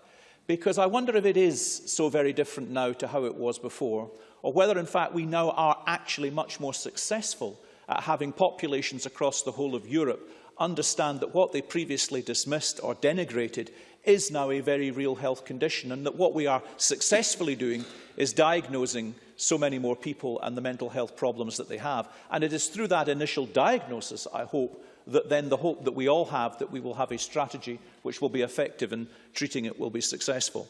because I wonder if it is so very different now to how it was before, or whether, in fact, we now are actually much more successful at having populations across the whole of Europe understand that what they previously dismissed or denigrated is now a very real health condition, and that what we are successfully doing is diagnosing so many more people and the mental health problems that they have. And it is through that initial diagnosis, I hope, that then the hope that we all have that we will have a strategy which will be effective and treating it will be successful.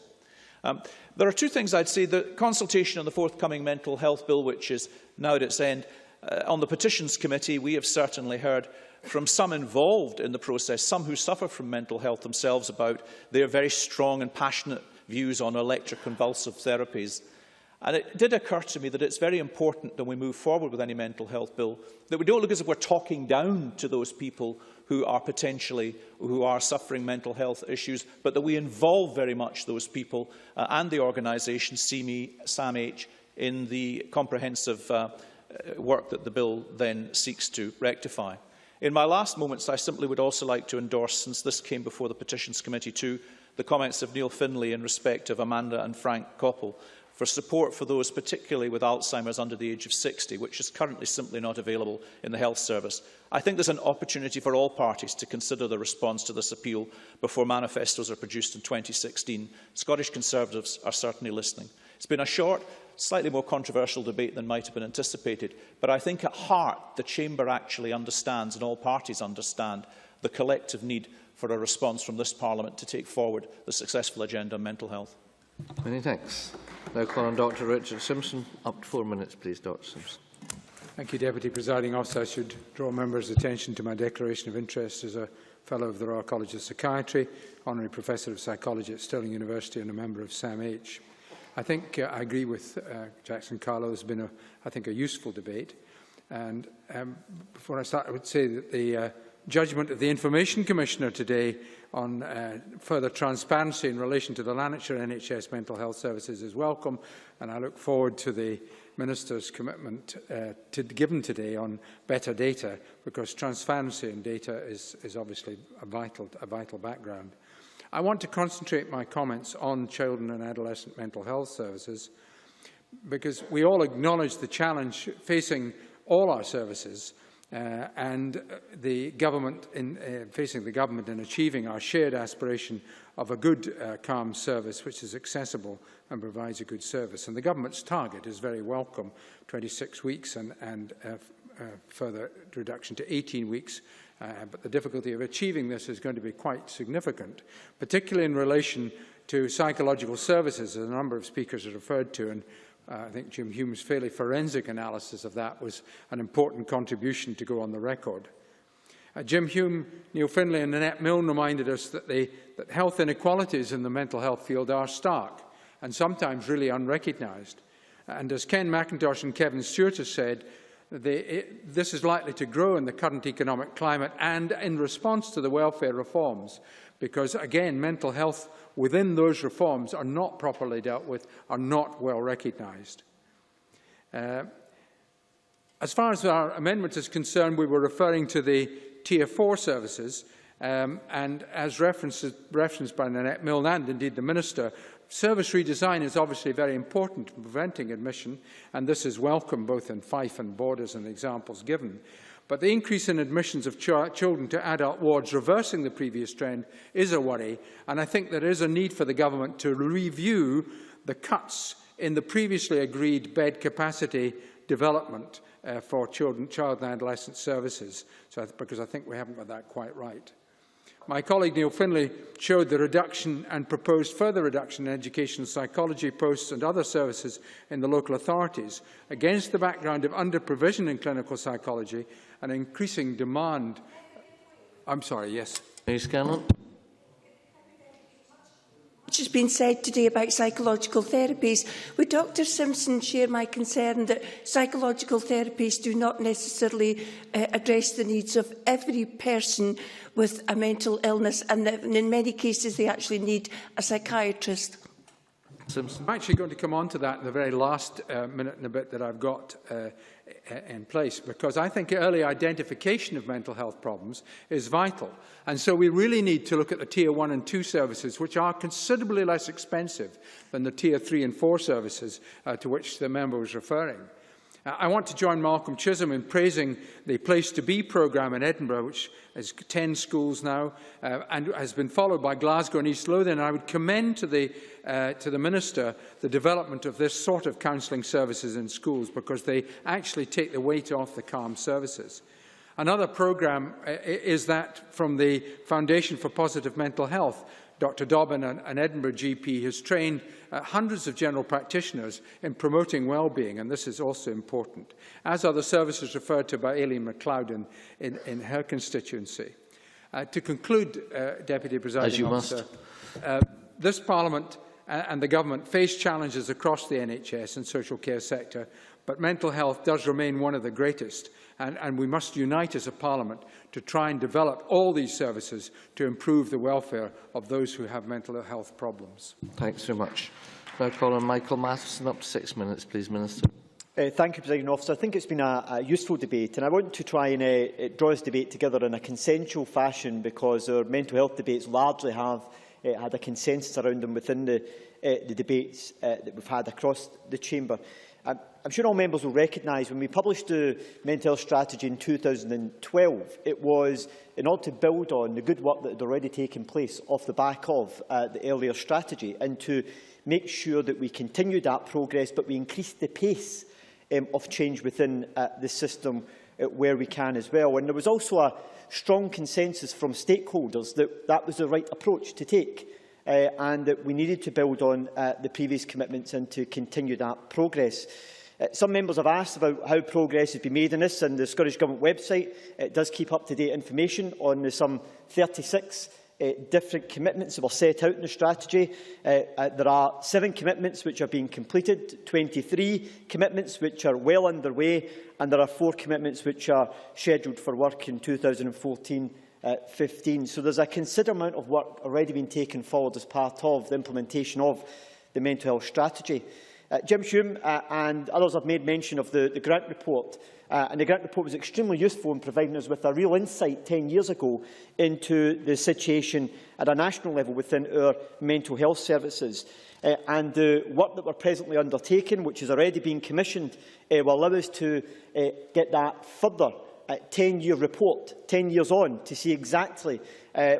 There are two things I'd say. The consultation on the forthcoming mental health bill, which is now at its end, on the Petitions Committee, we have certainly heard from some involved in the process, some who suffer from mental health themselves, about their very strong and passionate views on electroconvulsive therapies. And it did occur to me that it's very important when we move forward with any mental health bill that we don't look as if we're talking down to those people who are suffering mental health issues, but that we involve very much those people and the organisation SAMH in the comprehensive work that the bill then seeks to rectify. In my last moments, I simply would also like to endorse, since this came before the Petitions Committee too, the comments of Neil Findlay in respect of Amanda and Frank Koppel, for support for those particularly with Alzheimer's under the age of 60, which is currently simply not available in the health service. I think there's an opportunity for all parties to consider the response to this appeal before manifestos are produced in 2016. Scottish Conservatives are certainly listening. It's been a short, slightly more controversial debate than might have been anticipated, but I think at heart the Chamber actually understands, and all parties understand, the collective need for a response from this Parliament to take forward the successful agenda on mental health. Many thanks. Now call on Dr Richard Simpson. Up to 4 minutes, please, Dr Simpson. Thank you, Deputy Presiding Officer. I should draw members' attention to my declaration of interest as a Fellow of the Royal College of Psychiatry, Honorary Professor of Psychology at Stirling University and a member of SAMH. I think I agree with Jackson Carlo. There's been, a useful debate. And before I start, I would say that the judgment of the Information Commissioner today on further transparency in relation to the Lanarkshire NHS mental health services is welcome, and I look forward to the Minister's commitment given today on better data, because transparency in data is obviously a vital background. I want to concentrate my comments on children and adolescent mental health services, because we all acknowledge the challenge facing all our services and the government facing the government in achieving our shared aspiration of a good, calm service which is accessible and provides a good service. And the government's target is very welcome, 26 weeks and further reduction to 18 weeks. But the difficulty of achieving this is going to be quite significant, particularly in relation to psychological services, as a number of speakers have referred to, and I think Jim Hume's fairly forensic analysis of that was an important contribution to go on the record. Jim Hume, Neil Findlay and Annette Milne reminded us that health inequalities in the mental health field are stark and sometimes really unrecognised. And as Ken McIntosh and Kevin Stewart have said, this is likely to grow in the current economic climate and in response to the welfare reforms, because, again, mental health within those reforms are not properly dealt with, are not well recognised. As far as our amendment is concerned, we were referring to the Tier 4 services, and as referenced by Annette Milne and indeed the Minister, service redesign is obviously very important in preventing admission, and this is welcome both in Fife and Borders and the examples given. But the increase in admissions of children to adult wards, reversing the previous trend, is a worry, and I think there is a need for the government to review the cuts in the previously agreed bed capacity development for child and adolescent services, because I think we haven't got that quite right. My colleague Neil Findlay showed the reduction and proposed further reduction in educational psychology posts and other services in the local authorities against the background of under-provision in clinical psychology and increasing demand. I'm sorry, yes. Ms. Scanlon. Much has been said today about psychological therapies. Would Dr Simpson share my concern that psychological therapies do not necessarily address the needs of every person with a mental illness, and that in many cases they actually need a psychiatrist? Simpson. I'm actually going to come on to that in the very last minute and a bit that I've got in place, because I think early identification of mental health problems is vital. And so we really need to look at the Tier 1 and 2 services, which are considerably less expensive than the Tier 3 and 4 services to which the member was referring. I want to join Malcolm Chisholm in praising the Place to Be programme in Edinburgh, which has 10 schools now and has been followed by Glasgow and East Lothian. I would commend to the Minister the development of this sort of counselling services in schools, because they actually take the weight off the CALM services. Another programme is that from the Foundation for Positive Mental Health. Dr Dobbin, an Edinburgh GP, has trained hundreds of general practitioners in promoting well-being, and this is also important, as are the services referred to by Aileen MacLeod in her constituency. To conclude, Deputy Presiding Officer, this Parliament and the Government face challenges across the NHS and social care sector, but mental health does remain one of the greatest, and we must unite as a Parliament to try and develop all these services to improve the welfare of those who have mental health problems. Thanks very much. Now call on Michael Matheson, up to 6 minutes, please, Minister. Thank you, Presiding Officer. I think it's been a useful debate, and I want to try and draw this debate together in a consensual fashion, because our mental health debates largely have had a consensus around them within the debates that we've had across the Chamber. I'm sure all members will recognise when we published the mental health strategy in 2012, it was in order to build on the good work that had already taken place off the back of the earlier strategy, and to make sure that we continued that progress, but we increased the pace of change within the system where we can as well. And there was also a strong consensus from stakeholders that that was the right approach to take, and that we needed to build on the previous commitments and to continue that progress. Some members have asked about how progress has been made in this, and the Scottish Government website does keep up-to-date information on the some 36 different commitments that were set out in the strategy. There are 7 commitments which are being completed, 23 commitments which are well underway, and there are 4 commitments which are scheduled for work in 2014-15. So there's a considerable amount of work already being taken forward as part of the implementation of the mental health strategy. Jim Hume and others have made mention of the grant report, and the grant report was extremely useful in providing us with a real insight 10 years ago into the situation at a national level within our mental health services. And the work that we're presently undertaking, which has already been commissioned, will allow us to get that further 10-year report, 10 years on, to see exactly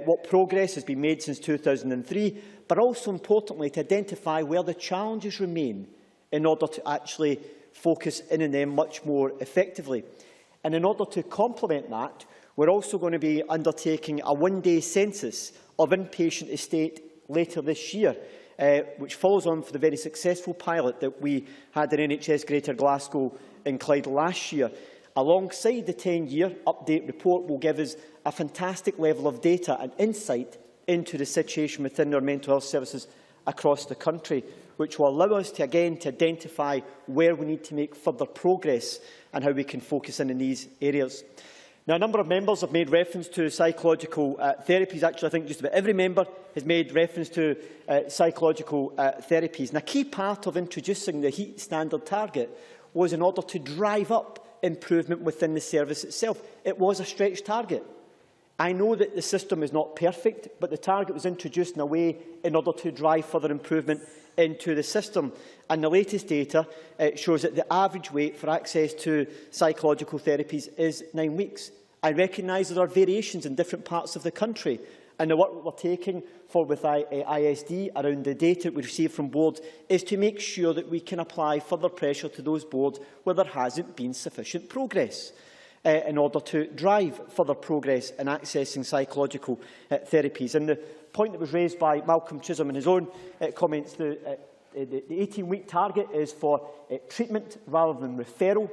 what progress has been made since 2003, but also importantly to identify where the challenges remain in order to actually focus in on them much more effectively. And in order to complement that, we're also going to be undertaking a one-day census of inpatient estate later this year, which follows on from the very successful pilot that we had in NHS Greater Glasgow and Clyde last year. Alongside the 10-year update report will give us a fantastic level of data and insight into the situation within our mental health services across the country, which will allow us to again to identify where we need to make further progress and how we can focus in these areas. Now, a number of members have made reference to psychological therapies. Actually, I think just about every member has made reference to psychological therapies. And a key part of introducing the HEAT standard target was in order to drive up improvement within the service itself. It was a stretch target. I know that the system is not perfect, but the target was introduced in a way in order to drive further improvement into the system. And the latest data shows that the average wait for access to psychological therapies is 9 weeks. I recognise there are variations in different parts of the country, And the work we're taking forward with ISD around the data we receive from boards is to make sure that we can apply further pressure to those boards where there hasn't been sufficient progress, in order to drive further progress in accessing psychological therapies. And the point that was raised by Malcolm Chisholm in his own comments, the 18-week target is for treatment rather than referral.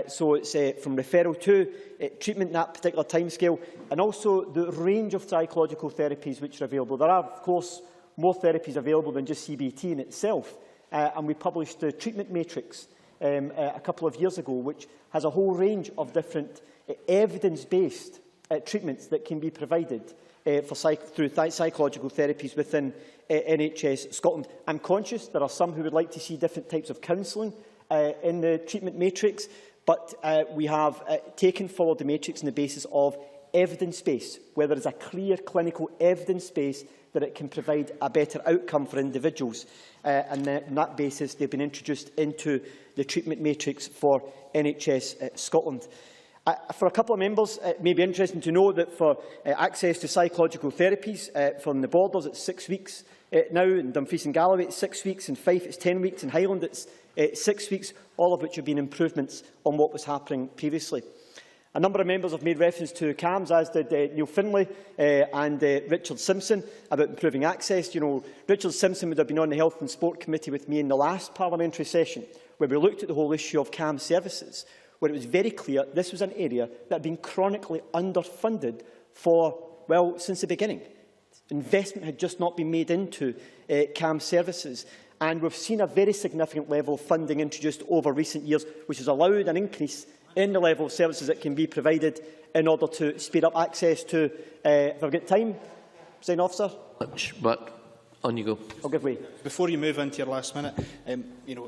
So it's from referral to treatment in that particular timescale, and also the range of psychological therapies which are available. There are, of course, more therapies available than just CBT in itself, and we published the treatment matrix a couple of years ago, which has a whole range of different evidence-based treatments that can be provided through psychological therapies within NHS Scotland. I'm conscious there are some who would like to see different types of counselling in the treatment matrix, but we have taken forward the matrix on the basis of evidence base, where there is a clear clinical evidence base that it can provide a better outcome for individuals. And on that basis, they've been introduced into the treatment matrix for NHS Scotland. For a couple of members, it may be interesting to know that for access to psychological therapies from the Borders, it's 6 weeks now. In Dumfries and Galloway, it's 6 weeks. In Fife, it's 10 weeks. In Highland, it's 6 weeks, all of which have been improvements on what was happening previously. A number of members have made reference to CAMS, as did Neil Findlay and Richard Simpson, about improving access. You know, Richard Simpson would have been on the Health and Sport Committee with me in the last parliamentary session, where we looked at the whole issue of CAMS services, where it was very clear this was an area that had been chronically underfunded for, well, since the beginning. Investment had just not been made into CAMS services. And we've seen a very significant level of funding introduced over recent years, which has allowed an increase in the level of services that can be provided in order to speed up access to, if I've got time, Presiding Officer? But on you go. I'll give way. Before you move into your last minute,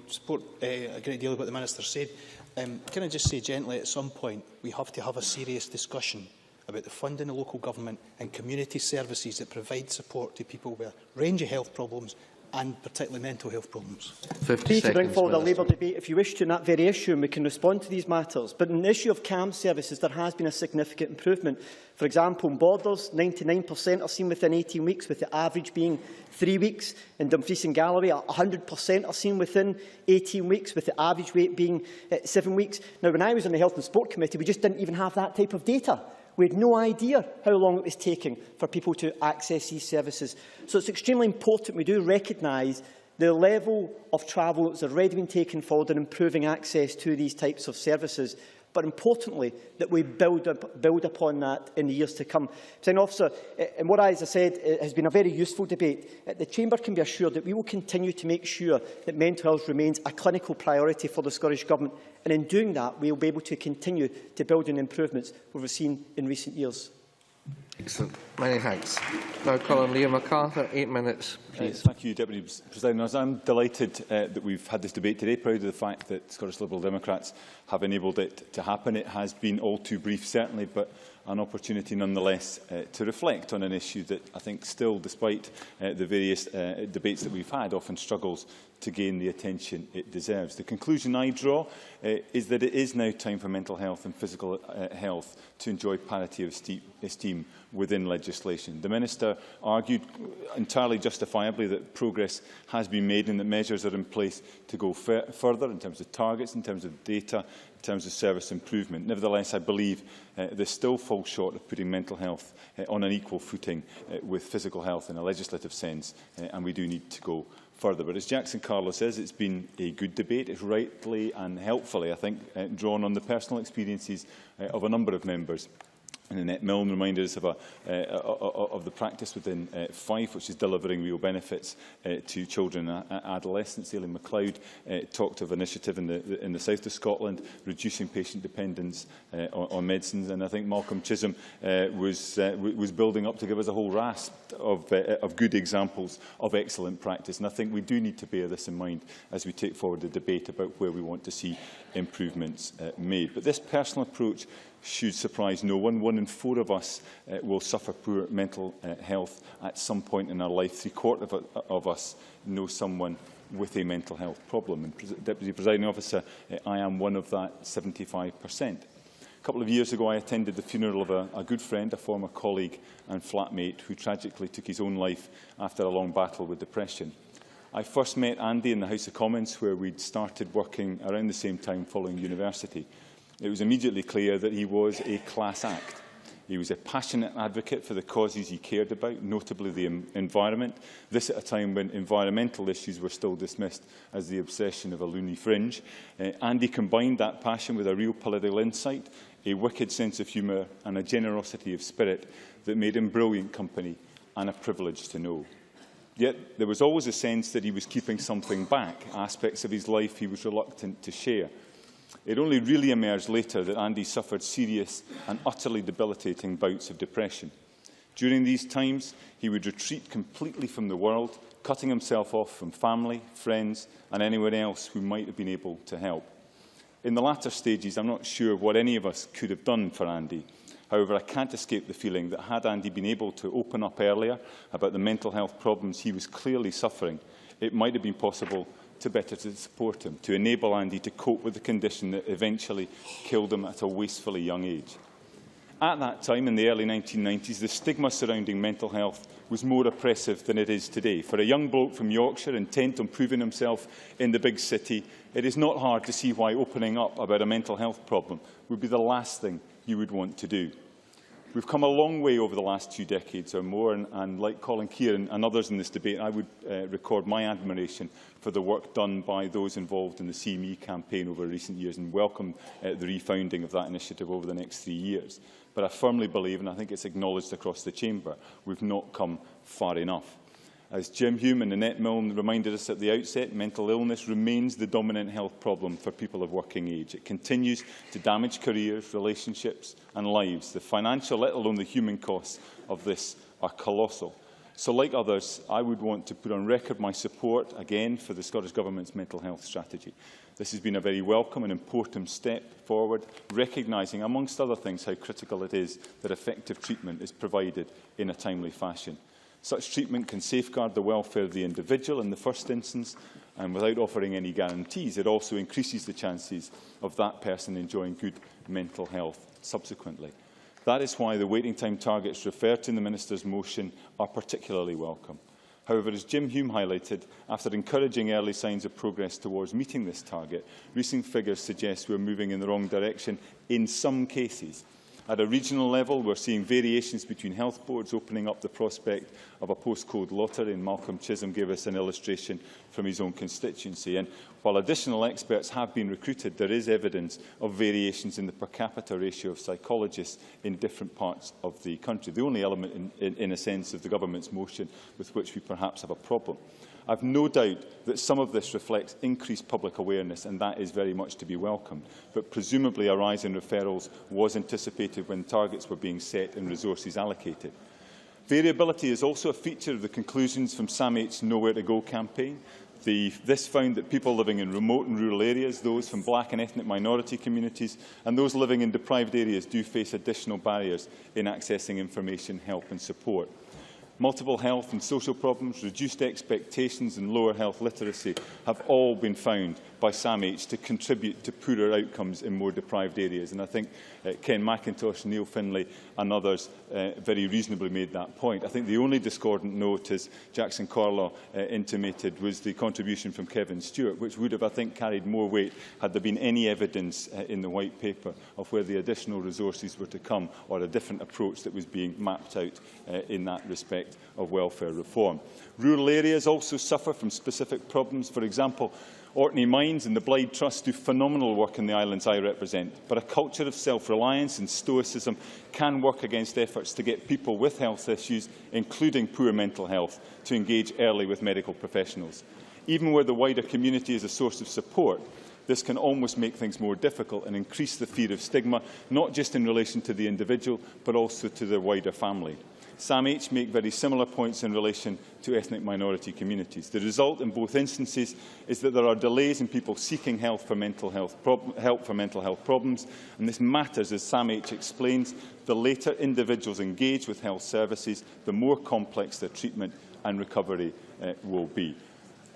support a great deal of what the Minister said. Can I just say gently, at some point, we have to have a serious discussion about the funding of local government and community services that provide support to people with a range of health problems, and particularly mental health problems. 50 to bring forward a Labour debate, if you wish to, on that very issue, and we can respond to these matters. But in the issue of CAMS services, there has been a significant improvement. For example, in Borders, 99% are seen within 18 weeks, with the average being 3 weeks. In Dumfries and Galloway, 100% are seen within 18 weeks, with the average rate being 7 weeks. Now, when I was on the Health and Sport Committee, we just didn't even have that type of data. We had no idea how long it was taking for people to access these services. So it's extremely important we do recognise the level of travel that's already been taken forward in improving access to these types of services, but importantly, that we build upon that in the years to come. Presiding Officer, and what, as I said, has been a very useful debate. The Chamber can be assured that we will continue to make sure that mental health remains a clinical priority for the Scottish Government, and in doing that, we will be able to continue to build on improvements we've seen in recent years. Excellent. Many thanks. Now call on Liam MacArthur, 8 minutes, please. Thank you, Deputy President. I'm delighted that we've had this debate today, proud of the fact that Scottish Liberal Democrats have enabled it to happen. It has been all too brief, certainly, but an opportunity nonetheless to reflect on an issue that I think still, despite the various debates that we've had, often struggles to gain the attention it deserves. The conclusion I draw is that it is now time for mental health and physical health to enjoy parity of esteem within legislation. The Minister argued entirely justifiably that progress has been made and that measures are in place to go further in terms of targets, in terms of data, in terms of service improvement. Nevertheless, I believe this still falls short of putting mental health on an equal footing with physical health in a legislative sense, and we do need to go further. But as Jackson Carlo says, it's been a good debate. It's rightly and helpfully, I think, drawn on the personal experiences of a number of members. And Annette Milne reminded us of the practice within Fife, which is delivering real benefits to children and adolescents. Aileen MacLeod talked of initiative in the south of Scotland, reducing patient dependence on medicines. And I think Malcolm Chisholm was building up to give us a whole rasp of good examples of excellent practice. And I think we do need to bear this in mind as we take forward the debate about where we want to see improvements made. But this personal approach should surprise no one. 1 in 4 of us will suffer poor mental health at some point in our life. 3/4 of us know someone with a mental health problem. And Deputy Presiding Officer, I am one of that 75%. A couple of years ago, I attended the funeral of a good friend, a former colleague and flatmate, who tragically took his own life after a long battle with depression. I first met Andy in the House of Commons, where we'd started working around the same time following university. It was immediately clear that he was a class act. He was a passionate advocate for the causes he cared about, notably the environment, this at a time when environmental issues were still dismissed as the obsession of a loony fringe. Andy combined that passion with a real political insight, a wicked sense of humour and a generosity of spirit that made him brilliant company and a privilege to know. Yet there was always a sense that he was keeping something back, aspects of his life he was reluctant to share. It only really emerged later that Andy suffered serious and utterly debilitating bouts of depression. During these times, he would retreat completely from the world, cutting himself off from family, friends and anyone else who might have been able to help. In the latter stages, I'm not sure what any of us could have done for Andy. However, I can't escape the feeling that had Andy been able to open up earlier about the mental health problems he was clearly suffering, it might have been possible to support him, to enable Andy to cope with the condition that eventually killed him at a wastefully young age. At that time, in the early 1990s, the stigma surrounding mental health was more oppressive than it is today. For a young bloke from Yorkshire intent on proving himself in the big city, it is not hard to see why opening up about a mental health problem would be the last thing you would want to do. We've come a long way over the last 2 decades or more, and like Colin Kieran and others in this debate, I would record my admiration for the work done by those involved in the CME campaign over recent years and welcome the refounding of that initiative over the next 3 years. But I firmly believe, and I think it's acknowledged across the Chamber, we've not come far enough. As Jim Hume and Annette Milne reminded us at the outset, mental illness remains the dominant health problem for people of working age. It continues to damage careers, relationships and lives. The financial, let alone the human costs of this are colossal. So, like others, I would want to put on record my support, again, for the Scottish Government's mental health strategy. This has been a very welcome and important step forward, recognising, amongst other things, how critical it is that effective treatment is provided in a timely fashion. Such treatment can safeguard the welfare of the individual in the first instance, and without offering any guarantees, it also increases the chances of that person enjoying good mental health subsequently. That is why the waiting time targets referred to in the Minister's motion are particularly welcome. However, as Jim Hume highlighted, after encouraging early signs of progress towards meeting this target, recent figures suggest we are moving in the wrong direction in some cases. At a regional level, we're seeing variations between health boards opening up the prospect of a postcode lottery, and Malcolm Chisholm gave us an illustration from his own constituency. And while additional experts have been recruited, there is evidence of variations in the per capita ratio of psychologists in different parts of the country, the only element, in a sense, of the Government's motion with which we perhaps have a problem. I have no doubt that some of this reflects increased public awareness, and that is very much to be welcomed. But presumably a rise in referrals was anticipated when targets were being set and resources allocated. Variability is also a feature of the conclusions from SAMH's Nowhere to Go campaign. This found that people living in remote and rural areas, those from black and ethnic minority communities, and those living in deprived areas do face additional barriers in accessing information, help and support. Multiple health and social problems, reduced expectations and lower health literacy have all been found by SAMH to contribute to poorer outcomes in more deprived areas. And I think Ken McIntosh, Neil Findlay and others very reasonably made that point. I think the only discordant note, as Jackson Corlaw intimated, was the contribution from Kevin Stewart, which would have, I think, carried more weight had there been any evidence in the White Paper of where the additional resources were to come, or a different approach that was being mapped out in that respect of welfare reform. Rural areas also suffer from specific problems. For example, Orkney Mines and the Blythe Trust do phenomenal work in the islands I represent, but a culture of self-reliance and stoicism can work against efforts to get people with health issues, including poor mental health, to engage early with medical professionals. Even where the wider community is a source of support, this can almost make things more difficult and increase the fear of stigma, not just in relation to the individual, but also to their wider family. SAMH make very similar points in relation to ethnic minority communities. The result in both instances is that there are delays in people seeking help for mental health problems, and this matters, as SAMH explains. The later individuals engage with health services, the more complex their treatment and recovery will be.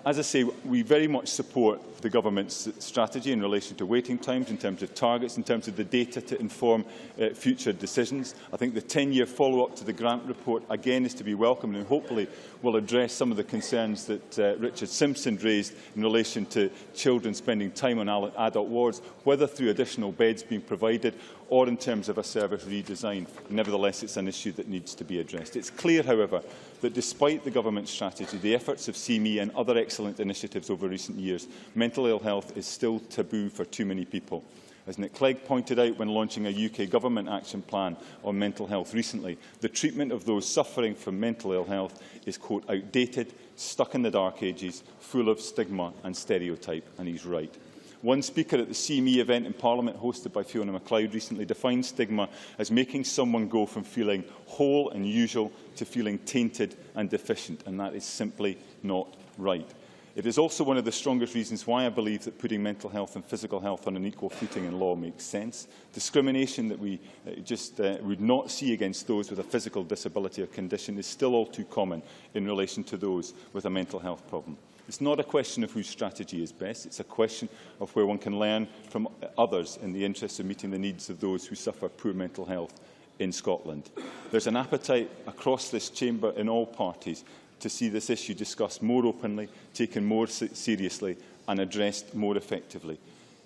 As I say, we very much support the government's strategy in relation to waiting times, in terms of targets, in terms of the data to inform future decisions. I think the 10-year follow-up to the Grant report again is to be welcomed and hopefully will address some of the concerns that Richard Simpson raised in relation to children spending time on adult wards, whether through additional beds being provided or in terms of a service redesign. Nevertheless, it's an issue that needs to be addressed. It's clear, however, that despite the government's strategy, the efforts of CME and other excellent initiatives over recent years, mental ill health is still taboo for too many people. As Nick Clegg pointed out when launching a UK government action plan on mental health recently, the treatment of those suffering from mental ill health is, quote, outdated, stuck in the dark ages, full of stigma and stereotype, and he's right. One speaker at the CME event in Parliament, hosted by Fiona MacLeod, recently defined stigma as making someone go from feeling whole and usual to feeling tainted and deficient, and that is simply not right. It is also one of the strongest reasons why I believe that putting mental health and physical health on an equal footing in law makes sense. Discrimination that we would not see against those with a physical disability or condition is still all too common in relation to those with a mental health problem. It's not a question of whose strategy is best. It's a question of where one can learn from others in the interest of meeting the needs of those who suffer poor mental health in Scotland. There's an appetite across this chamber in all parties to see this issue discussed more openly, taken more seriously and addressed more effectively.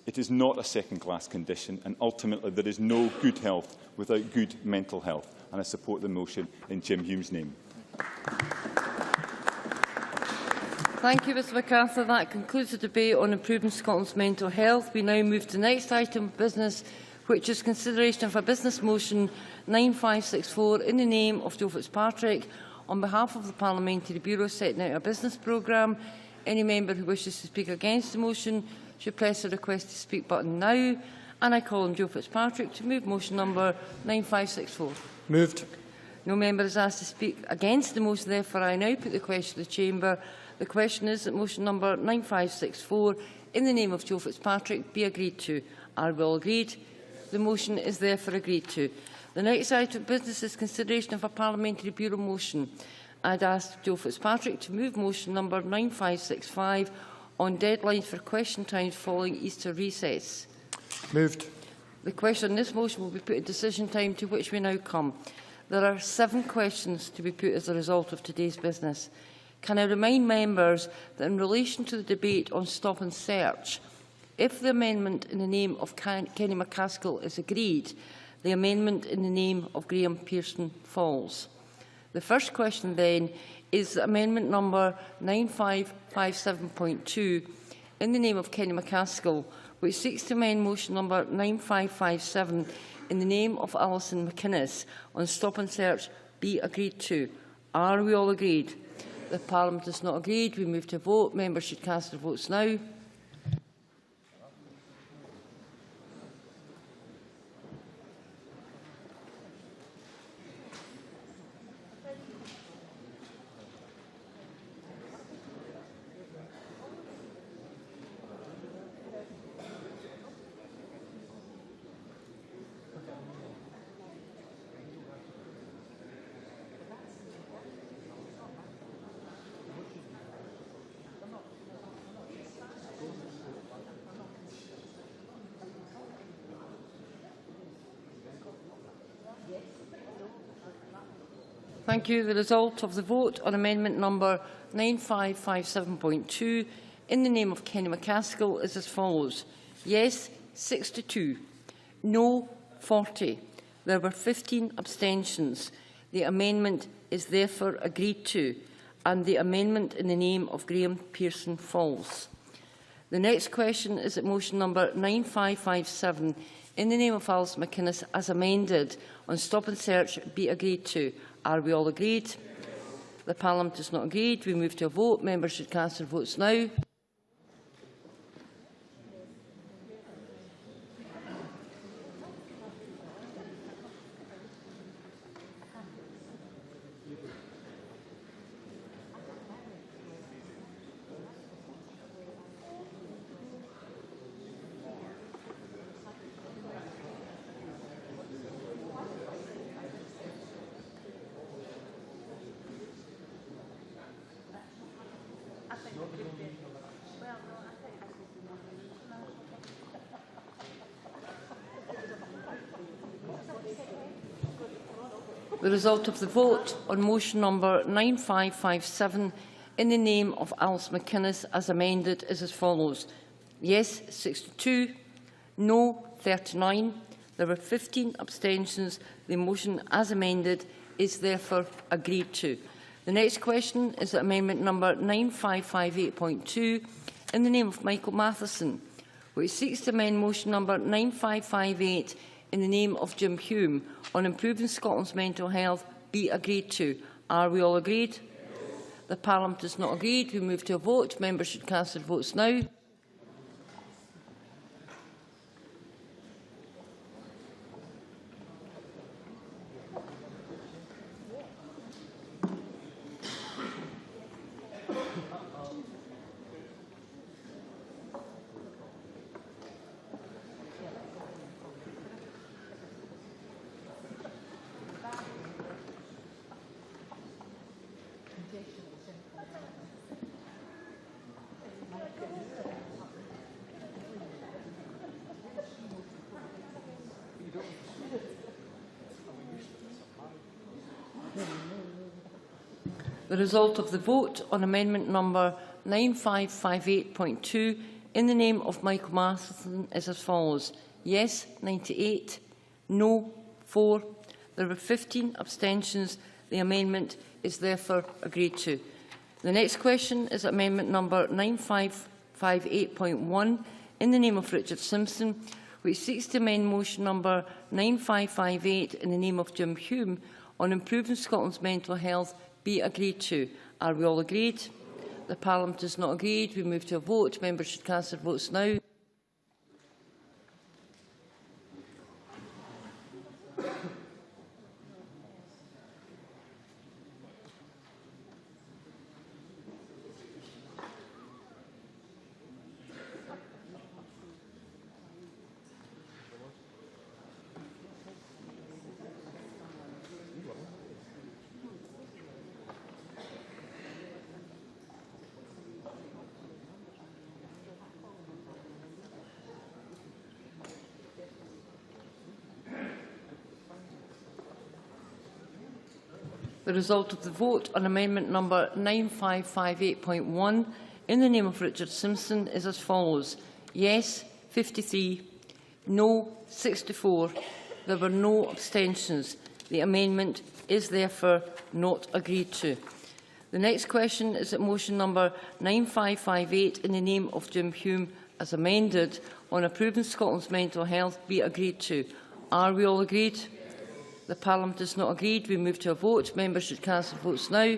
It is not a second-class condition, and ultimately there is no good health without good mental health. And I support the motion in Jim Hume's name. Thank you, Mr MacArthur. That concludes the debate on improving Scotland's mental health. We now move to the next item of business, which is consideration of a business motion 9564 in the name of Joe Fitzpatrick on behalf of the Parliamentary Bureau setting out a business programme. Any member who wishes to speak against the motion should press the request to speak button now. And I call on Joe Fitzpatrick to move motion number 9564. Moved. No member is asked to speak against the motion. Therefore, I now put the question to the Chamber. The question is that motion number 9564, in the name of Joe Fitzpatrick, be agreed to. Are we all agreed? The motion is therefore agreed to. The next item of business is consideration of a Parliamentary Bureau motion. I'd ask Joe Fitzpatrick to move motion number 9565 on deadlines for question times following Easter recess. Moved. The question on this motion will be put at decision time, to which we now come. There are 7 questions to be put as a result of today's business. Can I remind members that in relation to the debate on stop and search, if the amendment in the name of Kenny McCaskill is agreed, the amendment in the name of Graham Pearson falls. The first question then is amendment number 9557.2 in the name of Kenny McCaskill, which seeks to amend motion number 9557 in the name of Alison McInnes on stop and search be agreed to. Are we all agreed? The Parliament is not agreed. We move to vote. Members should cast their votes now. Thank you. The result of the vote on amendment number 9557.2 in the name of Kenny McCaskill is as follows. Yes, 62. No, 40. There were 15 abstentions. The amendment is therefore agreed to, and the amendment in the name of Graham Pearson falls. The next question is that motion number 9557 in the name of Alison McInnes as amended on stop and search be agreed to. Are we all agreed? The Parliament is not agreed. We move to a vote. Members should cast their votes now. The result of the vote on motion number 9557 in the name of Alice McInnes as amended is as follows. Yes, 62. No, 39. There were 15 abstentions. The motion as amended is therefore agreed to. The next question is amendment number 9558.2 in the name of Michael Matheson, which seeks to amend motion number 9558 in the name of Jim Hume on improving Scotland's mental health be agreed to. Are we all agreed? Yes. The Parliament is not agreed. We move to a vote. Members should cast their votes now. The result of the vote on amendment number 9558.2 in the name of Michael Matheson is as follows. Yes, 98. No, 4. There were 15 abstentions. The amendment is therefore agreed to. The next question is amendment number 9558.1 in the name of Richard Simpson, which seeks to amend motion number 9558 in the name of Jim Hume on improving Scotland's mental health be agreed to. Are we all agreed? The Parliament is not agreed. We move to a vote. Members should cast their votes now. The result of the vote on amendment number 9558.1 in the name of Richard Simpson is as follows. Yes, 53. No, 64. There were no abstentions. The amendment is therefore not agreed to. The next question is that motion number 9558 in the name of Jim Hume as amended on improving Scotland's mental health be agreed to. Are we all agreed? The Parliament is not agreed. We move to a vote. Members should cast their votes now.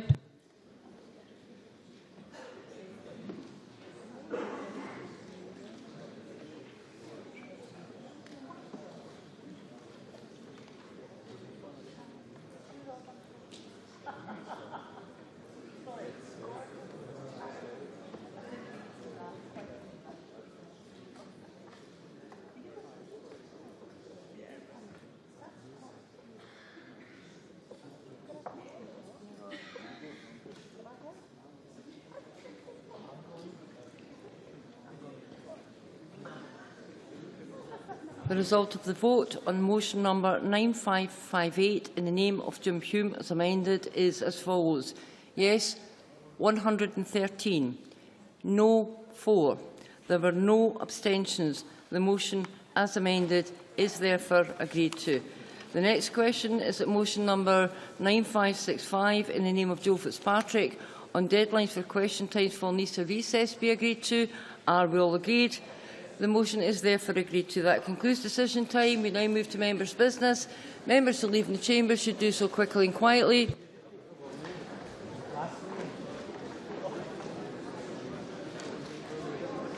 The result of the vote on motion number 9558 in the name of Jim Hume as amended is as follows. Yes, 113. No, 4. There were no abstentions. The motion as amended is therefore agreed to. The next question is that motion number 9565 in the name of Joe Fitzpatrick on deadlines for question times for Easter recess be agreed to. Are we all agreed? The motion is therefore agreed to. That concludes decision time. We now move to members' business. Members who leave the chamber should do so quickly and quietly.